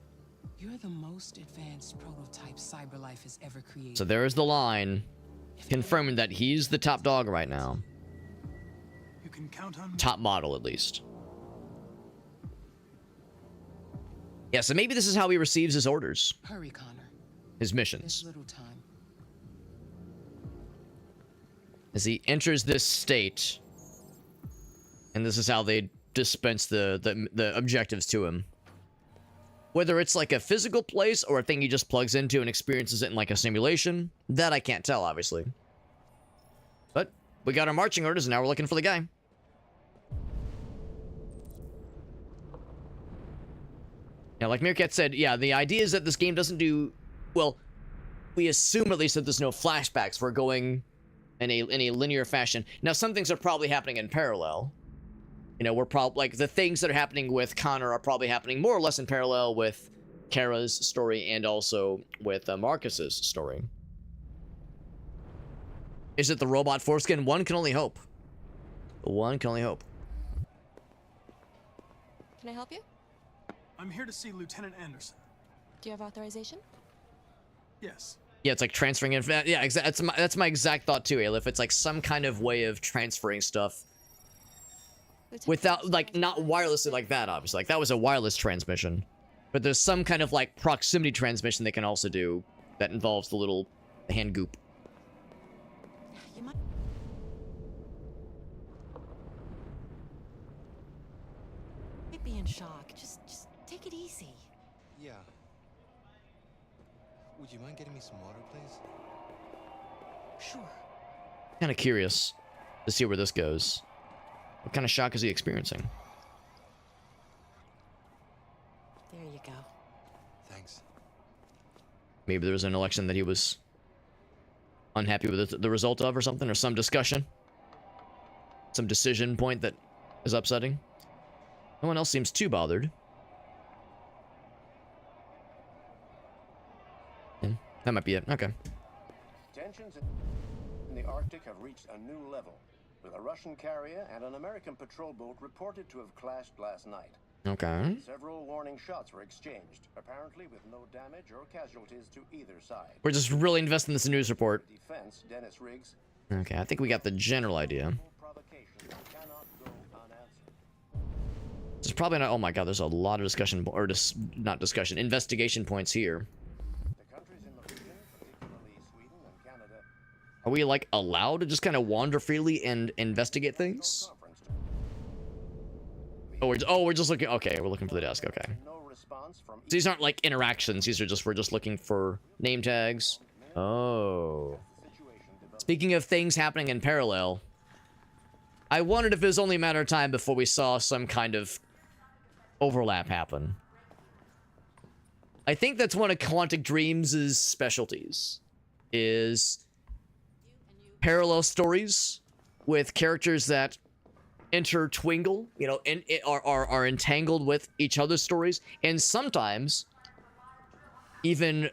You're the most advanced prototype CyberLife has ever created. So there is the line, confirming that he's the top dog right now. You can count on me. Top model, at least. Yeah, so maybe this is how he receives his orders. Hurry, Connor. His missions. There's little time. As he enters this state, and this is how they dispense the objectives to him. Whether it's like a physical place or a thing he just plugs into and experiences it in like a simulation, that I can't tell, obviously. But we got our marching orders, and now we're looking for the guy. Yeah, like Meerkat said, yeah, the idea is that this game doesn't do... Well, we assume at least that there's no flashbacks. We're going in a linear fashion. Now, some things are probably happening in parallel. You know, we're probably... Like, the things that are happening with Connor are probably happening more or less in parallel with Kara's story and also with Marcus's story. Is it the robot foreskin? One can only hope. One can only hope. Can I help you? I'm here to see Lieutenant Anderson. Do you have authorization? Yes. Yeah, it's like transferring in. Yeah, that's my exact thought too, Aleph. It's like some kind of way of transferring stuff. without, like, not wirelessly like that, obviously. Like, that was a wireless transmission. But there's some kind of, like, proximity transmission they can also do that involves the little hand goop. You might... be in shock. Just take it easy. Yeah. Would you mind getting me some water, please? Sure. Kind of curious to see where this goes. What kind of shock is he experiencing? There you go. Thanks. Maybe there was an election that he was unhappy with the result of or something, or some discussion. Some decision point that is upsetting. No one else seems too bothered. That might be it. Okay. Tensions in the Arctic have reached a new level, with a Russian carrier and an American patrol boat reported to have clashed last night. Okay. Several warning shots were exchanged, apparently with no damage or casualties to either side. We're just really investing in this news report. Defense, Dennis Riggs. Okay, I think we got the general idea. There's probably not. Oh my god, there's a lot of discussion, or just not discussion, investigation points here. Are we, like, allowed to just kind of wander freely and investigate things? Oh, we're just looking. Okay, we're looking for the desk. Okay. These aren't like interactions. These are just, we're just looking for name tags. Oh. Speaking of things happening in parallel, I wondered if it was only a matter of time before we saw some kind of overlap happen. I think that's one of Quantic Dreams' specialties, is parallel stories with characters that intertwingle, you know, and are entangled with each other's stories, and sometimes even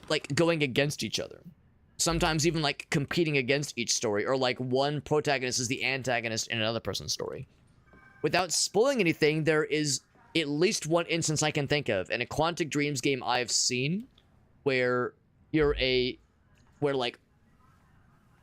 like going against each other. Sometimes even like competing against each story, or like one protagonist is the antagonist in another person's story. Without spoiling anything, there is at least one instance I can think of in a Quantic Dreams game I've seen where like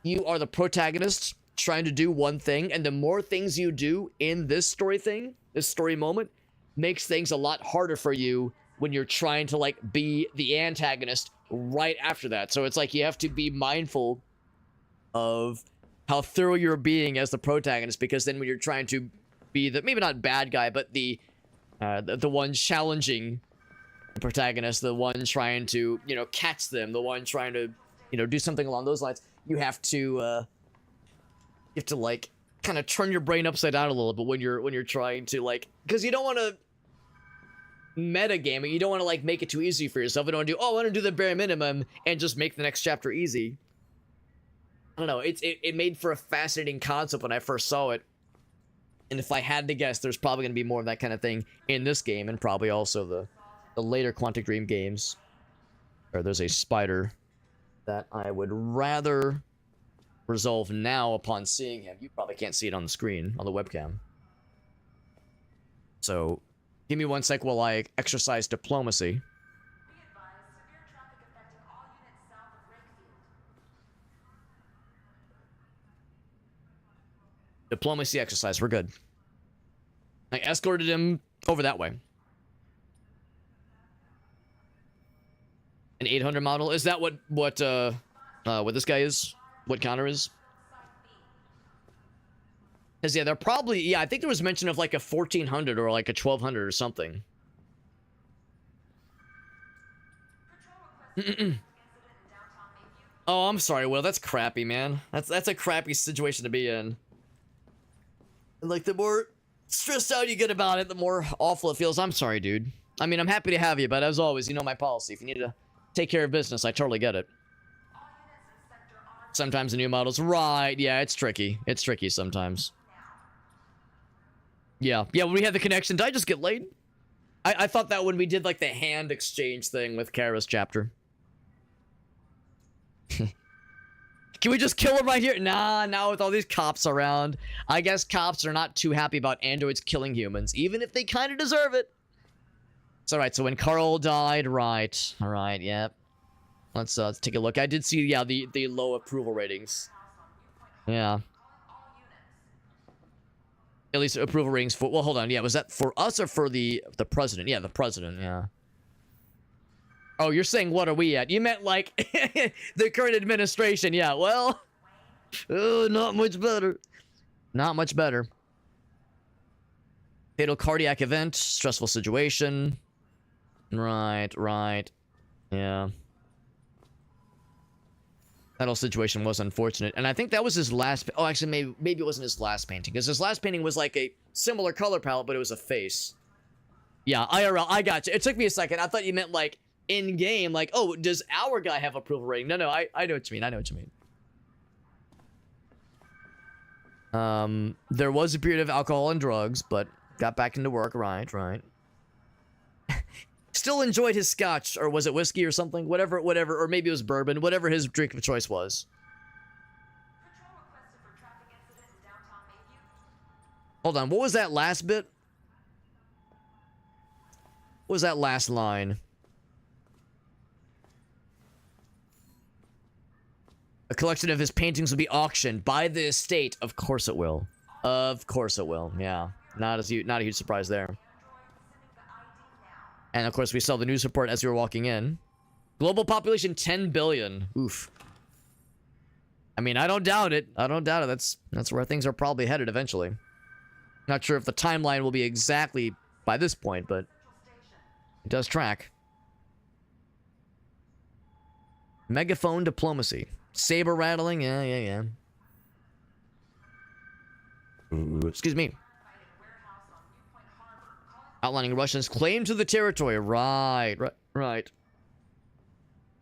you are the protagonist trying to do one thing, and the more things you do in this story moment, makes things a lot harder for you when you're trying to, like, be the antagonist right after that. So it's like you have to be mindful of how thorough you're being as the protagonist, because then when you're trying to be the, maybe not bad guy, but the one challenging the protagonist, the one trying to, you know, catch them, the one trying to, you know, do something along those lines, you have to like kind of turn your brain upside down a little bit when you're trying to, like, because you don't want to meta game it. You don't want to like make it too easy for yourself. You don't want to do, oh, I want to do the bare minimum and just make the next chapter easy. I don't know. It made for a fascinating concept when I first saw it. And if I had to guess, there's probably going to be more of that kind of thing in this game, and probably also the later Quantic Dream games. Or there's a spider that I would rather resolve now upon seeing him. You probably can't see it on the screen, on the webcam. So, give me one sec while I exercise diplomacy. Diplomacy exercise, we're good. I escorted him over that way. An 800 model? Is that what this guy is? What Connor is? Because, yeah, they're probably, yeah, I think there was mention of like a 1400 or like a 1200 or something. Oh, I'm sorry, Will. That's crappy, man. That's a crappy situation to be in. And, like, the more stressed out you get about it, the more awful it feels. I'm sorry, dude. I mean, I'm happy to have you, but as always, you know my policy. If you need to take care of business, I totally get it. Sometimes the new models, right? Yeah, it's tricky. It's tricky sometimes. Yeah, when we had the connection, did I just get laid? I thought that when we did like the hand exchange thing with Kara's chapter. Can we just kill him right here? Nah, now with all these cops around, I guess cops are not too happy about androids killing humans, even if they kind of deserve it. It's alright, so when Carl died, right. Alright, yep. Let's take a look. I did see, yeah, the low approval ratings. Yeah. At least approval ratings for... Well, hold on. Yeah, was that for us or for the president? Yeah, the president, yeah. Oh, you're saying what are we at? You meant, like, the current administration. Yeah, well... not much better. Not much better. Fatal cardiac event. Stressful situation. Right, right. Yeah. That whole situation was unfortunate. And I think that was his last... Oh, actually, maybe it wasn't his last painting. Because his last painting was like a similar color palette, but it was a face. Yeah, IRL. I got you. It took me a second. I thought you meant, like, in-game. Like, oh, does our guy have approval rating? No, I know what you mean. I know what you mean. There was a period of alcohol and drugs, but got back into work. Right, right. Still enjoyed his scotch, or was it whiskey or something? Whatever, or maybe it was bourbon, whatever his drink of choice was. Hold on, what was that last bit? What was that last line? A collection of his paintings will be auctioned by the estate. Of course it will. Of course it will, yeah. Not a huge surprise there. And of course, we saw the news report as we were walking in. Global population 10 billion. Oof. I mean, I don't doubt it. I don't doubt it. That's where things are probably headed eventually. Not sure if the timeline will be exactly by this point, but it does track. Megaphone diplomacy. Saber rattling. Yeah. Ooh, excuse me. Outlining Russians' claim to the territory. Right.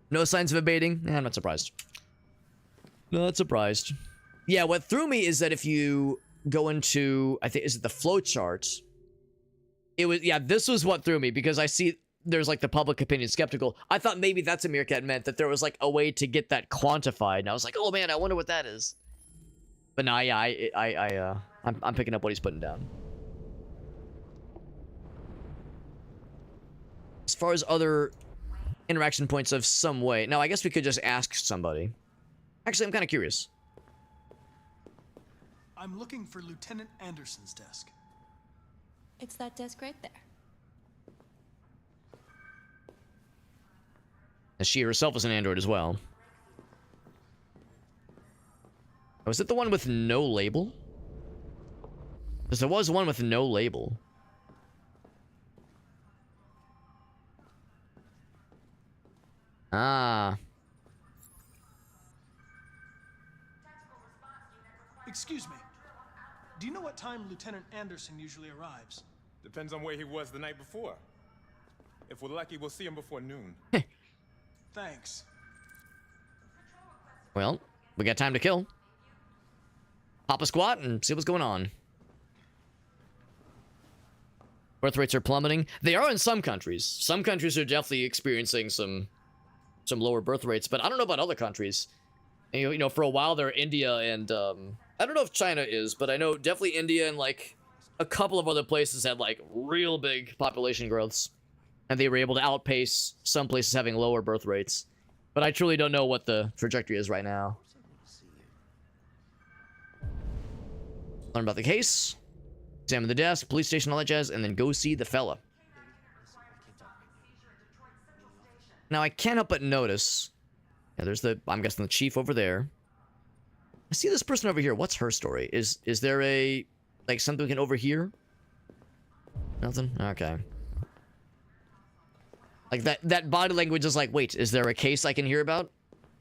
No signs of abating? I'm not surprised. Not surprised. Yeah, what threw me is that if you go into, I think, is it the flowchart? It was, yeah, this was what threw me, because I see there's like the public opinion skeptical. I thought maybe that's a meerkat meant that there was like a way to get that quantified. And I was like, oh man, I wonder what that is. But no, yeah, I'm picking up what he's putting down. As far as other interaction points of some way. Now, I guess we could just ask somebody. Actually, I'm kind of curious. I'm looking for Lieutenant Anderson's desk. It's that desk right there. And she herself is an android as well. Was it the one with no label? Because there was one with no label. Ah. Excuse me. Do you know what time Lieutenant Anderson usually arrives? Depends on where he was the night before. If we're lucky, we'll see him before noon. Thanks. Well, we got time to kill. Pop a squat and see what's going on. Birth rates are plummeting. They are in some countries. Some countries are definitely experiencing some lower birth rates, but I don't know about other countries. And, you know, for a while there, India and I don't know if China is, but I know definitely India and like a couple of other places had like real big population growths, and they were able to outpace some places having lower birth rates. But I truly don't know what the trajectory is right now. Learn about the case, examine the desk, police station, all that jazz, and then go see the fella. Now, I can't help but notice... Yeah, there's the... I'm guessing the chief over there. I see this person over here. What's her story? Is there a... like, something we can overhear? Nothing? Okay. Like, that body language is like, wait, is there a case I can hear about?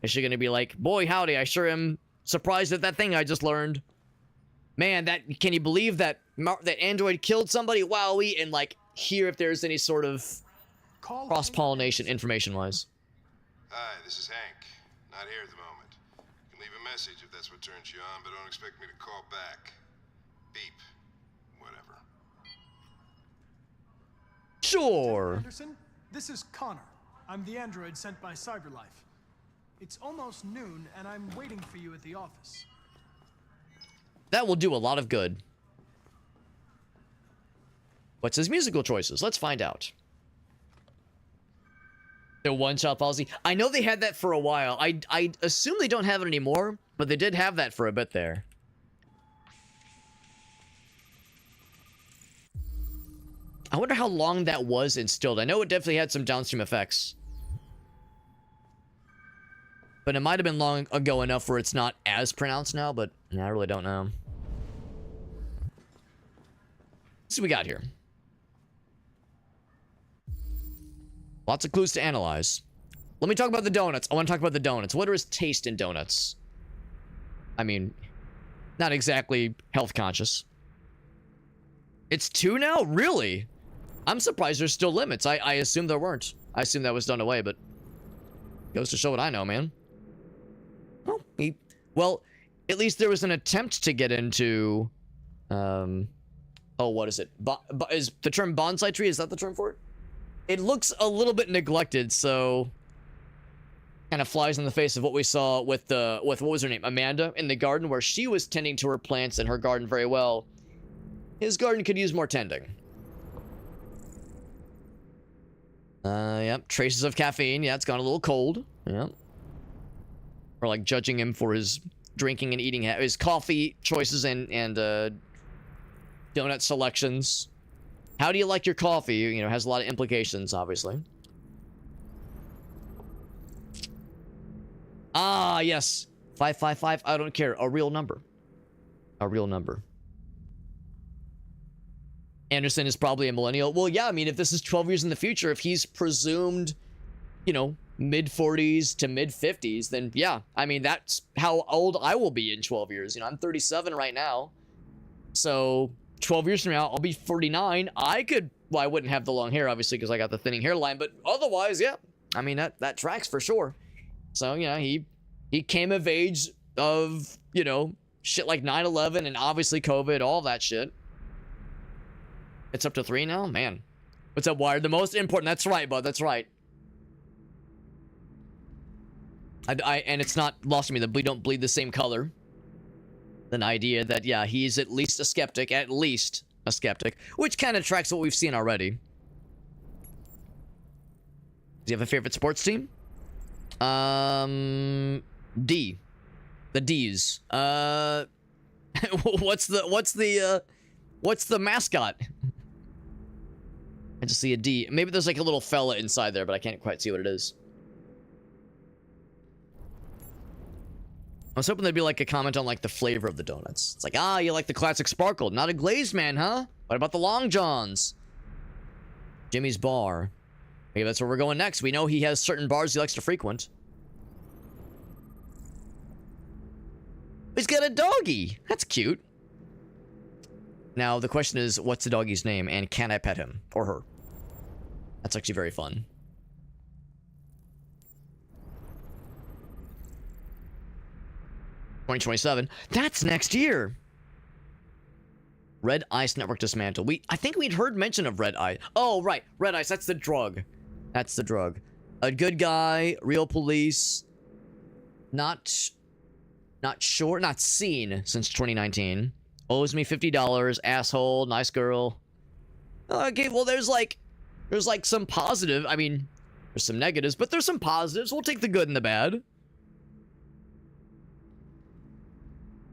Is she gonna be like, boy, howdy, I sure am surprised at that thing I just learned. Man, can you believe that that android killed somebody? Wowee, and, like, hear if there's any sort of... cross-pollination, information-wise. Hi, this is Hank. Not here at the moment. You can leave a message if that's what turns you on, but don't expect me to call back. Beep. Whatever. Sure. Anderson, this is Connor. I'm the android sent by CyberLife. It's almost noon, and I'm waiting for you at the office. That will do a lot of good. What's his musical choices? Let's find out. The one-shot policy. I know they had that for a while. I assume they don't have it anymore, but they did have that for a bit there. I wonder how long that was instilled. I know it definitely had some downstream effects. But it might have been long ago enough where it's not as pronounced now, but I really don't know. Let's see what we got here. Lots of clues to analyze. Let me talk about the donuts. I want to talk about the donuts. What is taste in donuts? I mean, not exactly health conscious. It's 2 now? Really? I'm surprised there's still limits. I assumed there weren't. I assumed that was done away, but goes to show what I know, man. Oh, well, at least there was an attempt to get into, oh, what is it? Is the term bonsai tree, is that the term for it? It looks a little bit neglected, so kind of flies in the face of what we saw with what was her name? Amanda in the garden, where she was tending to her plants in her garden very well. His garden could use more tending. Yep, traces of caffeine. Yeah, it's gone a little cold. Yep. Or like judging him for his drinking and eating, his coffee choices and donut selections. How do you like your coffee? You know, has a lot of implications, obviously. Ah, yes. 555, I don't care. A real number. A real number. Anderson is probably a millennial. Well, yeah, I mean, if this is 12 years in the future, if he's presumed, you know, mid-40s to mid-50s, then yeah, I mean, that's how old I will be in 12 years. You know, I'm 37 right now. So 12 years from now, I'll be 49. Well, I wouldn't have the long hair, obviously, because I got the thinning hairline, but otherwise, yeah. I mean, that tracks for sure. So, you know, he came of age of, you know, shit like 9/11 and obviously COVID, all that shit. It's up to 3 now? Man. What's up, Wired? The most important. That's right, bud. That's right. And it's not lost to me that we don't bleed the same color. An idea that, yeah, he's at least a skeptic. At least a skeptic. Which kind of tracks what we've seen already. Do you have a favorite sports team? D. The D's. What's the mascot? I just see a D. Maybe there's like a little fella inside there, but I can't quite see what it is. I was hoping there'd be like a comment on like the flavor of the donuts. It's like, ah, you like the classic sparkle, not a glazed man, huh? What about the Long Johns? Jimmy's Bar. Maybe that's where we're going next. We know he has certain bars he likes to frequent. He's got a doggy. That's cute. Now, the question is, what's the doggy's name, and can I pet him? Or her? That's actually very fun. $2027. That's next year. Red Ice Network dismantle. I think we'd heard mention of Red Ice. Oh, right. Red Ice, that's the drug. That's the drug. A good guy, real police. Not sure, not seen since 2019. Owes me $50, asshole, nice girl. Okay, well, there's like some positive. I mean, there's some negatives, but there's some positives. We'll take the good and the bad.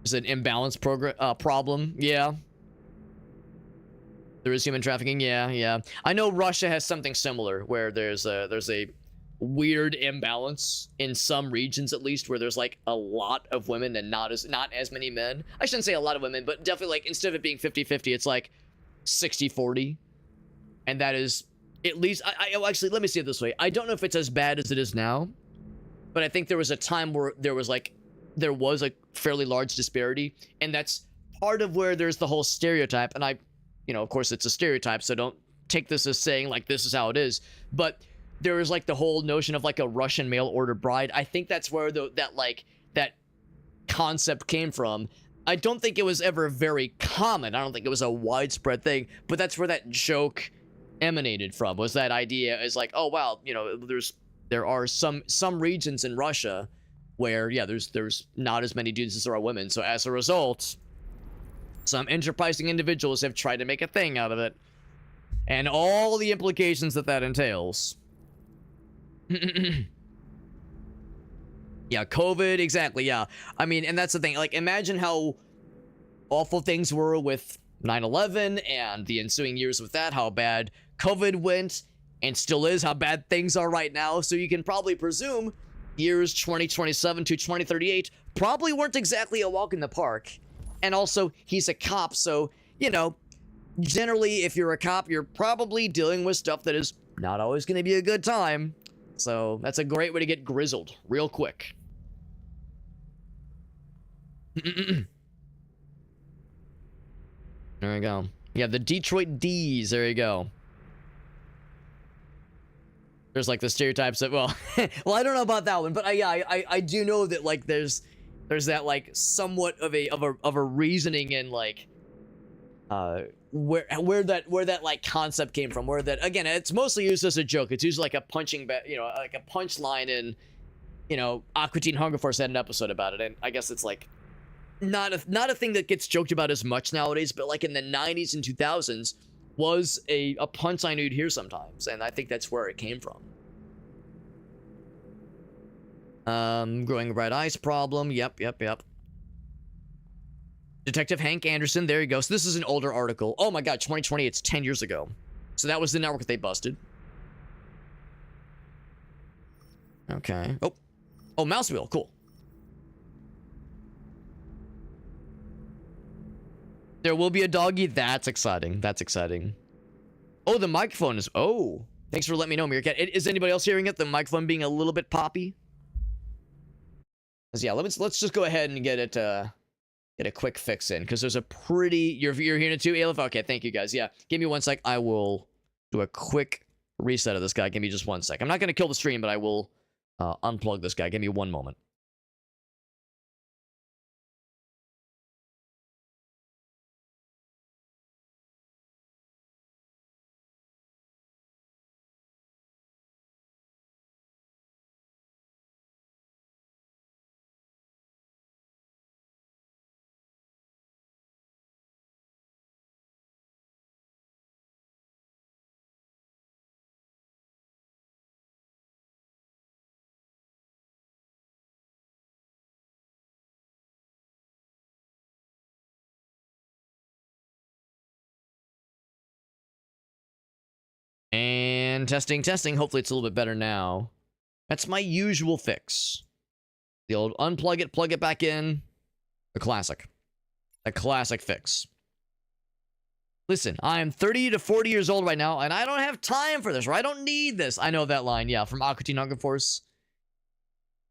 Is it an imbalance problem? Yeah. There is human trafficking. Yeah. I know Russia has something similar where there's a weird imbalance in some regions, at least, where there's like a lot of women and not as many men. I shouldn't say a lot of women, but definitely like instead of it being 50-50, it's like 60-40. And that is at least actually, let me see it this way. I don't know if it's as bad as it is now, but I think there was a time where there was a fairly large disparity, and that's part of where there's the whole stereotype. And of course it's a stereotype, so don't take this as saying like this is how it is, but there is like the whole notion of like a Russian mail order bride. I think that's where that concept came from. I don't think it was ever very common. I don't think it was a widespread thing, but that's where that joke emanated from, was that idea is like, oh wow, there are some regions in Russia where, yeah, there's not as many dudes as there are women. So as a result, some enterprising individuals have tried to make a thing out of it. And all the implications that entails. Yeah, COVID, exactly, yeah. I mean, and that's the thing. Like, imagine how awful things were with 9/11 and the ensuing years with that, how bad COVID went and still is, how bad things are right now. So you can probably presume years 2027 to 2038 probably weren't exactly a walk in the park. And also, he's a cop, so, you know, generally, if you're a cop, you're probably dealing with stuff that is not always going to be a good time. So that's a great way to get grizzled real quick. There we go. Yeah, the Detroit D's. There you go. There's like the stereotypes that, well, well, I don't know about that one, but I do know that like there's that like somewhat of a reasoning and like where that like concept came from, where that, again, it's mostly used as a joke. It's usually like a punching you know, like a punchline in, you know, Aqua Teen Hunger Force had an episode about it, and I guess it's like not a thing that gets joked about as much nowadays, but like in the 90s and 2000s was a punchline you'd hear sometimes, and I think that's where it came from. Growing red eyes problem. Yep. Detective Hank Anderson. There you go. So this is an older article. Oh my god, 2020. It's 10 years ago. So that was the network that they busted. Okay. Oh, mouse wheel. Cool. There will be a doggy. That's exciting. That's exciting. Oh, the microphone is... Oh, thanks for letting me know, Meerkat. Is anybody else hearing it? The microphone being a little bit poppy? Yeah, let's just go ahead and get a quick fix in, because there's a pretty... You're hearing it too, Aleph? Okay, thank you, guys. Yeah, give me 1 sec. I will do a quick reset of this guy. Give me just 1 sec. I'm not going to kill the stream, but I will unplug this guy. Give me 1 moment. And testing. Hopefully it's a little bit better now. That's my usual fix. The old unplug it, plug it back in. The classic. A classic fix. Listen, I am 30 to 40 years old right now, and I don't have time for this, or I don't need this. I know that line, yeah, from Aqua Teen Hunger Force.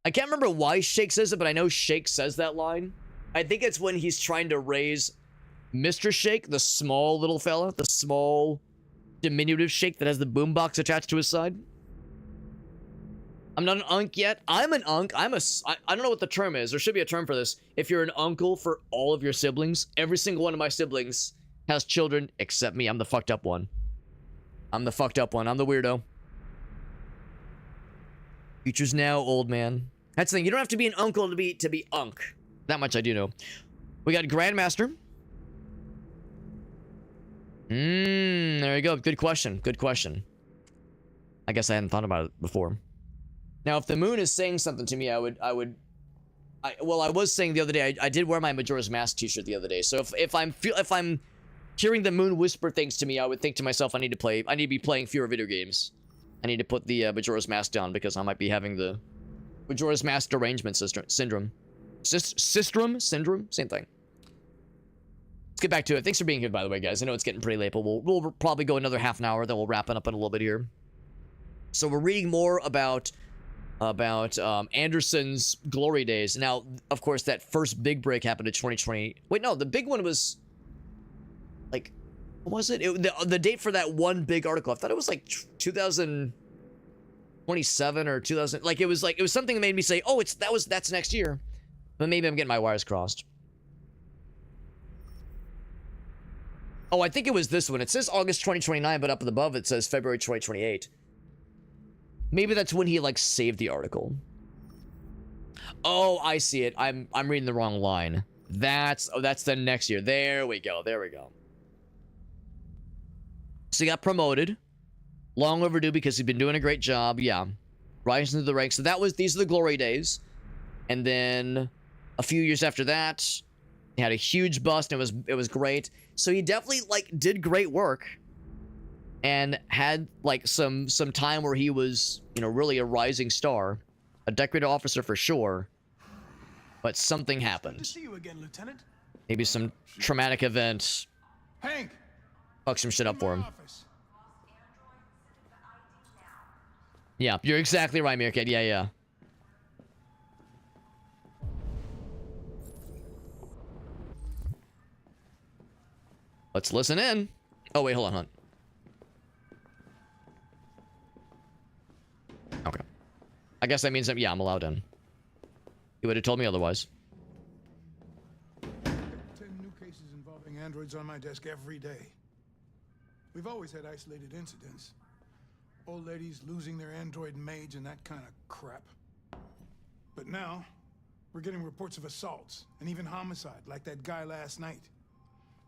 I can't remember why Shake says it, but I know Shake says that line. I think it's when he's trying to raise Mr. Shake, the small little fella, the small... diminutive Shake that has the boombox attached to his side. I'm not an unk yet. I'm an unk. I don't know what the term is. There should be a term for this. If you're an uncle for all of your siblings, every single one of my siblings has children except me. I'm the fucked up one. I'm the fucked up one. I'm the weirdo. Future's now, old man. That's the thing. You don't have to be an uncle to be unk. That much I do know. We got Grandmaster. There you go. Good question. Good question. I guess I hadn't thought about it before. Now, if the moon is saying something to me, I was saying the other day, I did wear my Majora's Mask t-shirt the other day. So if I'm hearing the moon whisper things to me, I would think to myself, I need to be playing fewer video games. I need to put the Majora's Mask down, because I might be having the Majora's Mask derangement syndrome. Syndrome? Same thing. Let's get back to it. Thanks for being here, by the way, guys. I know it's getting pretty late, but we'll probably go another half an hour, then we'll wrap it up in a little bit here. So we're reading more about Anderson's glory days. Now, of course, that first big break happened in 2020. Wait, no, the big one was like, what was it? The date for that one big article, I thought it was like 2027 or 2000. Like it was something that made me say, oh, that's next year. But maybe I'm getting my wires crossed. Oh, I think it was this one. It says August 2029, but up above it says February 2028. Maybe that's when he like saved the article. Oh, I see it. I'm reading the wrong line. That's the next year. There we go. There we go. So he got promoted. Long overdue because he's been doing a great job. Yeah. Rising through the ranks. So these are the glory days. And then a few years after that, He had a huge bust, and it was great. So he definitely like did great work, and had like some time where he was, you know, really a rising star, a decorated officer for sure. But something happened. Good to see you again, Lieutenant. Maybe some traumatic event. Hank, Fuck some shit up for him. office. Yeah, you're exactly right, Meerkat. Yeah. Let's listen in. Oh, wait, hold on, Hunt. Okay. I guess that means that, yeah, I'm allowed in. You would have told me otherwise. 10 new cases involving androids on my desk every day. We've always had isolated incidents. Old ladies losing their android maids and that kind of crap. But now, we're getting reports of assaults and even homicide, like that guy last night.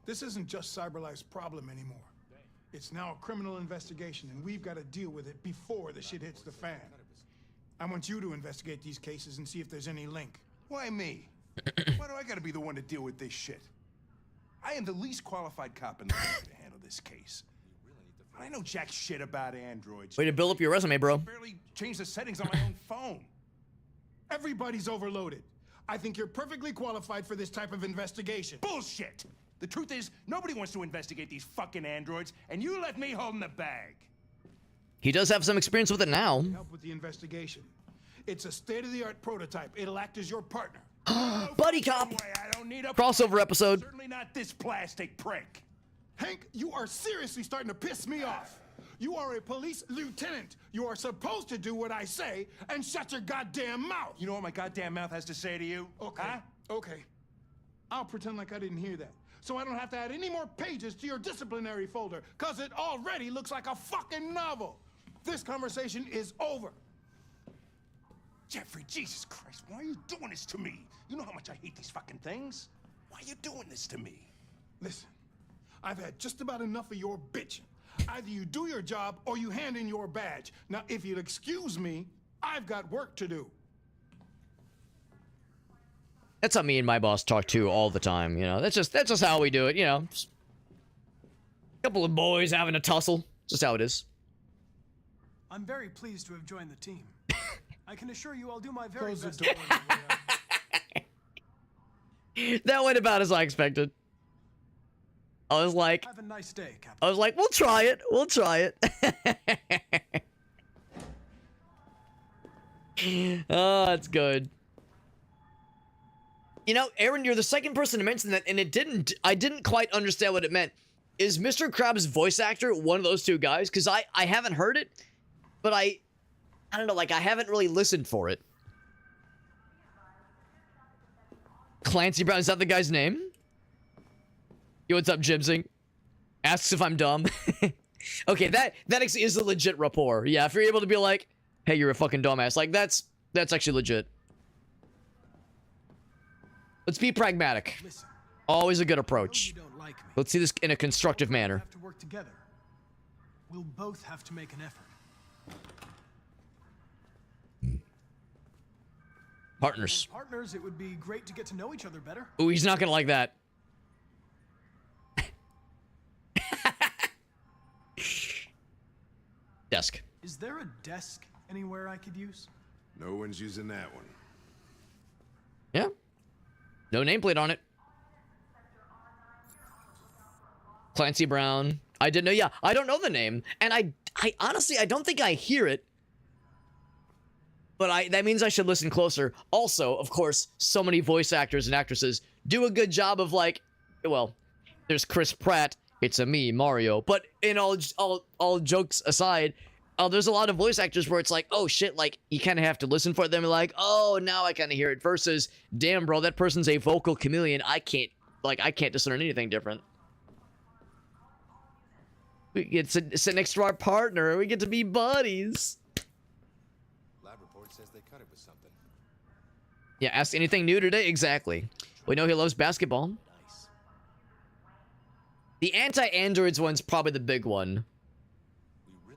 This isn't just CyberLife's problem anymore. It's now a criminal investigation, and we've got to deal with it before the shit hits the fan. I want you to investigate these cases and see if there's any link. Why me? Why do I gotta be the one to deal with this shit? I am the least qualified cop in the country to handle this case. I know jack shit about androids. Way to build up your resume, bro. I barely changed the settings on my own phone. Everybody's overloaded. I think you're perfectly qualified for this type of investigation. Bullshit! The truth is, nobody wants to investigate these fucking androids, and you left me holding the bag. He does have some experience with it now. Help with the investigation. It's a state-of-the-art prototype. It'll act as your partner. Buddy cop. I don't need a Crossover episode. Certainly not this plastic prick. Hank, you are seriously starting to piss me off. You are a police lieutenant. You are supposed to do what I say and shut your goddamn mouth. You know what my goddamn mouth has to say to you? Okay. Huh? Okay. I'll pretend like I didn't hear that. So I don't have to add any more pages to your disciplinary folder, because it already looks like a fucking novel. This conversation is over. Jeffrey, Jesus Christ, why are you doing this to me? You know how much I hate these fucking things. Why are you doing this to me? Listen, I've had just about enough of your bitching. Either you do your job or you hand in your badge. Now, if you'll excuse me, I've got work to do. That's how me and my boss talk too all the time, you know. That's just how we do it, you know. Just a couple of boys having a tussle. Just how it is. I'm very pleased to have joined the team. I can assure you I'll do my very Close the best. door. That went about as I expected. I was like, Have a nice day, Captain. I was like, we'll try it. We'll try it. Oh, that's good. You know, Aaron, you're the second person to mention that, and I didn't quite understand what it meant. Is Mr. Krabs' voice actor one of those two guys? Because I haven't heard it, but I don't know, like, I haven't really listened for it. Clancy Brown, is that the guy's name? Yo, what's up, Jimsing? Asks if I'm dumb. Okay, that actually is a legit rapport. Yeah, if you're able to be like, hey, you're a fucking dumbass, like, that's actually legit. Let's be pragmatic. Listen, always a good approach. you don't like me. Let's see this in a constructive manner. We have to work together. We'll both have to make an effort. Partners. As partners, it would be great to get to know each other better. Ooh, he's not gonna like that. Desk. Is there a desk anywhere I could use? No one's using that one. Yeah. No nameplate on it. Clancy Brown. I didn't know. Yeah, I don't know the name, and I honestly, I don't think I hear it. But that means I should listen closer. Also, of course, so many voice actors and actresses do a good job of, like, well, there's Chris Pratt. It's a me, Mario. But in all jokes aside, there's a lot of voice actors where it's like, oh shit, like, you kind of have to listen for it. Then you're like, oh, now I kind of hear it. Versus, damn, bro, that person's a vocal chameleon. I can't discern anything different. We get to sit next to our partner. We get to be buddies. Lab report says they cut it with something. Yeah, ask anything new today? Exactly. We know he loves basketball. Nice. The anti-androids one's probably the big one.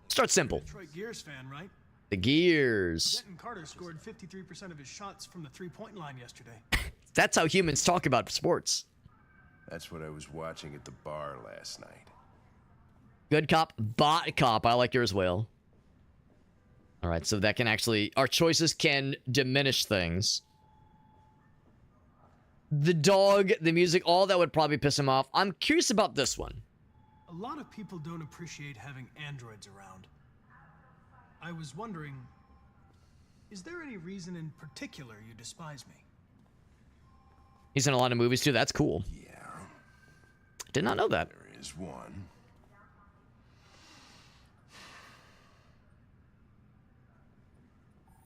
Start simple. Detroit Gears fan, right? The Gears. Denton Carter scored 53% of his shots from the three-point line yesterday. That's how humans talk about sports. That's what I was watching at the bar last night. Good cop, bot cop. I like yours, Whale. All right, so that can actually... Our choices can diminish things. The dog, the music, all that would probably piss him off. I'm curious about this one. A lot of people don't appreciate having androids around. I was wondering, is there any reason in particular you despise me? He's in a lot of movies, too. That's cool. Yeah. Did not know that. There is one.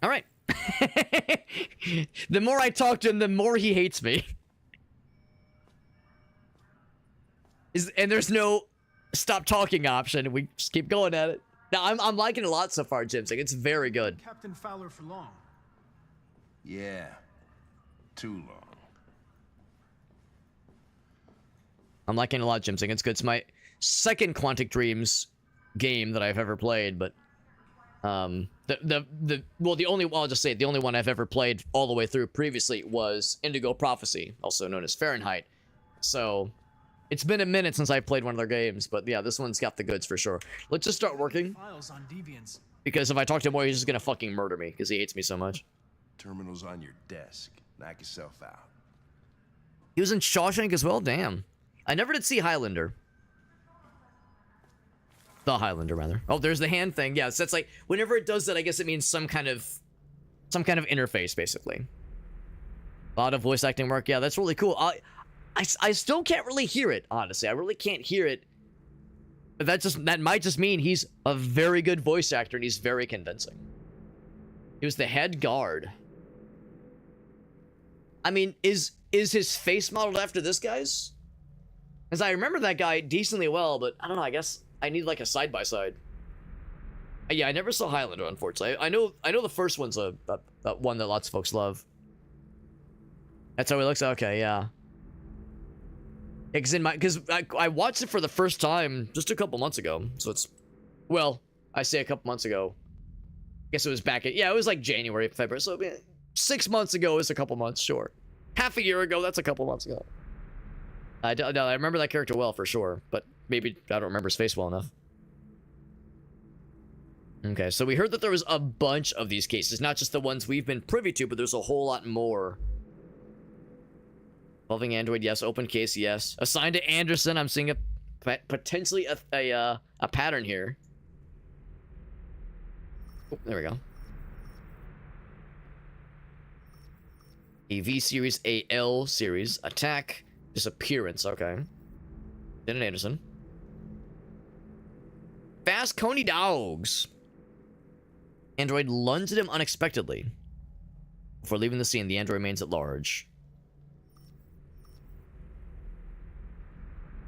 All right. The more I talk to him, the more he hates me. And there's no stop talking option. We just keep going at it. Now, I'm liking it a lot so far, Jimsing. It's very good. Captain Fowler for long. Yeah. Too long. I'm liking it a lot, Jimsing. It's good. It's my second Quantic Dreams game that I've ever played, but well, the only, well, I'll just say the only one I've ever played all the way through previously was Indigo Prophecy, also known as Fahrenheit. So it's been a minute since I played one of their games, but yeah, this one's got the goods for sure. Let's just start working, Files on Deviants. because if I talk to him more, he's just gonna fucking murder me because he hates me so much. Terminal's on your desk. Knock yourself out. He was in Shawshank as well. Damn, I never did see Highlander. The Highlander, rather. Oh, there's the hand thing. Yeah, so it's like whenever it does that, I guess it means some kind of interface, basically. A lot of voice acting work. Yeah, that's really cool. I still can't really hear it, honestly. I really can't hear it. But that might just mean he's a very good voice actor and he's very convincing. He was the head guard. I mean, is his face modeled after this guy's? Because I remember that guy decently well, but I don't know. I guess I need like a side-by-side. Yeah, I never saw Highlander, unfortunately. I know the first one's a one that lots of folks love. That's how he looks. Okay, yeah. Because I watched it for the first time just a couple months ago. So it's, well, I say a couple months ago. I guess it was back at, yeah, it was like January, February. So 6 months ago is a couple months, sure. Half a year ago, that's a couple months ago. I remember that character well for sure, but maybe I don't remember his face well enough. Okay, so we heard that there was a bunch of these cases, not just the ones we've been privy to, but there's a whole lot more. Involving Android, yes. Open case, yes. Assigned to Anderson, I'm seeing potentially a pattern here. Oh, there we go. A V series, a L series, attack, disappearance, okay. Dennis Anderson. Fast Coney Dogs. Android lunged at him unexpectedly. Before leaving the scene, the android remains at large.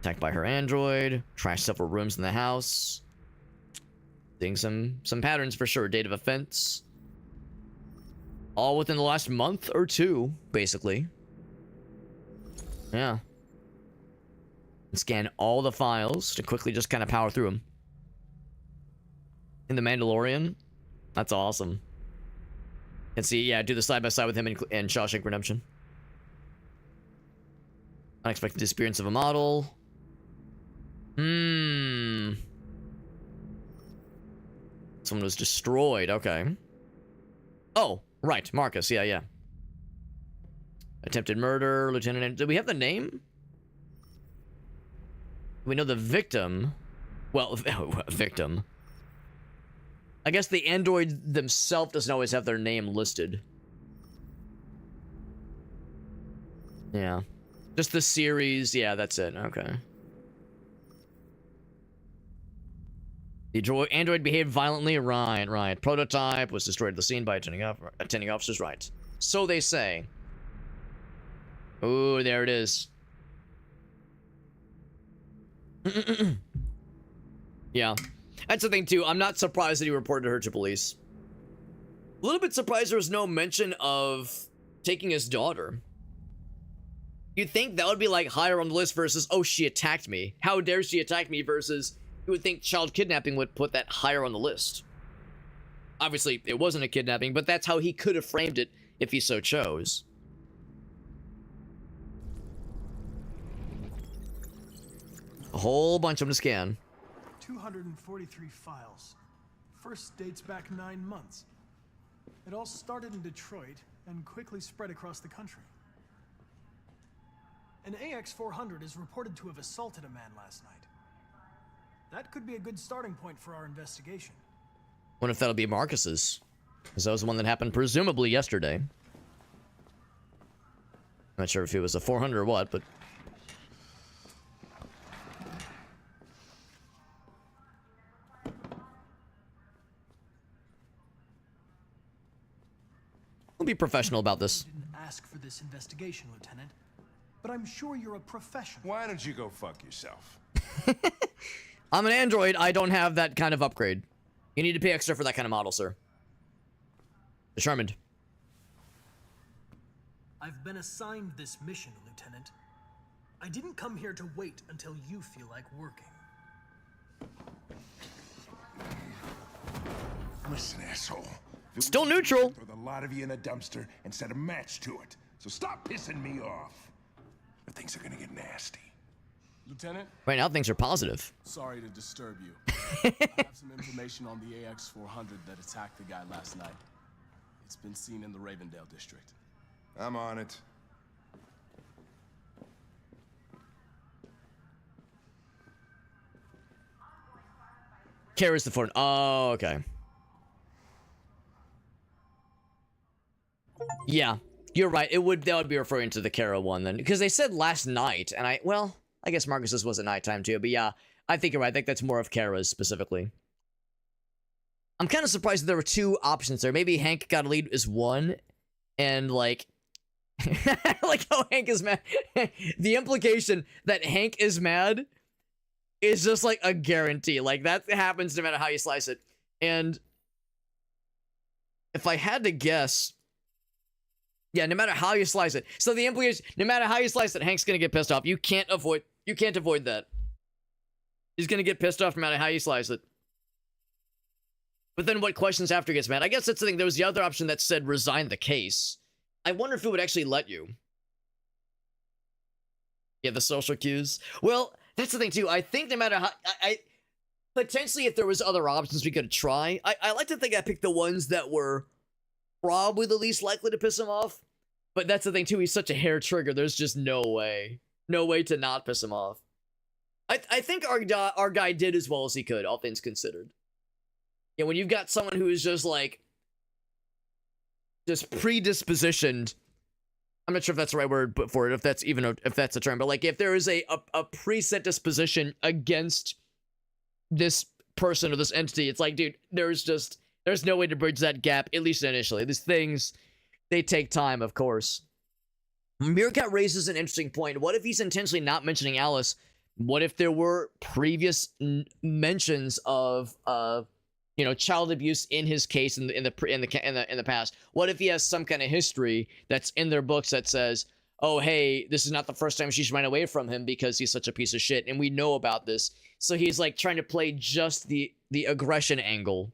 Attacked by her android. Trashed several rooms in the house. Seeing some patterns for sure. Date of offense. All within the last month or two, basically. Yeah. Scan all the files to quickly just kind of power through them. In The Mandalorian. That's awesome. And see, yeah, do the side-by-side with him in Shawshank Redemption. Unexpected disappearance of a model. Someone was destroyed. Okay. Oh, right. Marcus. Yeah. Attempted murder. Lieutenant. Do we have the name? We know the victim. Well, victim. I guess the android themselves doesn't always have their name listed. Yeah. Just the series. Yeah, that's it. Okay. The android behaved violently. Right. Prototype was destroyed at the scene by attending officers. Right. So they say. Ooh, there it is. Yeah. That's the thing, too. I'm not surprised that he reported her to police. A little bit surprised there was no mention of taking his daughter. You'd think that would be like higher on the list versus, oh, she attacked me. How dare she attack me versus you would think child kidnapping would put that higher on the list. Obviously, it wasn't a kidnapping, but that's how he could have framed it if he so chose. A whole bunch of them to scan. 243 files. First dates back 9 months. It all started in Detroit and quickly spread across the country. An AX-400 is reported to have assaulted a man last night. That could be a good starting point for our investigation. Wonder if that'll be Marcus's. Because that was the one that happened presumably yesterday. Not sure if it was a 400 or what, but... We'll be professional about this. Didn't ask for this investigation, Lieutenant. But I'm sure you're a professional. Why don't you go fuck yourself? I'm an android. I don't have that kind of upgrade. You need to pay extra for that kind of model, sir. Determined. I've been assigned this mission, Lieutenant. I didn't come here to wait until you feel like working. Listen, asshole. Still neutral. Throw the lot of you in a dumpster and set a match to it. So stop pissing me off. Or things are gonna get nasty. Lieutenant? Right now, things are positive. Sorry to disturb you. I have some information on the AX-400 that attacked the guy last night. It's been seen in the Ravendale district. I'm on it. Kara's the phone. Oh, okay. Yeah, you're right. That would be referring to the Kara one then, because they said last night, and I guess Marcus's was at nighttime too. But yeah, I think you're right. I think that's more of Kara's specifically. I'm kind of surprised that there were two options there. Maybe Hank got a lead as one, and like, like how Hank is mad. The implication that Hank is mad is just like a guarantee. Like that happens no matter how you slice it. And if I had to guess, yeah, no matter how you slice it. So the implication, no matter how you slice it, Hank's gonna get pissed off. You can't avoid that. He's gonna get pissed off no matter how you slice it. But then what questions after gets mad? I guess that's the thing. There was the other option that said resign the case. I wonder if it would actually let you. Yeah, the social cues. Well, that's the thing too. I think no matter how, I potentially if there was other options we could try. I like to think I picked the ones that were probably the least likely to piss him off. But that's the thing too. He's such a hair trigger. There's just no way to not piss him off. I think our guy did as well as he could, all things considered. Yeah, when you've got someone who is just like, just predispositioned. I'm not sure if that's the right word for it, if that's a term, but like if there is a preset disposition against this person or this entity, it's like, dude, there's no way to bridge that gap, at least initially. These things, they take time, of course. Meerkat raises an interesting point. What if he's intentionally not mentioning Alice? What if there were previous mentions of child abuse in his case in the past? What if he has some kind of history that's in their books that says, oh hey, this is not the first time she's run away from him because he's such a piece of shit, and we know about this. So he's like trying to play just the aggression angle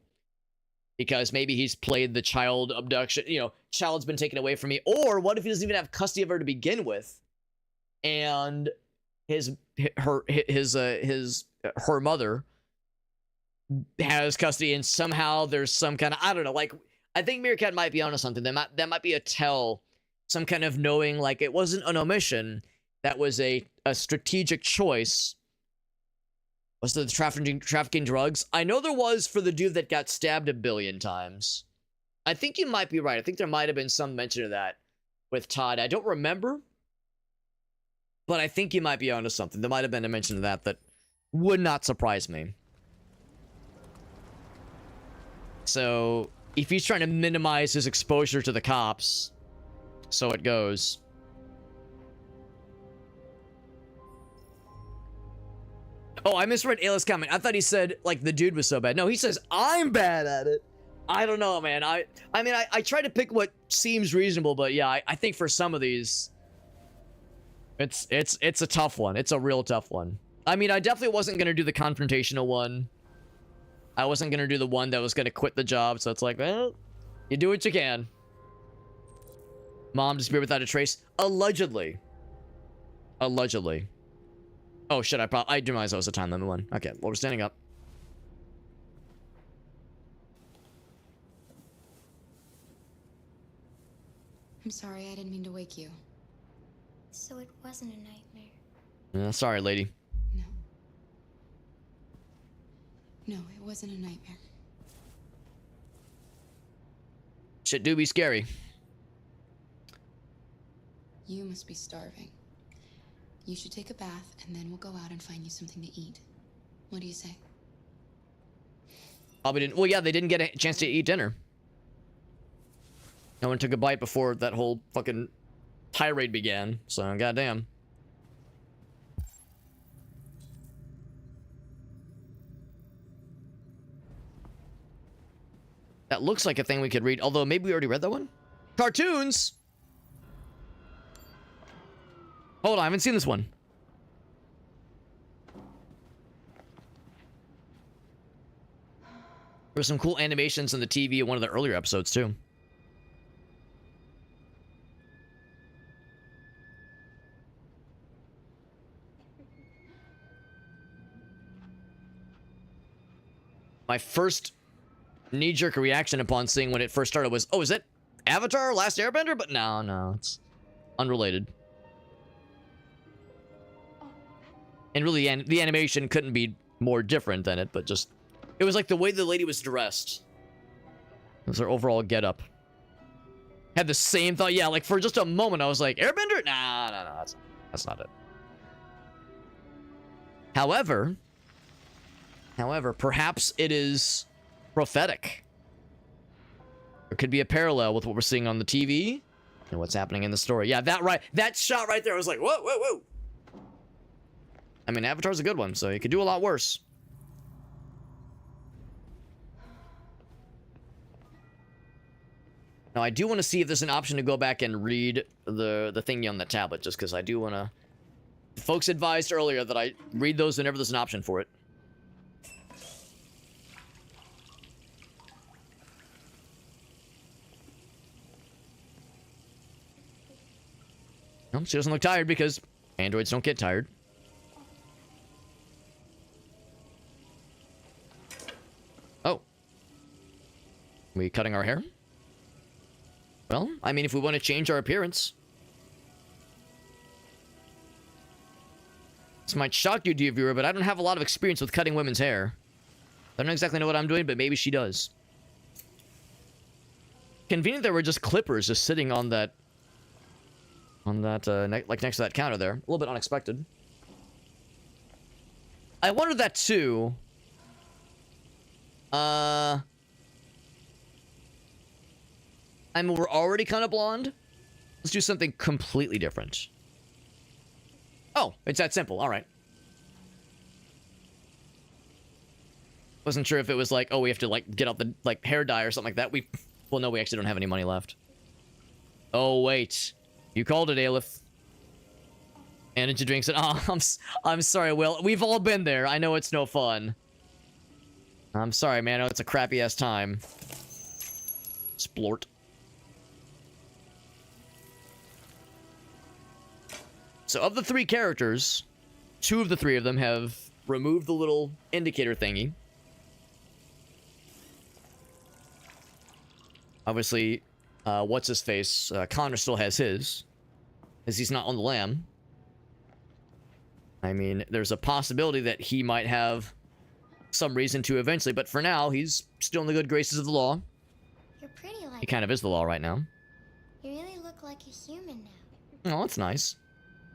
because maybe he's played the child abduction, child's been taken away from me. Or what if he doesn't even have custody of her to begin with, and her mother has custody, and somehow there's some kind of, I don't know, like, I think Meerkat might be onto something. That might be a tell, some kind of knowing, like, it wasn't an omission, that was a strategic choice. Was the trafficking drugs? I know there was for the dude that got stabbed 1 billion times. I think you might be right. I think there might have been some mention of that with Todd. I don't remember, but I think you might be onto something. There might have been a mention of that would not surprise me. So, if he's trying to minimize his exposure to the cops, so it goes. Oh, I misread Ayla's comment. I thought he said, like, the dude was so bad. No, he says, I'm bad at it. I don't know, man. I mean, I try to pick what seems reasonable, but yeah, I think for some of these, it's a tough one. It's a real tough one. I mean, I definitely wasn't going to do the confrontational one. I wasn't going to do the one that was going to quit the job, so it's like, well, you do what you can. Mom disappeared without a trace. Allegedly. Oh shit, I didn't realize that was a time limit one. Okay, well, we're standing up. I'm sorry, I didn't mean to wake you. So it wasn't a nightmare. Sorry, lady. No, it wasn't a nightmare. Shit do be scary. You must be starving. You should take a bath, and then we'll go out and find you something to eat. What do you say? Probably didn't. Well, yeah, they didn't get a chance to eat dinner. No one took a bite before that whole fucking tirade began. So, goddamn. That looks like a thing we could read. Although, maybe we already read that one? Cartoons! Hold on, I haven't seen this one. There's some cool animations in the TV in one of the earlier episodes, too. My first knee-jerk reaction upon seeing when it first started was, oh, is it Avatar Last Airbender? But no, it's unrelated. And really, the animation couldn't be more different than it, but just... It was like the way the lady was dressed. It was her overall getup. Had the same thought. Yeah, like for just a moment, I was like, Airbender? Nah, that's not it. However, perhaps it is prophetic. There could be a parallel with what we're seeing on the TV and what's happening in the story. Yeah, that shot right there, I was like, whoa, whoa, whoa. I mean, Avatar's a good one, so you could do a lot worse. Now, I do want to see if there's an option to go back and read the thingy on the tablet, just because I do want to... Folks advised earlier that I read those whenever there's an option for it. Well, she doesn't look tired because androids don't get tired. Oh. We cutting our hair? Well, I mean, if we want to change our appearance. This might shock you, dear viewer, but I don't have a lot of experience with cutting women's hair. I don't exactly know what I'm doing, but maybe she does. Convenient there were just clippers just sitting on that... like next to that counter there. A little bit unexpected. I wondered that too. I mean, we're already kind of blonde. Let's do something completely different. Oh, it's that simple. All right. Wasn't sure if it was like, oh, we have to like get out the like hair dye or something like that. Well, no, we actually don't have any money left. Oh wait, you called it, Aleph. Energy drinks and I'm sorry, Will. We've all been there. I know it's no fun. I'm sorry, man. I know it's a crappy ass time. Splort. So of the 3 characters, 2 of the 3 of them have removed the little indicator thingy. Obviously, what's-his-face? Connor still has his, as he's not on the lam. I mean, there's a possibility that he might have some reason to eventually, but for now, he's still in the good graces of the law. You're pretty like... He kind of is the law right now. You really look like a human now. Oh, that's nice.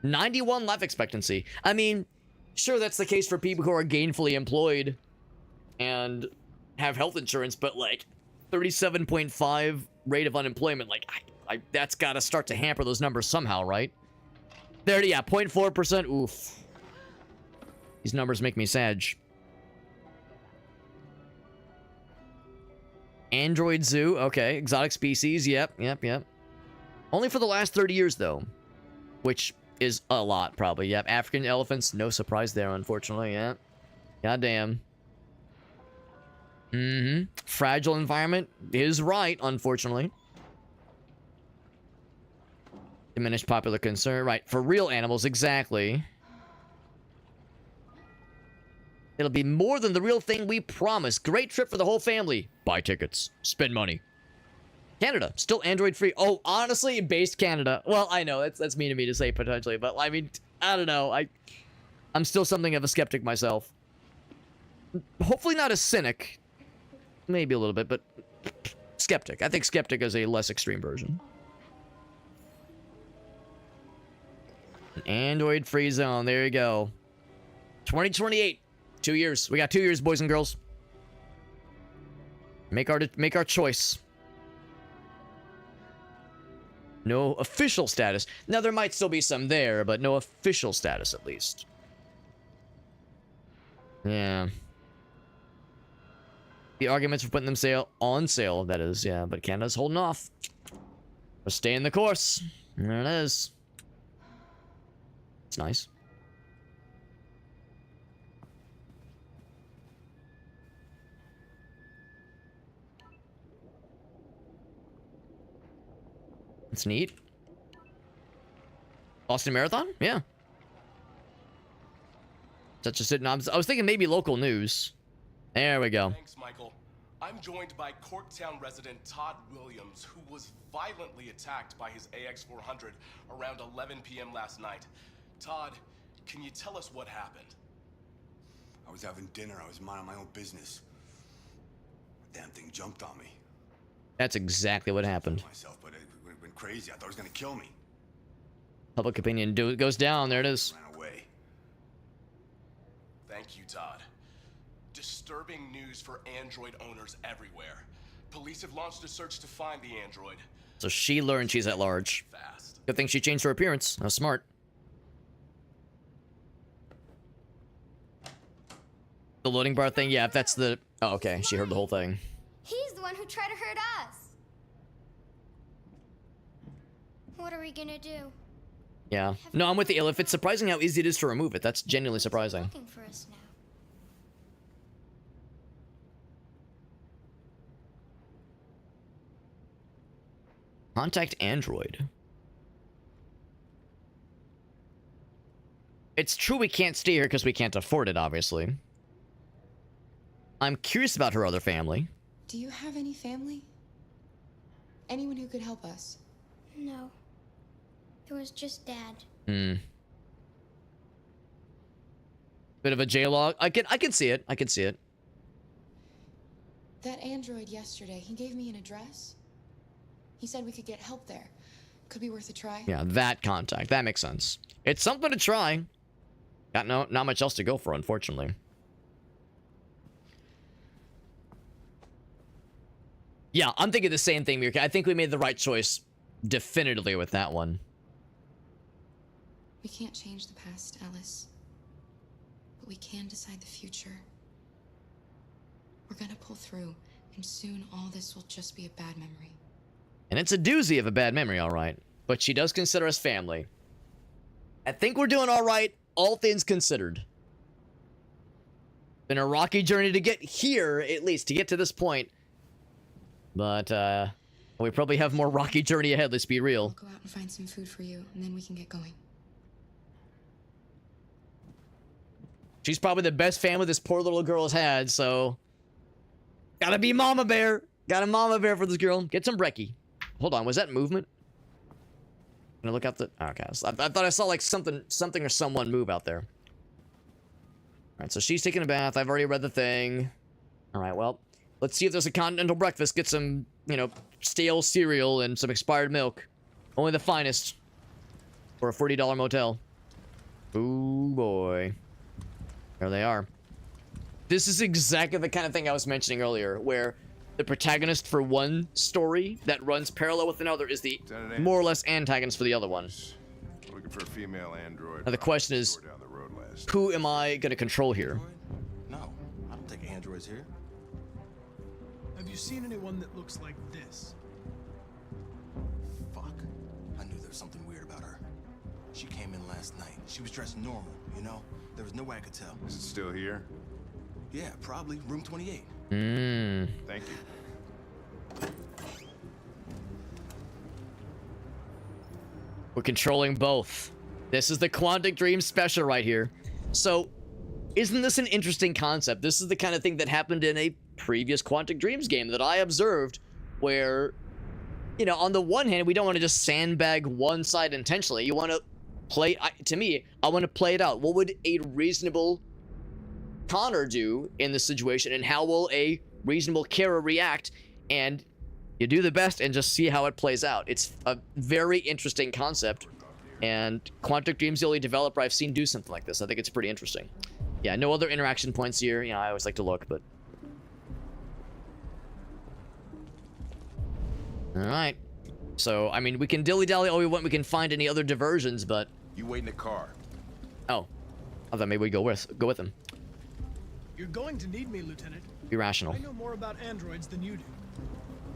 91 life expectancy. I mean, sure, that's the case for people who are gainfully employed and have health insurance, but like 37.5 rate of unemployment, like that's got to start to hamper those numbers somehow, right? There, yeah, 0.4%. Oof. These numbers make me sad. Android Zoo. Okay, exotic species. Yep. Only for the last 30 years, though, which is a lot, probably. Yep, African elephants. No surprise there, unfortunately. Yeah. Goddamn. Fragile environment is right, unfortunately. Diminished popular concern. Right, for real animals, exactly. It'll be more than the real thing we promised. Great trip for the whole family. Buy tickets. Spend money. Canada, still Android free. Oh, honestly, based Canada. Well, I know that's mean of me to say potentially, but I mean, I don't know. I'm still something of a skeptic myself. Hopefully not a cynic. Maybe a little bit, but skeptic. I think skeptic is a less extreme version. An Android free zone. There you go. 2028. 2 years. We got 2 years, boys and girls. Make our choice. No official status. Now, there might still be some there, but no official status, at least. Yeah. The arguments for putting them on sale, that is, yeah. But Canada's holding off. We're staying the course. There it is. It's nice. It's neat. Boston Marathon? Yeah. Such a sitting. I was thinking maybe local news. There we go. Thanks, Michael. I'm joined by Corktown resident Todd Williams, who was violently attacked by his AX400 around 11 p.m. last night. Todd, can you tell us what happened? I was having dinner. I was minding my own business. Damn thing jumped on me. That's exactly what happened. Myself, but it went crazy. I thought it was gonna kill me. Public opinion goes down. There it is. Ran away. Thank you, Todd. Disturbing news for Android owners everywhere. Police have launched a search to find the android. So she learned she's at large. Good thing she changed her appearance. That's smart. The loading bar thing? Yeah, if that's the... Oh, okay. She heard the whole thing. He's the one who tried to hurt us. What are we gonna do? Yeah. No, I'm with the Ilif. It's surprising how easy it is to remove it. That's genuinely surprising. Looking for us now. Contact Android. It's true we can't stay here because we can't afford it, obviously. I'm curious about her other family. Do you have any family? Anyone who could help us? No. It was just Dad. Bit of a J-log. I can see it. I can see it. That android yesterday, he gave me an address. He said we could get help there. Could be worth a try. Yeah, that contact. That makes sense. It's something to try. Got not much else to go for, unfortunately. Yeah, I'm thinking the same thing, Mirka. I think we made the right choice definitively with that one. We can't change the past, Alice. But we can decide the future. We're gonna pull through, and soon all this will just be a bad memory. And it's a doozy of a bad memory, all right. But she does consider us family. I think we're doing all right, all things considered. Been a rocky journey to get here, at least, to get to this point. But, we probably have more rocky journey ahead, let's be real. I'll go out and find some food for you, and then we can get going. She's probably the best family this poor little girl has had, so... Gotta be Mama Bear! Gotta Mama Bear for this girl. Get some brekkie. Hold on, was that movement? Can I look out the... Okay, I thought I saw, like, something or someone move out there. Alright, so she's taking a bath. I've already read the thing. Alright, well... Let's see if there's a continental breakfast. Get some, you know, stale cereal and some expired milk. Only the finest. For a $40 motel. Ooh, boy. There they are. This is exactly the kind of thing I was mentioning earlier, where the protagonist for one story that runs parallel with another is the more or less antagonist for the other one. Looking for a female android. Now the question is, who am I going to control here? No, I don't think androids here. Have you seen anyone that looks like this? Fuck. I knew there was something weird about her. She came in last night. She was dressed normal, you know? There was no way I could tell. Is it still here? Yeah, probably. Room 28. Thank you. We're controlling both. This is the Quantic Dream special right here. So, isn't this an interesting concept? This is the kind of thing that happened in a previous Quantic Dreams game that I observed, where, you know, on the one hand, we don't want to just sandbag one side intentionally. You want to play, to me, I want to play it out. What would a reasonable Connor do in this situation, and how will a reasonable Kara react? And you do the best and just see how it plays out. It's a very interesting concept, and Quantic Dream's the only developer I've seen do something like this. I think it's pretty interesting. Yeah, no other interaction points here. You know, I always like to look, but... Alright. So, I mean, we can dilly-dally all we want. We can find any other diversions, but... You wait in the car. Oh. I thought maybe we'd go with him. You're going to need me, Lieutenant. Be rational. I know more about androids than you do.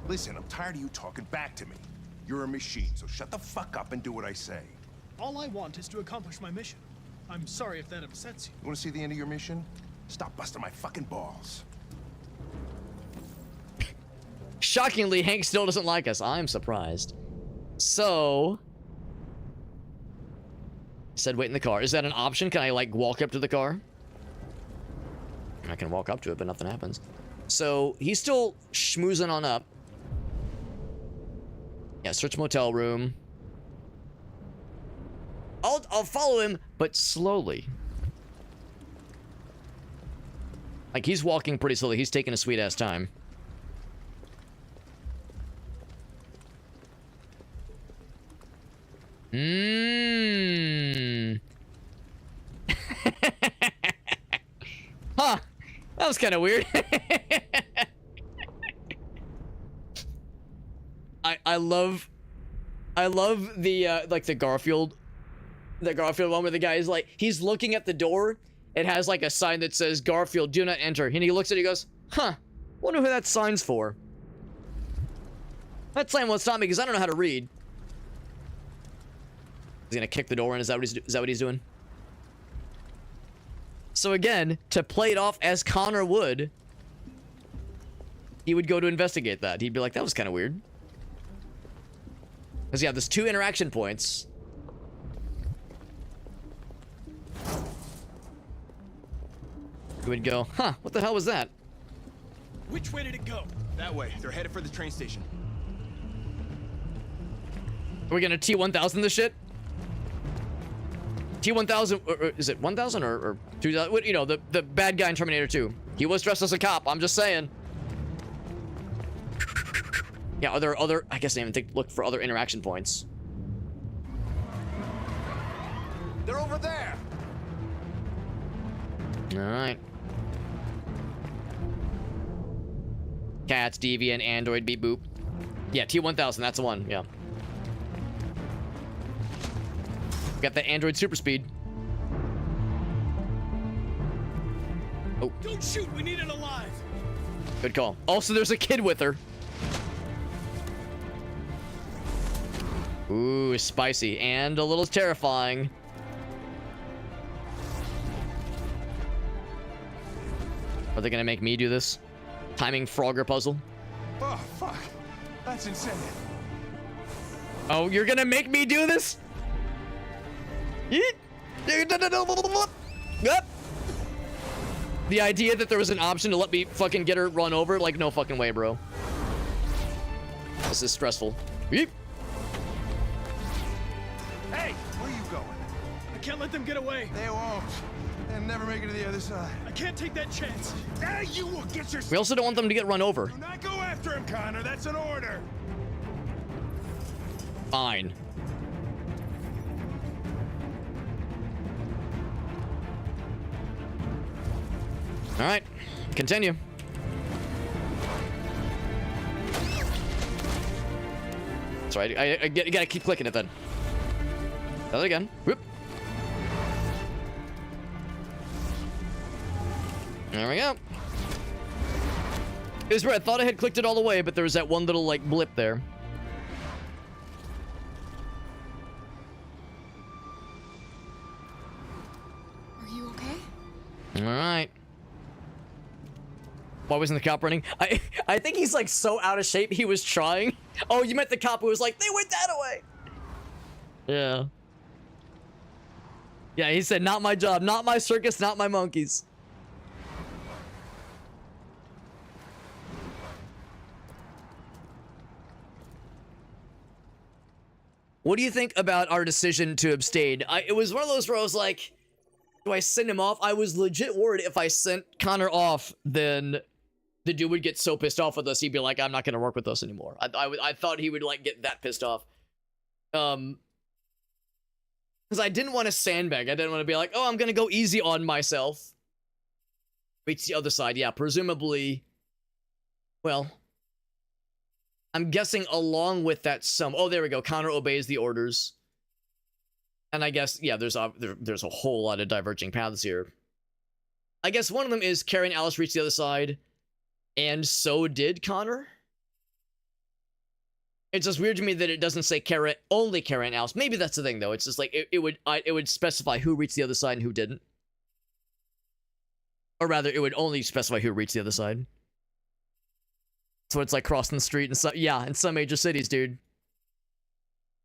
Listen, I'm tired of you talking back to me. You're a machine, so shut the fuck up and do what I say. All I want is to accomplish my mission. I'm sorry if that upsets you. You want to see the end of your mission? Stop busting my fucking balls. Shockingly, Hank still doesn't like us. I'm surprised. So... Said wait in the car. Is that an option? Can I, like, walk up to the car? I can walk up to it, but nothing happens. So, he's still schmoozing on up. Yeah, search motel room. I'll follow him, but slowly. Like, he's walking pretty slowly. He's taking a sweet-ass time. Huh. That was kind of weird. I love the like the Garfield one where the guy is like, he's looking at the door. It has like a sign that says Garfield, do not enter. And he looks at it, he goes, huh, wonder who that sign's for. That sign won't stop me because I don't know how to read. He's gonna kick the door in. Is that what he's doing? So again, to play it off as Connor would, he would go to investigate that. He'd be like, that was kind of weird. Because yeah, there's 2 interaction points. He would go, huh, what the hell was that? Which way did it go? That way. They're headed for the train station. Are we gonna T-1000 this shit? T-1000, or is it 1000 or 2000? You know, the bad guy in Terminator 2. He was dressed as a cop, I'm just saying. Yeah, are there other, I guess I didn't even look for other interaction points. They're over there. Alright. Cats, Deviant, Android, beep boop. Yeah, T-1000, that's the one, yeah. Got the Android super speed. Oh. Don't shoot, we need it alive. Good call. Also, there's a kid with her. Ooh, spicy and a little terrifying. Are they gonna make me do this? Timing Frogger puzzle? Oh, fuck. That's insane. Oh, you're gonna make me do this? Yep. The idea that there was an option to let me fucking get her run over, like, no fucking way, bro. This is stressful. Yeep. Hey, where are you going? I can't let them get away. They won't. They'll never make it to the other side. I can't take that chance. Now you will get your... We also don't want them to get run over. Do not go after him, Connor. That's an order. Fine. All right, continue. That's right. I gotta keep clicking it then. Try that again. Whoop. There we go. It was weird. I thought I had clicked it all the way, but there was that one little like blip there. Are you okay? All right. Why wasn't the cop running? I think he's like so out of shape he was trying. Oh, you meant the cop who was like, they went that way. Yeah. Yeah, he said, not my job, not my circus, not my monkeys. What do you think about our decision to abstain? It was one of those where I was like, do I send him off? I was legit worried if I sent Connor off, then the dude would get so pissed off with us, he'd be like, I'm not going to work with us anymore. I thought he would, like, get that pissed off. Because I didn't want to sandbag. I didn't want to be like, oh, I'm going to go easy on myself. Reach the other side. Yeah, presumably, well, I'm guessing along with that oh, there we go. Connor obeys the orders. And I guess, yeah, there's a whole lot of diverging paths here. I guess one of them is Carrie and Alice reach the other side, and so did Connor. It's just weird to me that it doesn't say only Carrie and Alice. Maybe that's the thing, though. It's just like, it would specify who reached the other side and who didn't. Or rather, it would only specify who reached the other side. So it's like crossing the street in some major cities, dude.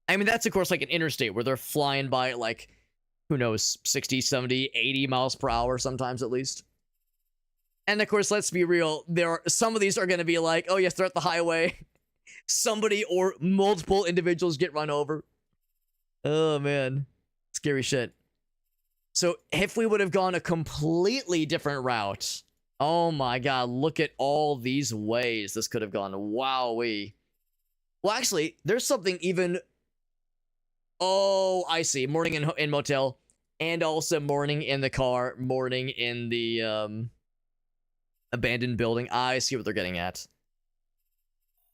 I mean, that's, of course, like an interstate where they're flying by at, like, who knows, 60, 70, 80 miles per hour sometimes, at least. And, of course, let's be real. Some of these are going to be like, oh, yes, they're at the highway. Somebody or multiple individuals get run over. Oh, man. Scary shit. So, if we would have gone a completely different route, oh, my God, look at all these ways this could have gone. Wowee. Well, actually, there's something even... Oh, I see. Morning in motel, and also morning in the car, morning in the abandoned building. I see what they're getting at.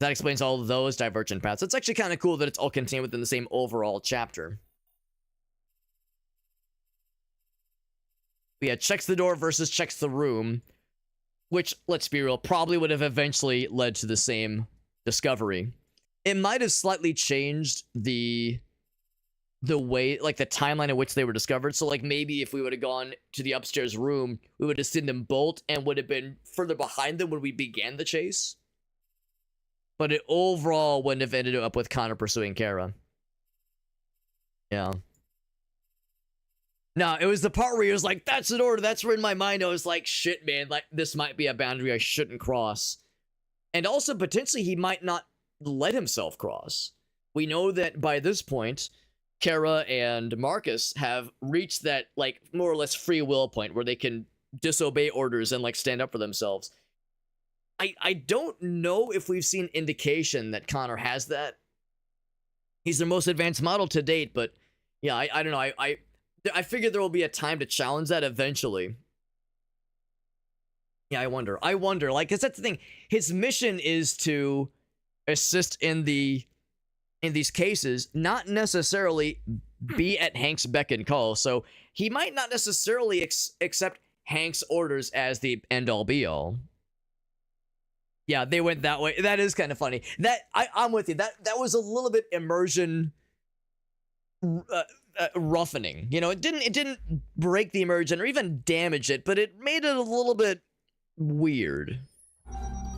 That explains all of those divergent paths. It's actually kind of cool that it's all contained within the same overall chapter. Yeah, checks the door versus checks the room, which, let's be real, probably would have eventually led to the same discovery. It might have slightly changed the way, like, the timeline in which they were discovered. So, like, maybe if we would have gone to the upstairs room, we would have seen them bolt and would have been further behind them when we began the chase. But it overall wouldn't have ended up with Connor pursuing Kara. Yeah. No, it was the part where he was like, that's an order. That's where in my mind I was like, shit, man, like, this might be a boundary I shouldn't cross. And also, potentially, he might not let himself cross. We know that by this point, Kara and Marcus have reached that, like, more or less free will point where they can disobey orders and, like, stand up for themselves. I don't know if we've seen indication that Connor has that. He's the most advanced model to date, but yeah, I don't know. I figure there will be a time to challenge that eventually. Yeah, I wonder, like, because that's the thing. His mission is to assist in these cases, not necessarily be at Hank's beck and call. So he might not necessarily accept Hank's orders as the end-all be-all. Yeah, they went that way. That is kind of funny. I'm with you. That was a little bit immersion roughening. You know, it didn't break the immersion or even damage it, but it made it a little bit weird.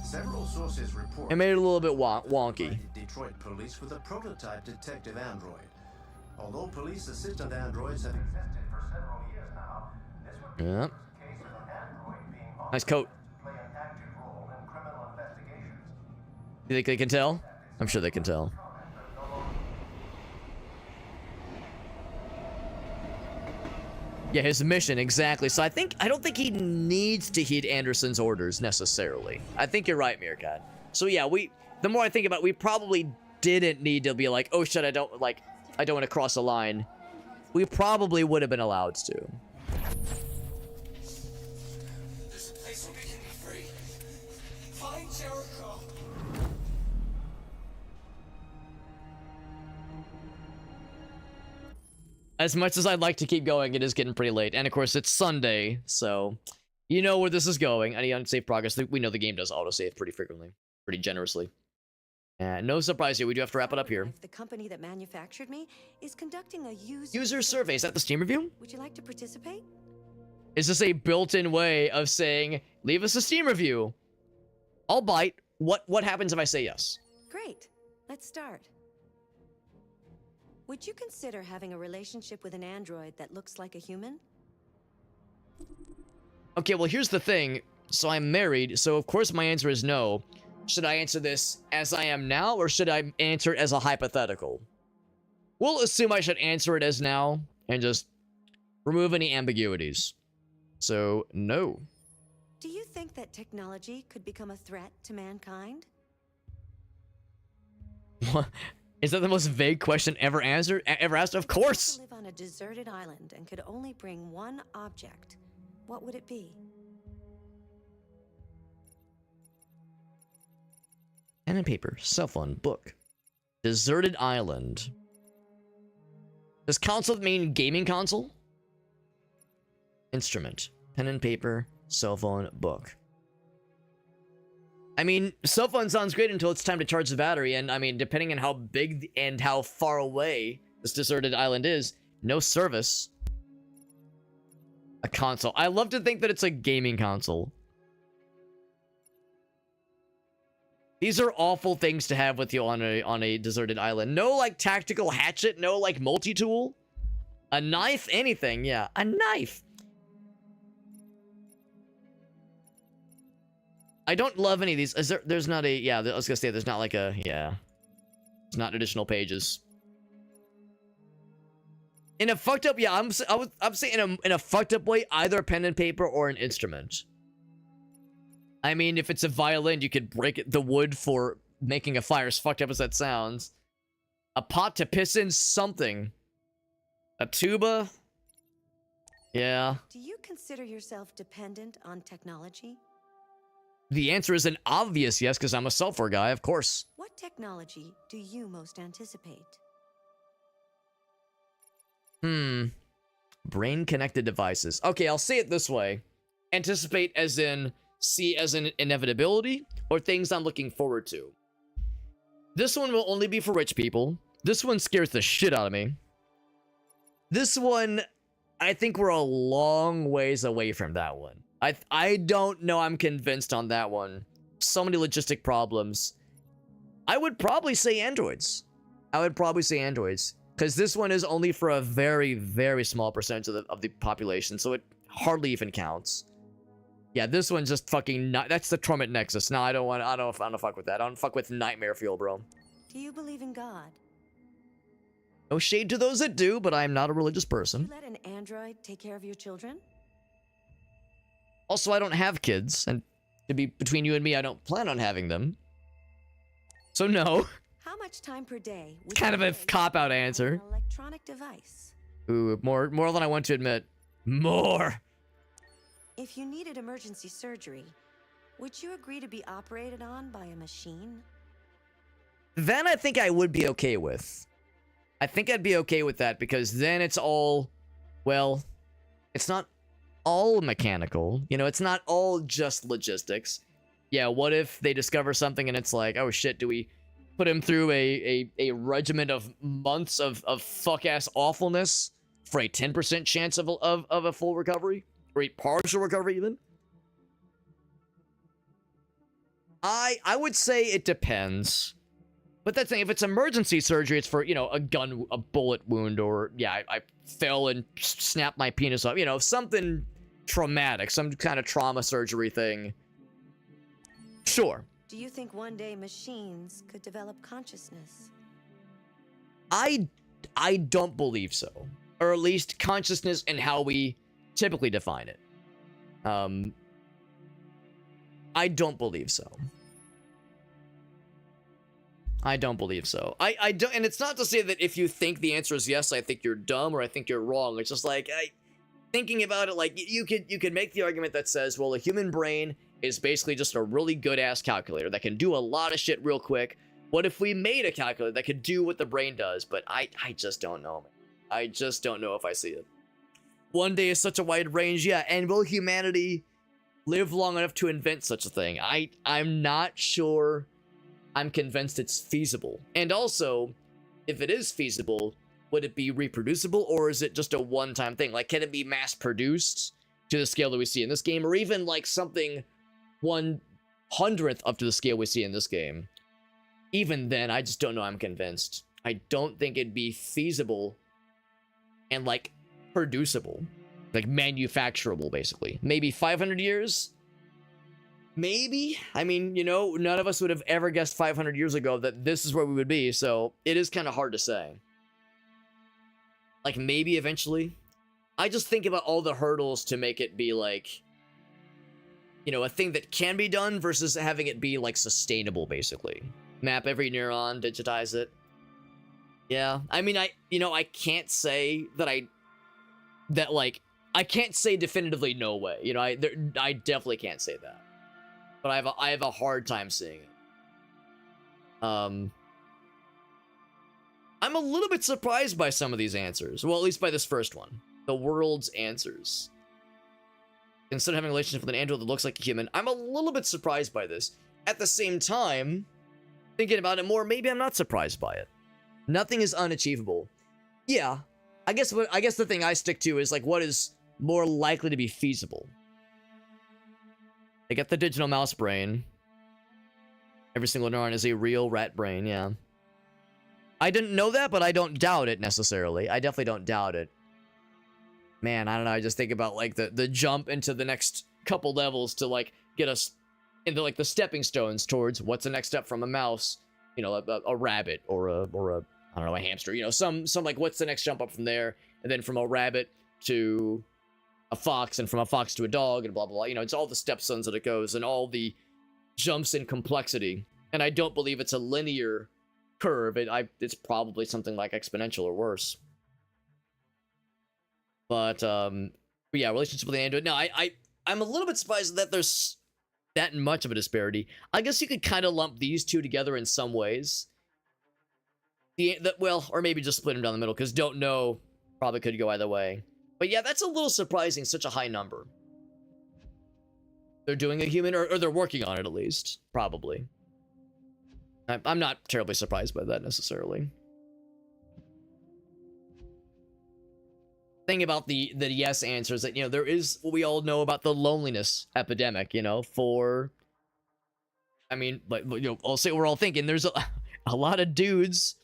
Several sources report it made it a little bit wonky. Detroit police with a prototype detective android. Although police assistant androids have existed for several years now, this would be yeah. the case of an android being Nice coat. to play an active role in criminal investigations. You think they can tell? I'm sure they can tell. Yeah, his mission, exactly. So I don't think he needs to heed Anderson's orders necessarily. I think you're right, Meerkat. So yeah, the more I think about it, we probably didn't need to be like, oh shit, I don't want to cross a line. We probably would have been allowed to. This place will be free. Find Jericho. As much as I'd like to keep going, it is getting pretty late. And of course, it's Sunday, so you know where this is going. Any unsaved progress, we know the game does autosave pretty frequently, pretty generously. And no surprise here, we do have to wrap it up here. The company that manufactured me is conducting a User survey. Is that the Steam review? Would you like to participate? Is this a built-in way of saying, leave us a Steam review? I'll bite. What happens if I say yes? Great. Let's start. Would you consider having a relationship with an android that looks like a human? Okay, well, here's the thing. So I'm married, so of course my answer is no. Should I answer this as I am now, or should I answer it as a hypothetical? We'll assume I should answer it as now and just remove any ambiguities. So, no. Do you think that technology could become a threat to mankind? What? Is that the most vague question ever answered? Ever asked? Of course! If you live on a deserted island and could only bring one object, what would it be? Pen and paper, cell phone, book. Deserted island. Does console mean gaming console? Instrument. Pen and paper, cell phone, book. I mean, cell phone sounds great until it's time to charge the battery, and I mean, depending on how big and how far away this deserted island is, no service. A console. I love to think that it's a gaming console. These are awful things to have with you on a deserted island. No, like, tactical hatchet. No, like, multi-tool. A knife. Anything. Yeah. A knife. I don't love any of these. Is there's not a... Yeah, I was gonna say there's not like a... Yeah. It's not additional pages. In a fucked up... Yeah, I'm saying in a fucked up way, either a pen and paper or an instrument. I mean, if it's a violin, you could break the wood for making a fire, as fucked up as that sounds. A pot to piss in, something. A tuba? Yeah. Do you consider yourself dependent on technology? The answer is an obvious yes, because I'm a software guy, of course. What technology do you most anticipate? Brain-connected devices. Okay, I'll say it this way. Anticipate as in... see as an inevitability, or things I'm looking forward to. This one will only be for rich people. This one scares the shit out of me. This one, I think we're a long ways away from that one. I don't know I'm convinced on that one. So many logistic problems. I would probably say androids. Because this one is only for a very, very small percentage of the population, so it hardly even counts. Yeah, this one's just fucking not. That's the Torment Nexus. No, I don't fuck with that. I don't fuck with nightmare fuel, bro. Do you believe in God? No shade to those that do, but I'm not a religious person. You let an android take care of your children? Also, I don't have kids, and to be between you and me, I don't plan on having them. So no. How much time per day? It's kind of a cop-out answer. An electronic device. Ooh, more than I want to admit. More. If you needed emergency surgery, would you agree to be operated on by a machine? Then I think I would be okay with. I think I'd be okay with that, because then it's all, well, it's not all mechanical. You know, it's not all just logistics. Yeah, what if they discover something and it's like, oh shit, do we put him through a regiment of months of fuck-ass awfulness for a 10% chance of a full recovery? Or a partial recovery, even? I would say it depends. But that's saying, if it's emergency surgery, it's for, you know, a bullet wound, or, yeah, I fell and snapped my penis off. You know, something traumatic, some kind of trauma surgery thing. Sure. Do you think one day machines could develop consciousness? I don't believe so. Or at least consciousness and how we typically define it. I don't believe so. I don't believe so. I don't, and it's not to say that if you think the answer is yes, I think you're dumb, or I think you're wrong. It's just like, thinking about it, like, you could make the argument that says, well, a human brain is basically just a really good-ass calculator that can do a lot of shit real quick. What if we made a calculator that could do what the brain does? But I just don't know, man. I just don't know if I see it. One day is such a wide range, yeah, and will humanity live long enough to invent such a thing? I'm not sure I'm convinced it's feasible. And also, if it is feasible, would it be reproducible, or is it just a one-time thing? Like, can it be mass-produced to the scale that we see in this game, or even, like, something 1/100th up to the scale we see in this game? Even then, I just don't know I'm convinced. I don't think it'd be feasible and, like, producible. Like, manufacturable, basically. Maybe 500 years? Maybe? I mean, you know, none of us would have ever guessed 500 years ago that this is where we would be, so it is kind of hard to say. Like, maybe eventually. I just think about all the hurdles to make it be, like, you know, a thing that can be done versus having it be, like, sustainable, basically. Map every neuron, digitize it. Yeah, I mean, I can't say that I can't say definitively no way. You know, I definitely can't say that. But I have a hard time seeing it. I'm a little bit surprised by some of these answers. Well, at least by this first one. The world's answers. Instead of having a relationship with an android that looks like a human, I'm a little bit surprised by this. At the same time, thinking about it more, maybe I'm not surprised by it. Nothing is unachievable. Yeah, I guess the thing I stick to is, like, what is more likely to be feasible. I get the digital mouse brain. Every single neuron is a real rat brain, yeah. I didn't know that, but I don't doubt it necessarily. I definitely don't doubt it. Man, I don't know, I just think about, like, the jump into the next couple levels to, like, get us into, like, the stepping stones towards what's the next step from a mouse, you know, a rabbit or a I don't know, a hamster, you know, some like, what's the next jump up from there, and then from a rabbit to a fox, and from a fox to a dog, and blah, blah, blah. You know, it's all the stepstones that it goes, and all the jumps in complexity. And I don't believe it's a linear curve. It's probably something like exponential or worse. But yeah, relationship with the android. No, I'm a little bit surprised that there's that much of a disparity. I guess you could kind of lump these two together in some ways. Well, or maybe just split them down the middle, because don't know probably could go either way. But yeah, that's a little surprising, such a high number. They're doing a human, or they're working on it at least, probably. I'm not terribly surprised by that necessarily. Thing about the yes answers that, you know, there is what we all know about the loneliness epidemic, you know, I mean, like, you know, I'll say what we're all thinking. There's a lot of dudes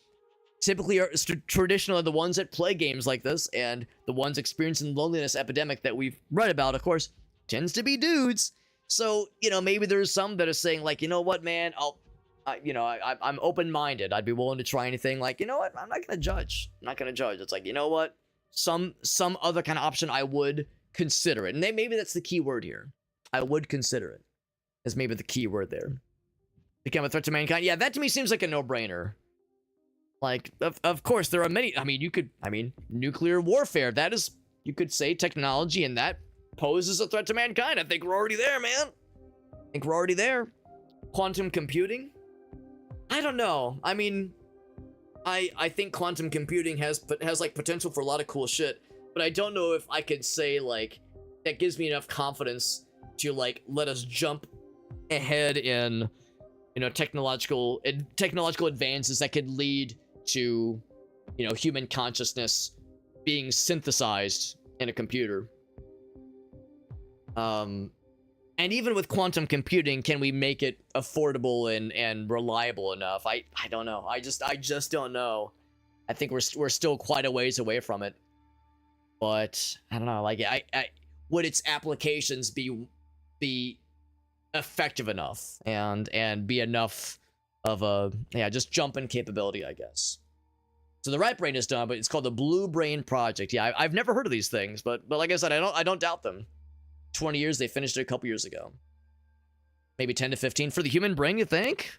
typically are traditionally the ones that play games like this, and the ones experiencing the loneliness epidemic that we've read about, of course, tends to be dudes. So, you know, maybe there's some that are saying, like, you know what, man, I'm open-minded. I'd be willing to try anything. Like, you know what, I'm not gonna judge. I'm not gonna judge. It's like, you know what, some other kind of option, I would consider it. And maybe that's the key word here. I would consider it. Is maybe the key word there. Become a threat to mankind. Yeah, that to me seems like a no-brainer. Like, of course, there are many. I mean, nuclear warfare. That is, you could say, technology, and that poses a threat to mankind. I think we're already there, man. I think we're already there. Quantum computing? I don't know. I mean, I think quantum computing has like potential for a lot of cool shit, but I don't know if I could say, like, that gives me enough confidence to, like, let us jump ahead in, you know, technological advances that could lead to, you know, human consciousness being synthesized in a computer. And even with quantum computing, can we make it affordable and reliable enough? I don't know. I just don't know. I think we're still quite a ways away from it. But I don't know. Like, would its applications be effective enough and be enough of a, yeah, just jumping capability, I guess. So the right brain is done, but it's called the Blue Brain Project. Yeah, I've never heard of these things, but like I said, I don't doubt them. 20 years, they finished it a couple years ago. Maybe 10 to 15 for the human brain, you think?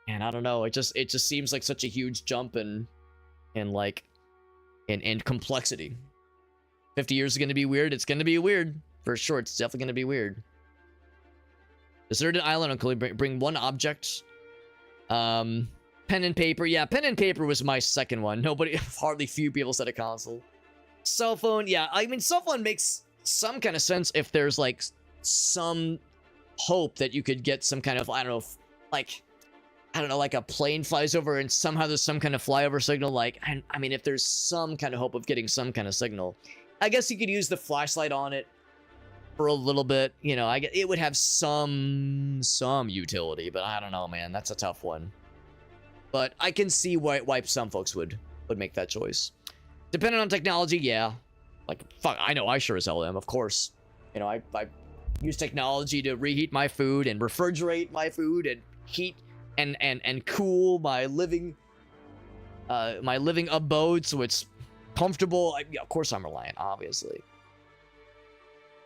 And I don't know, it just seems like such a huge jump in complexity. 50 years is gonna be weird. It's gonna be weird. For sure, it's definitely gonna be weird. Deserted island, uncle, bring one object. Pen and paper. Yeah, pen and paper was my second one. Hardly few people said a console. Cell phone, yeah, I mean, cell phone makes some kind of sense if there's, like, some hope that you could get some kind of, I don't know, like a plane flies over and somehow there's some kind of flyover signal. Like, I mean, if there's some kind of hope of getting some kind of signal, I guess you could use the flashlight on it for a little bit. You know, it would have some utility, but I don't know, man. That's a tough one. But I can see why some folks would make that choice. Depending on technology, yeah. Like, fuck, I know I sure as hell am, of course. You know, I use technology to reheat my food and refrigerate my food and heat and cool my living abode so it's comfortable. Yeah, of course I'm reliant, obviously.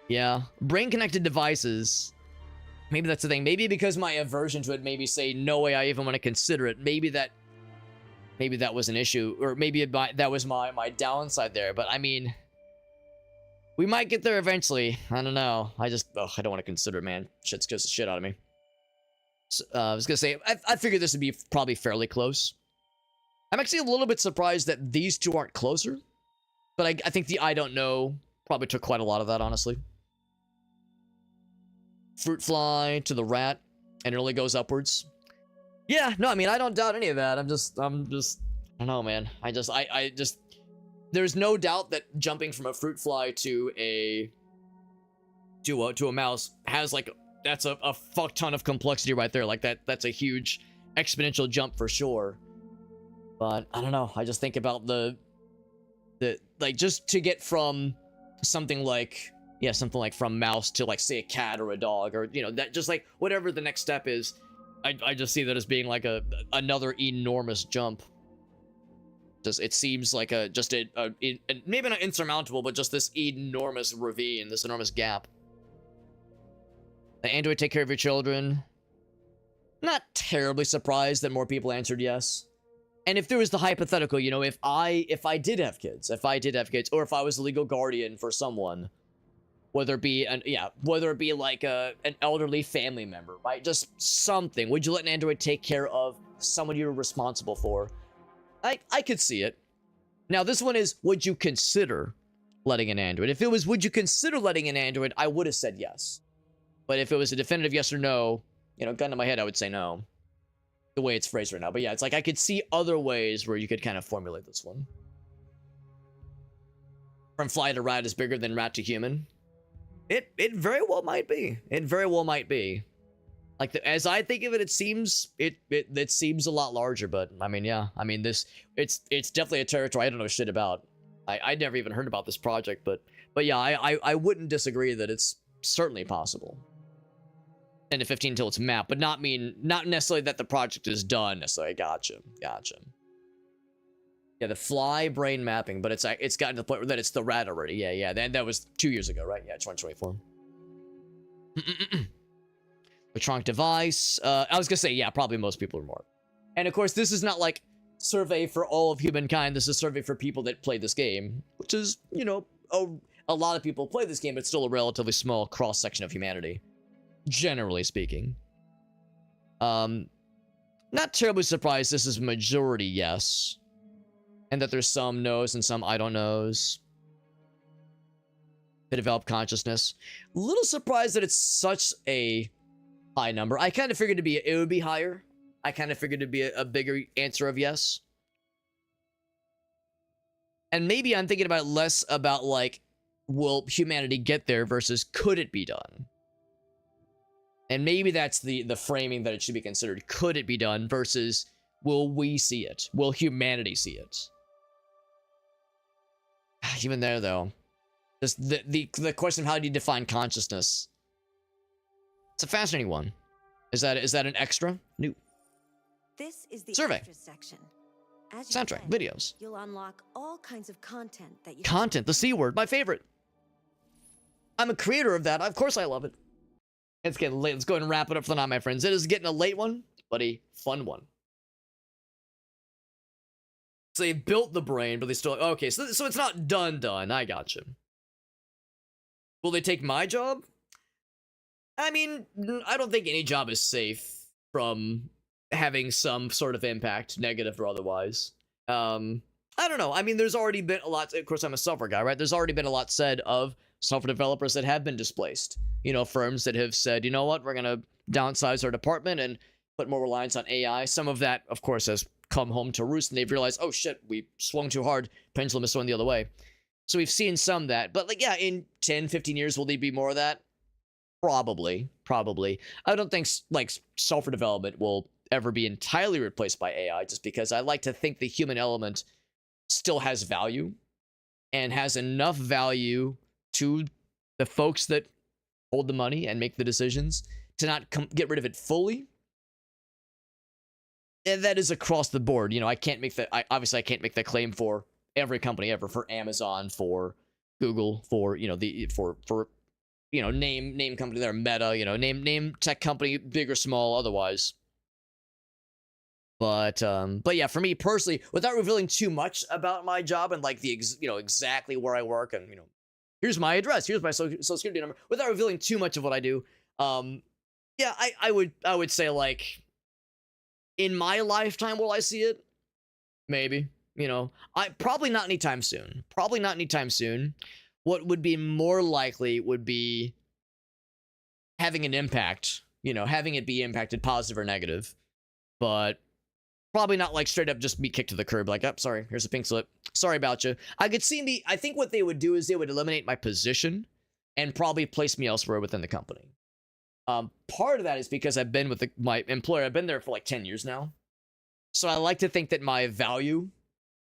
Yeah, brain-connected devices. Maybe that's the thing. Maybe because my aversion to it maybe say, no way I even want to consider it. Maybe that was an issue. Or maybe that was my downside there. But I mean, we might get there eventually. I don't know. I don't want to consider it, man. Shit scares the shit out of me. So, I was going to say, I figured this would be probably fairly close. I'm actually a little bit surprised that these two aren't closer. But I think the I don't know probably took quite a lot of that, honestly. Fruit fly to the rat, and it only goes upwards. Yeah, no, I mean, I don't doubt any of that. I don't know, man. I just, there's no doubt that jumping from a fruit fly to a mouse has like, that's a fuck ton of complexity right there. Like that's a huge exponential jump for sure. But I don't know. I just think about the like, just to get from something like, yeah, something like from mouse to like, say, a cat or a dog, or, you know, that just like whatever the next step is, I just see that as being like another enormous jump. Just, it seems like maybe not insurmountable, but just this enormous ravine, this enormous gap. The Android take care of your children. Not terribly surprised that more people answered yes. And if there was the hypothetical, you know, if I did have kids, or if I was a legal guardian for someone, whether it be like an elderly family member, right? Just something. Would you let an android take care of someone you're responsible for? I could see it. Now, this one is, would you consider letting an android? If it was, would you consider letting an android, I would have said yes. But if it was a definitive yes or no, you know, gun to my head, I would say no. The way it's phrased right now. But yeah, it's like I could see other ways where you could kind of formulate this one. From fly to rat is bigger than rat to human. It very well might be. It very well might be. Like, as I think of it, it seems a lot larger. But I mean, yeah, I mean, it's definitely a territory I don't know shit about. I never even heard about this project, but yeah, I wouldn't disagree that it's certainly possible. 10 to 15 until it's mapped, but not necessarily that the project is done necessarily. Gotcha. Yeah, the fly brain mapping, but it's gotten to the point where that it's the rat already. Yeah. That was 2 years ago, right? Yeah, 2024. Electronic device. I was gonna say, yeah, probably most people are more. And of course, this is not like survey for all of humankind. This is survey for people that play this game, which is, you know, a lot of people play this game, but still a relatively small cross section of humanity, generally speaking. Not terribly surprised this is majority yes. And that there's some no's and some I don't knows. To develop consciousness. A little surprised that it's such a high number. I kind of figured it would be higher. I kind of figured it'd be a bigger answer of yes. And maybe I'm thinking about less about like, will humanity get there versus could it be done? And maybe that's the framing that it should be considered. Could it be done versus will we see it? Will humanity see it? Even there, though, just the question of how do you define consciousness? It's a fascinating one. Is that an extra? New. This is the survey extra section. As you soundtrack, said, videos. You'll unlock all kinds of content that you Content, the C word, my favorite. I'm a creator of that. Of course I love it. It's getting late. Let's go ahead and wrap it up for the night, my friends. It is getting a late one, but a fun one. So they built the brain, but they still... Okay, so it's not done. I got you. Will they take my job? I mean, I don't think any job is safe from having some sort of impact, negative or otherwise. I don't know. I mean, there's already been a lot... Of course, I'm a software guy, right? There's already been a lot said of software developers that have been displaced. You know, firms that have said, you know what, we're going to downsize our department and put more reliance on AI. Some of that, of course, has come home to roost, and they've realized, oh shit, we swung too hard, pendulum is swung the other way. So we've seen some of that, but like, yeah, in 10, 15 years, will there be more of that? Probably. I don't think like software development will ever be entirely replaced by AI, just because I like to think the human element still has value and has enough value to the folks that hold the money and make the decisions to not get rid of it fully. And that is across the board. You know, obviously I can't make that claim for every company ever, for Amazon, for Google, for, you know, for you know, name company that are Meta, you know, name tech company, big or small, otherwise. But yeah, for me personally, without revealing too much about my job and like you know, exactly where I work, and, you know, here's my address, here's my social security number, without revealing too much of what I do, yeah, I would say, like, in my lifetime will I see it? Maybe. You know, I probably not anytime soon. Probably not anytime soon. What would be more likely would be having an impact, you know, having it be impacted, positive or negative. But probably not like straight up just be kicked to the curb, like, oh, sorry, here's a pink slip. Sorry about you. I could see me, I think what they would do is they would eliminate my position and probably place me elsewhere within the company. Part of that is because I've been with my employer, I've been there for like 10 years now. So I like to think that my value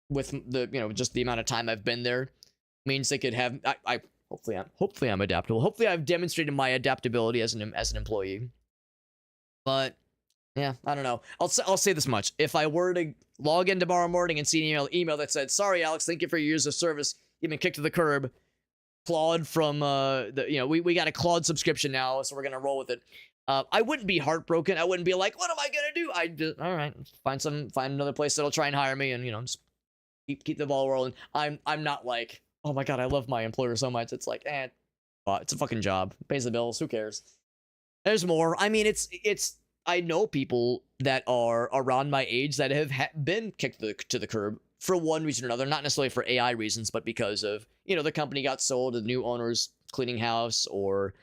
with the, you know, just the amount of time I've been there means they could have, hopefully I'm adaptable. Hopefully I've demonstrated my adaptability as an employee. But yeah, I don't know. I'll say this much. If I were to log in tomorrow morning and see an email that said, sorry, Alex, thank you for your years of service, you've been kicked to the curb. Claude from, you know, we got a Claude subscription now, so we're going to roll with it. I wouldn't be heartbroken. I wouldn't be like, what am I going to do? I'd just, all right, find another place that'll try and hire me, and, you know, just keep the ball rolling. I'm not like, oh my God, I love my employer so much. It's like, it's a fucking job. Pays the bills. Who cares? There's more. I mean, I know people that are around my age that have been kicked to the curb for one reason or another, not necessarily for AI reasons, but because of, you know, the company got sold to the new owners cleaning house, or,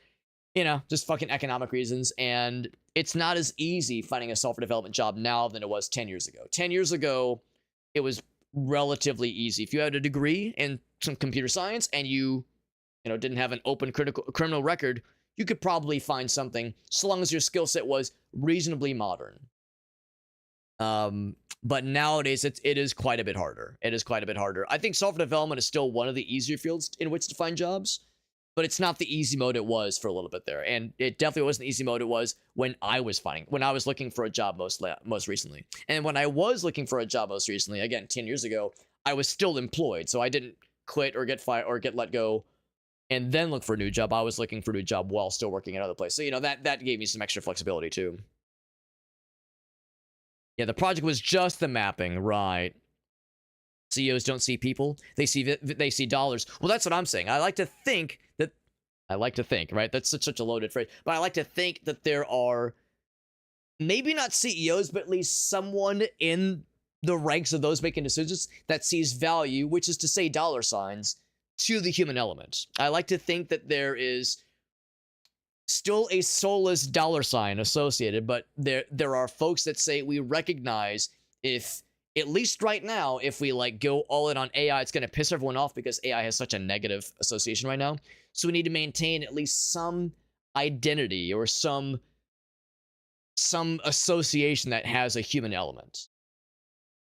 you know, just fucking economic reasons. And it's not as easy finding a software development job now than it was 10 years ago. 10 years ago, it was relatively easy. If you had a degree in some computer science and you know, didn't have an open criminal record, you could probably find something so long as your skill set was reasonably modern. But nowadays it is quite a bit harder. It is quite a bit harder. I think software development is still one of the easier fields in which to find jobs, but it's not the easy mode it was for a little bit there. And it definitely wasn't the easy mode it was when I was looking for a job most recently. And when I was looking for a job most recently, again, 10 years ago, I was still employed. So I didn't quit or get fired or get let go and then look for a new job. I was looking for a new job while still working at other places. So, you know, that gave me some extra flexibility too. Yeah, the project was just the mapping, right? CEOs don't see people; they see dollars. Well, that's what I'm saying. I like to think, right? That's such a loaded phrase, but I like to think that there are maybe not CEOs, but at least someone in the ranks of those making decisions that sees value, which is to say dollar signs, to the human element. I like to think that there is still a soulless dollar sign associated, but there are folks that say we recognize, if at least right now, if we like go all in on AI, it's going to piss everyone off because AI has such a negative association right now. So we need to maintain at least some identity or some association that has a human element.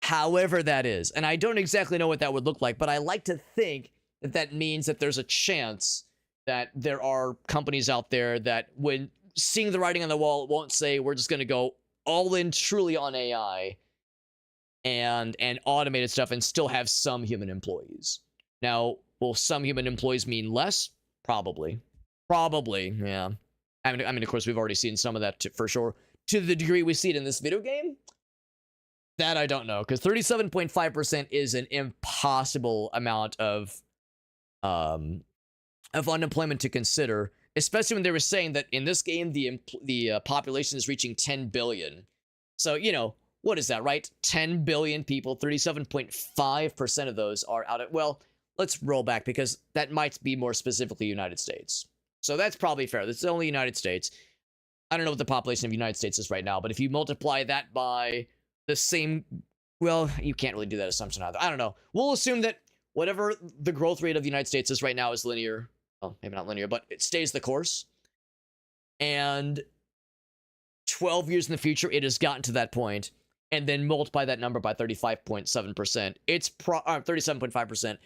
However that is, and I don't exactly know what that would look like, but I like to think that that means that there's a chance that there are companies out there that, when seeing the writing on the wall, won't say we're just going to go all in truly on AI and automated stuff and still have some human employees. Now, will some human employees mean less? Probably, yeah. I mean, of course, we've already seen some of that for sure. To the degree we see it in this video game, that I don't know, because 37.5% is an impossible amount of unemployment to consider, especially when they were saying that in this game the population is reaching 10 billion. So, you know, what is that, right? 10 billion people, 37.5% of those are out of, well, let's roll back because that might be more specifically United States. So that's probably fair. That's only United States. I don't know what the population of the United States is right now, but if you multiply that by the same, well, you can't really do that assumption either. I don't know. We'll assume that whatever the growth rate of the United States is right now is linear. Well, maybe not linear, but it stays the course. And 12 years in the future, it has gotten to that point, and then multiply that number by 35.7%. It's 37.5%.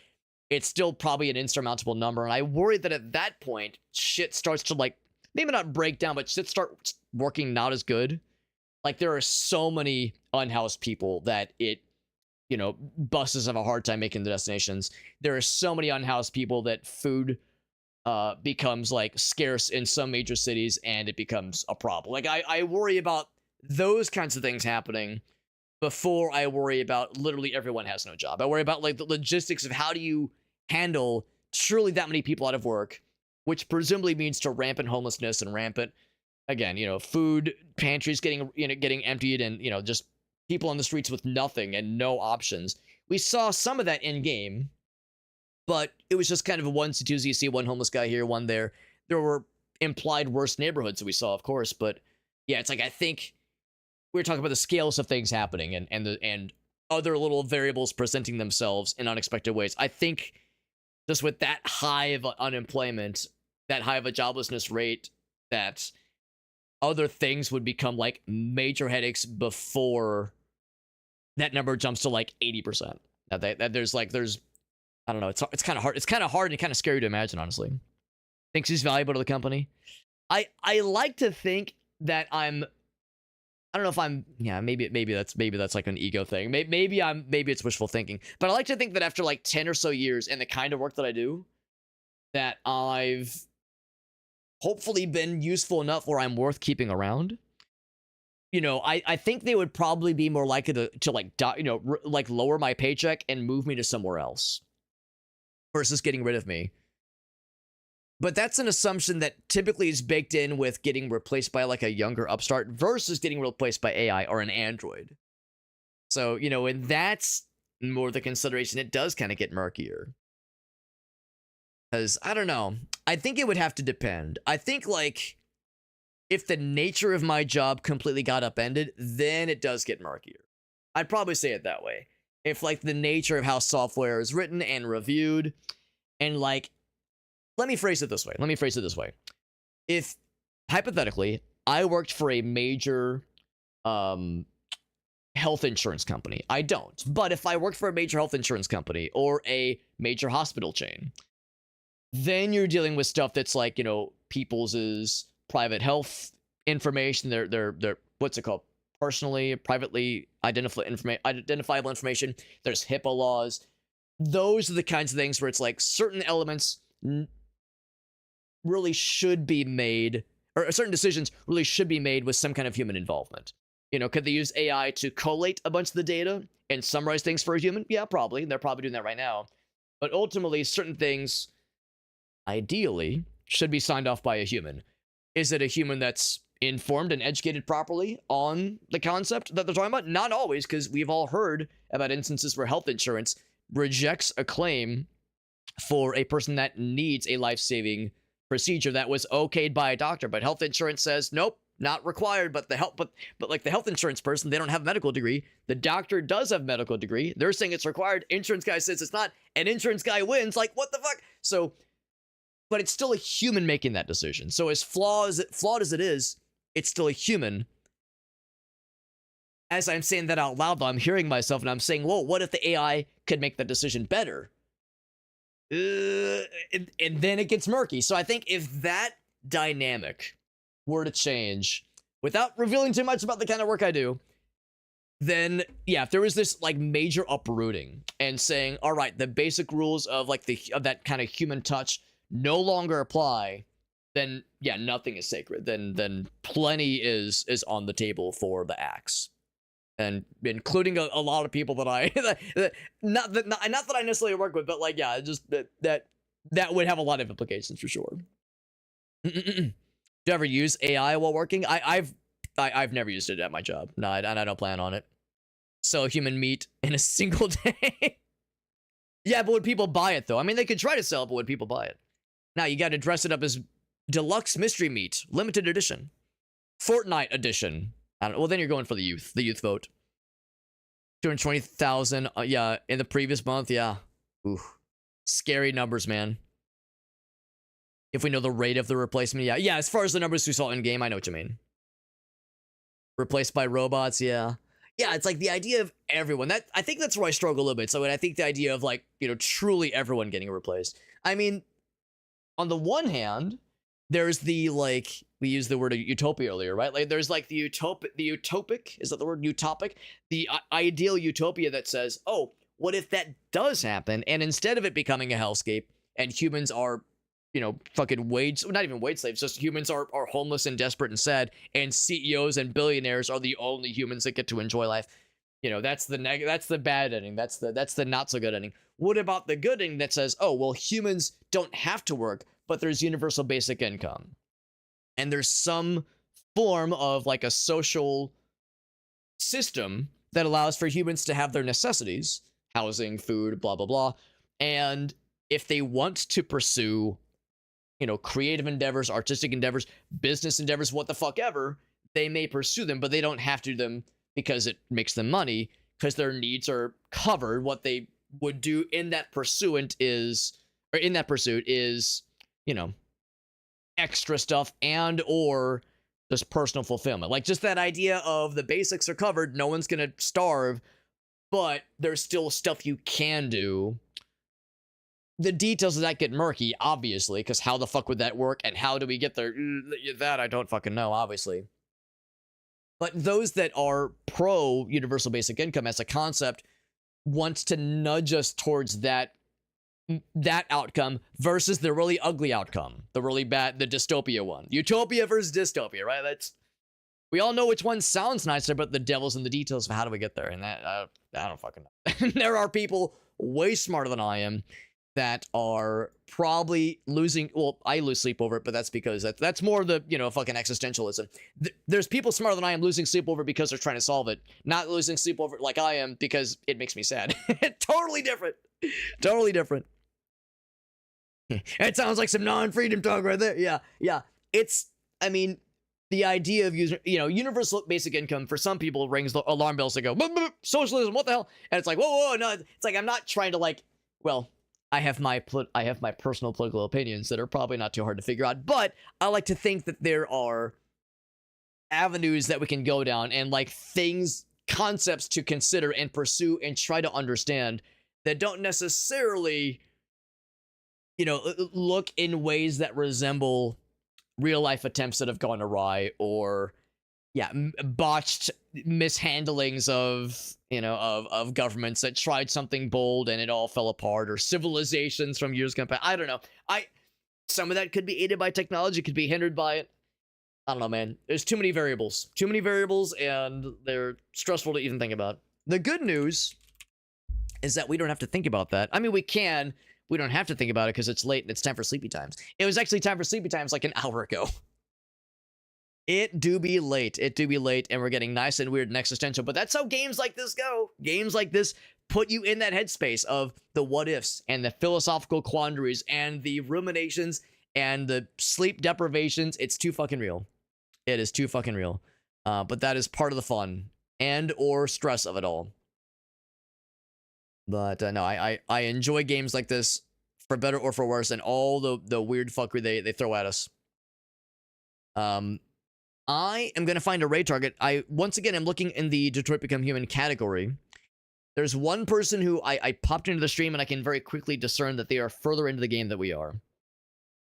It's still probably an insurmountable number, and I worry that at that point, shit starts to, like, maybe not break down, but shit starts working not as good. Like, there are so many unhoused people that it, you know, buses have a hard time making the destinations. There are so many unhoused people that food becomes like scarce in some major cities, and it becomes a problem. Like I worry about those kinds of things happening before I worry about literally everyone has no job. I worry about like the logistics of how do you handle truly that many people out of work, which presumably means to rampant homelessness and rampant, again, you know, food pantries getting emptied, and, you know, just people on the streets with nothing and no options. We saw some of that in game, but it was just kind of a onesie twosie. You see one homeless guy here, one there. There were implied worse neighborhoods that we saw, of course, but yeah, it's like I think we were talking about the scales of things happening and other little variables presenting themselves in unexpected ways. I think just with that high of unemployment, that high of a joblessness rate, that other things would become like major headaches before that number jumps to like 80%. That there's I don't know, it's kind of hard. It's kind of hard and kind of scary to imagine, honestly. Thinks he's valuable to the company. I like to think that I don't know if I'm, yeah, maybe that's like an ego thing. Maybe it's wishful thinking. But I like to think that after like 10 or so years and the kind of work that I do, that I've hopefully been useful enough where I'm worth keeping around. You know, I think they would probably be more likely to like, you know, like lower my paycheck and move me to somewhere else versus getting rid of me. But that's an assumption that typically is baked in with getting replaced by like a younger upstart versus getting replaced by AI or an android. So, you know, when that's more the consideration, it does kind of get murkier. Because, I don't know, I think it would have to depend. I think, like, if the nature of my job completely got upended, then it does get murkier. I'd probably say it that way. If, like, the nature of how software is written and reviewed, and, like, let me phrase it this way. If, hypothetically, I worked for a major health insurance company. I don't. But if I worked for a major health insurance company or a major hospital chain, then you're dealing with stuff that's like, you know, people's private health information, their what's it called? Privately identifiable information. There's HIPAA laws. Those are the kinds of things where it's like certain elements really should be made, or certain decisions really should be made with some kind of human involvement. You know, could they use AI to collate a bunch of the data and summarize things for a human? Yeah, probably. They're probably doing that right now. But ultimately, certain things, ideally, should be signed off by a human. Is it a human that's informed and educated properly on the concept that they're talking about? Not always, because we've all heard about instances where health insurance rejects a claim for a person that needs a life-saving procedure that was okayed by a doctor, but health insurance says nope, not required. But the health insurance person, they don't have a medical degree. The doctor does have a medical degree. They're saying it's required. Insurance guy says it's not, and insurance guy wins. Like, what the fuck? So, but it's still a human making that decision. So as flawed as it is, it's still a human. As I'm saying that out loud, though, I'm hearing myself and I'm saying, whoa, what if the AI could make that decision better? And then it gets murky. So I think if that dynamic were to change, without revealing too much about the kind of work I do, then yeah, if there was this like major uprooting and saying, all right, the basic rules of like of that kind of human touch no longer apply, then yeah, nothing is sacred. Then plenty is on the table for the axe. And including a lot of people that I not that I necessarily work with, but like, yeah, just that would have a lot of implications for sure. Do you ever use AI while working? I've never used it at my job. No, and I don't plan on it. Sell human meat in a single day. Yeah, but would people buy it though? I mean, they could try to sell it, but would people buy it? Now you got to dress it up as deluxe mystery meat, limited edition, Fortnite edition. I don't know. Well, then you're going for the youth vote. 220,000, yeah, in the previous month, yeah. Ooh, scary numbers, man. If we know the rate of the replacement, yeah. As far as the numbers we saw in game, I know what you mean. Replaced by robots, yeah. Yeah, it's like the idea of everyone. I think that's where I struggle a little bit. So I think the idea of like, you know, truly everyone getting replaced. I mean, on the one hand, there's the, like, we used the word utopia earlier, right? Like, there's like the utopic, is that the word? Utopic? The ideal utopia that says, oh, what if that does happen? And instead of it becoming a hellscape and humans are, you know, fucking not even wage slaves, just humans are homeless and desperate and sad, and CEOs and billionaires are the only humans that get to enjoy life. You know, that's the bad ending. That's the not so good ending. What about the good ending that says, oh, well, humans don't have to work, but there's universal basic income. And there's some form of like a social system that allows for humans to have their necessities, housing, food, blah, blah, blah. And if they want to pursue, you know, creative endeavors, artistic endeavors, business endeavors, what the fuck ever, they may pursue them, but they don't have to do them because it makes them money, because their needs are covered. What they would do in that pursuit is, you know, extra stuff and or just personal fulfillment. Like, just that idea of the basics are covered, no one's gonna starve, but there's still stuff you can do. The details of that get murky, obviously, because how the fuck would that work, and how do we get there? That I don't fucking know, obviously. But those that are pro universal basic income as a concept wants to nudge us towards that outcome versus the really ugly outcome, the really bad, the dystopia one. Utopia versus dystopia, right? We all know which one sounds nicer, but the devil's in the details of how do we get there, and that I don't fucking know. There are people way smarter than I am that are probably losing, well, I lose sleep over it, but that's because that's more the, you know, fucking existentialism. There's people smarter than I am losing sleep over it because they're trying to solve it, not losing sleep over it like I am because it makes me sad. Totally different. Totally different. It sounds like some non-freedom talk right there. Yeah. It's, I mean, the idea of using, you know, universal basic income for some people rings the alarm bells that go, boop, boop, socialism, what the hell? And it's like, whoa, no. It's like, I'm not trying to, like, well, I have my personal political opinions that are probably not too hard to figure out, but I like to think that there are avenues that we can go down and, like, things, concepts to consider and pursue and try to understand that don't necessarily, you know, look in ways that resemble real life attempts that have gone awry, or botched mishandlings of, you know, of governments that tried something bold and it all fell apart, or civilizations from years gone by. I don't know. Some of that could be aided by technology, could be hindered by it. I don't know, man. There's too many variables, and they're stressful to even think about. The good news is that we don't have to think about that. I mean, we can. We don't have to think about it because it's late and it's time for sleepy times. It was actually time for sleepy times like an hour ago. It do be late, and we're getting nice and weird and existential, but that's how games like this go. Games like this put you in that headspace of the what ifs and the philosophical quandaries and the ruminations and the sleep deprivations. It's too fucking real. It is too fucking real. But that is part of the fun and or stress of it all. But no, I enjoy games like this, for better or for worse, and all the weird fuckery they throw at us. I am going to find a raid target. Once again, I'm looking in the Detroit Become Human category. There's one person who I popped into the stream, and I can very quickly discern that they are further into the game than we are.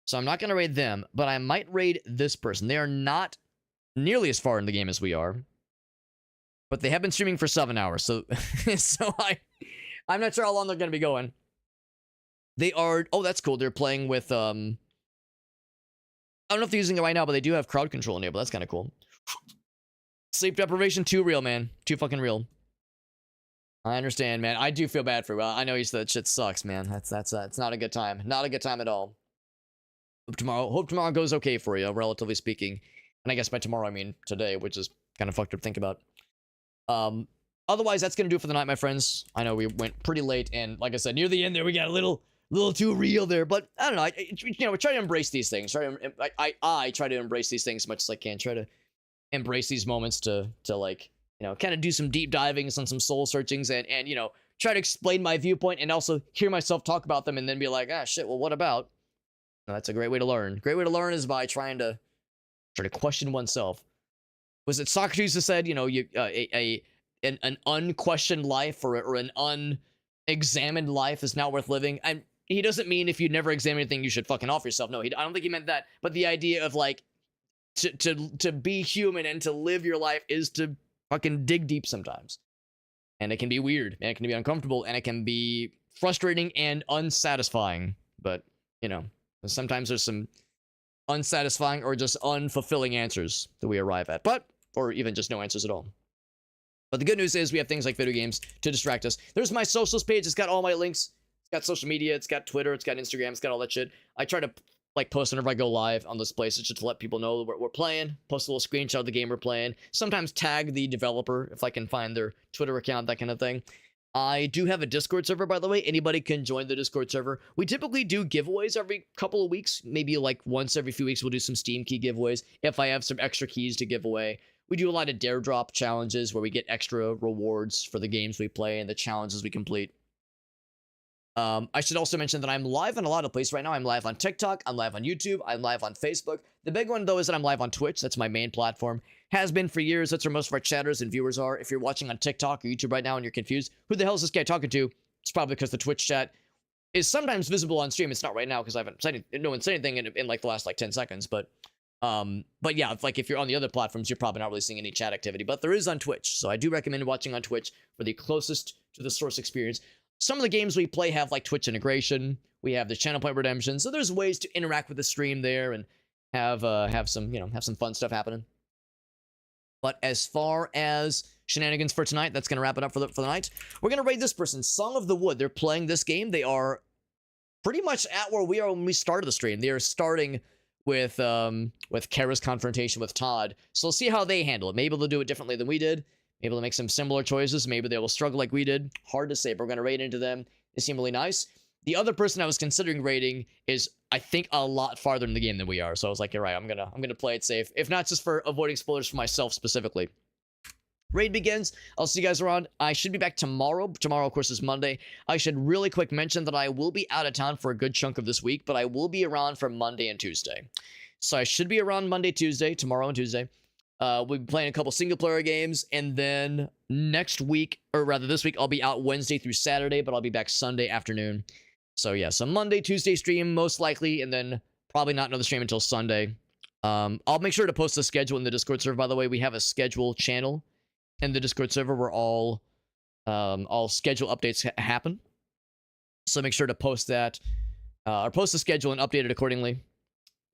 So I'm not going to raid them, but I might raid this person. They are not nearly as far in the game as we are, but they have been streaming for 7 hours. So, I'm not sure how long they're going to be going. They are, oh, that's cool. They're playing with, I don't know if they're using it right now, but they do have crowd control enabled. That's kind of cool. Sleep deprivation, too real, man. Too fucking real. I understand, man. I do feel bad for you. I know you said that shit sucks, man. It's not a good time. Not a good time at all. Hope tomorrow goes okay for you, relatively speaking. And I guess by tomorrow, I mean today, which is kind of fucked up to think about. Otherwise, that's going to do it for the night, my friends. I know we went pretty late, and like I said, near the end there, we got a little too real there, but I don't know. We try to embrace these things. I try to embrace these things as much as I can. Try to embrace these moments to like, kind of do some deep divings on some soul searchings and try to explain my viewpoint and also hear myself talk about them and then be like, ah, shit, well, what about? That's a great way to learn. Great way to learn is by trying to question oneself. Was it Socrates who said, an unquestioned life or an unexamined life is not worth living? he doesn't mean if you never examine anything, you should fucking off yourself. No, I don't think he meant that. But the idea of like, to be human and to live your life is to fucking dig deep sometimes. And it can be weird, and it can be uncomfortable, and it can be frustrating and unsatisfying. But, you know, sometimes there's some unsatisfying or just unfulfilling answers that we arrive at. But, or even just no answers at all. But the good news is we have things like video games to distract us. There's my socials page. It's got all my links. It's got social media. It's got Twitter. It's got Instagram. It's got all that shit. I try to like post whenever I go live on those places just to let people know we're playing. Post a little screenshot of the game we're playing. Sometimes tag the developer if I can find their Twitter account, that kind of thing. I do have a Discord server, by the way. Anybody can join the Discord server. We typically do giveaways every couple of weeks. Maybe like once every few weeks we'll do some Steam key giveaways if I have some extra keys to give away. We do a lot of dare drop challenges where we get extra rewards for the games we play and the challenges we complete. I should also mention that I'm live in a lot of places right now. I'm live on TikTok, I'm live on YouTube, I'm live on Facebook. The big one, though, is that I'm live on Twitch. That's my main platform. Has been for years. That's where most of our chatters and viewers are. If you're watching on TikTok or YouTube right now and you're confused, who the hell is this guy talking to? It's probably because the Twitch chat is sometimes visible on stream. It's not right now because I haven't said no one said anything in like the last like 10 seconds. But yeah, like if you're on the other platforms, you're probably not really seeing any chat activity. But there is on Twitch, so I do recommend watching on Twitch for the closest to the source experience. Some of the games we play have like Twitch integration. We have the channel point redemption, so there's ways to interact with the stream there and have some fun stuff happening. But as far as shenanigans for tonight, that's gonna wrap it up for the night. We're gonna raid this person, Song of the Wood. They're playing this game. They are pretty much at where we are when we started the stream. They are starting with Kara's confrontation with Todd. So we'll see how they handle it. Maybe they'll do it differently than we did. Maybe they'll make some similar choices. Maybe they will struggle like we did. Hard to say, but we're going to raid into them. They seem really nice. The other person I was considering raiding is, I think, a lot farther in the game than we are. So I was like, you're right, I'm gonna play it safe. If not just for avoiding spoilers for myself specifically. Raid begins. I'll see you guys around. I should be back tomorrow. Tomorrow, of course, is Monday. I should really quick mention that I will be out of town for a good chunk of this week, but I will be around for Monday and Tuesday. So I should be around Monday, Tuesday, tomorrow and Tuesday. We'll be playing a couple single-player games, and then next week, or rather this week, I'll be out Wednesday through Saturday, but I'll be back Sunday afternoon. So yeah, so Monday, Tuesday stream, most likely, and then probably not another stream until Sunday. I'll make sure to post the schedule in the Discord server, by the way. We have a schedule channel in the Discord server where all schedule updates happen. So make sure to post that, or post the schedule and update it accordingly.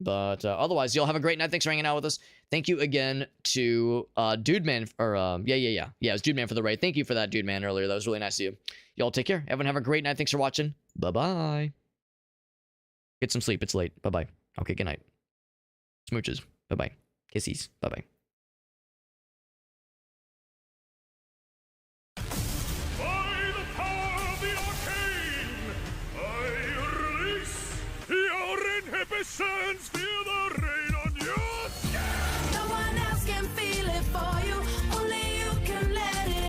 But otherwise, y'all have a great night. Thanks for hanging out with us. Thank you again to Dude Man, or yeah, it was Dude Man for the raid. Thank you for that, Dude Man, earlier. That was really nice of you. Y'all take care. Everyone have a great night. Thanks for watching. Bye-bye. Get some sleep. It's late. Bye-bye. Okay, good night. Smooches. Bye-bye. Kissies. Bye-bye.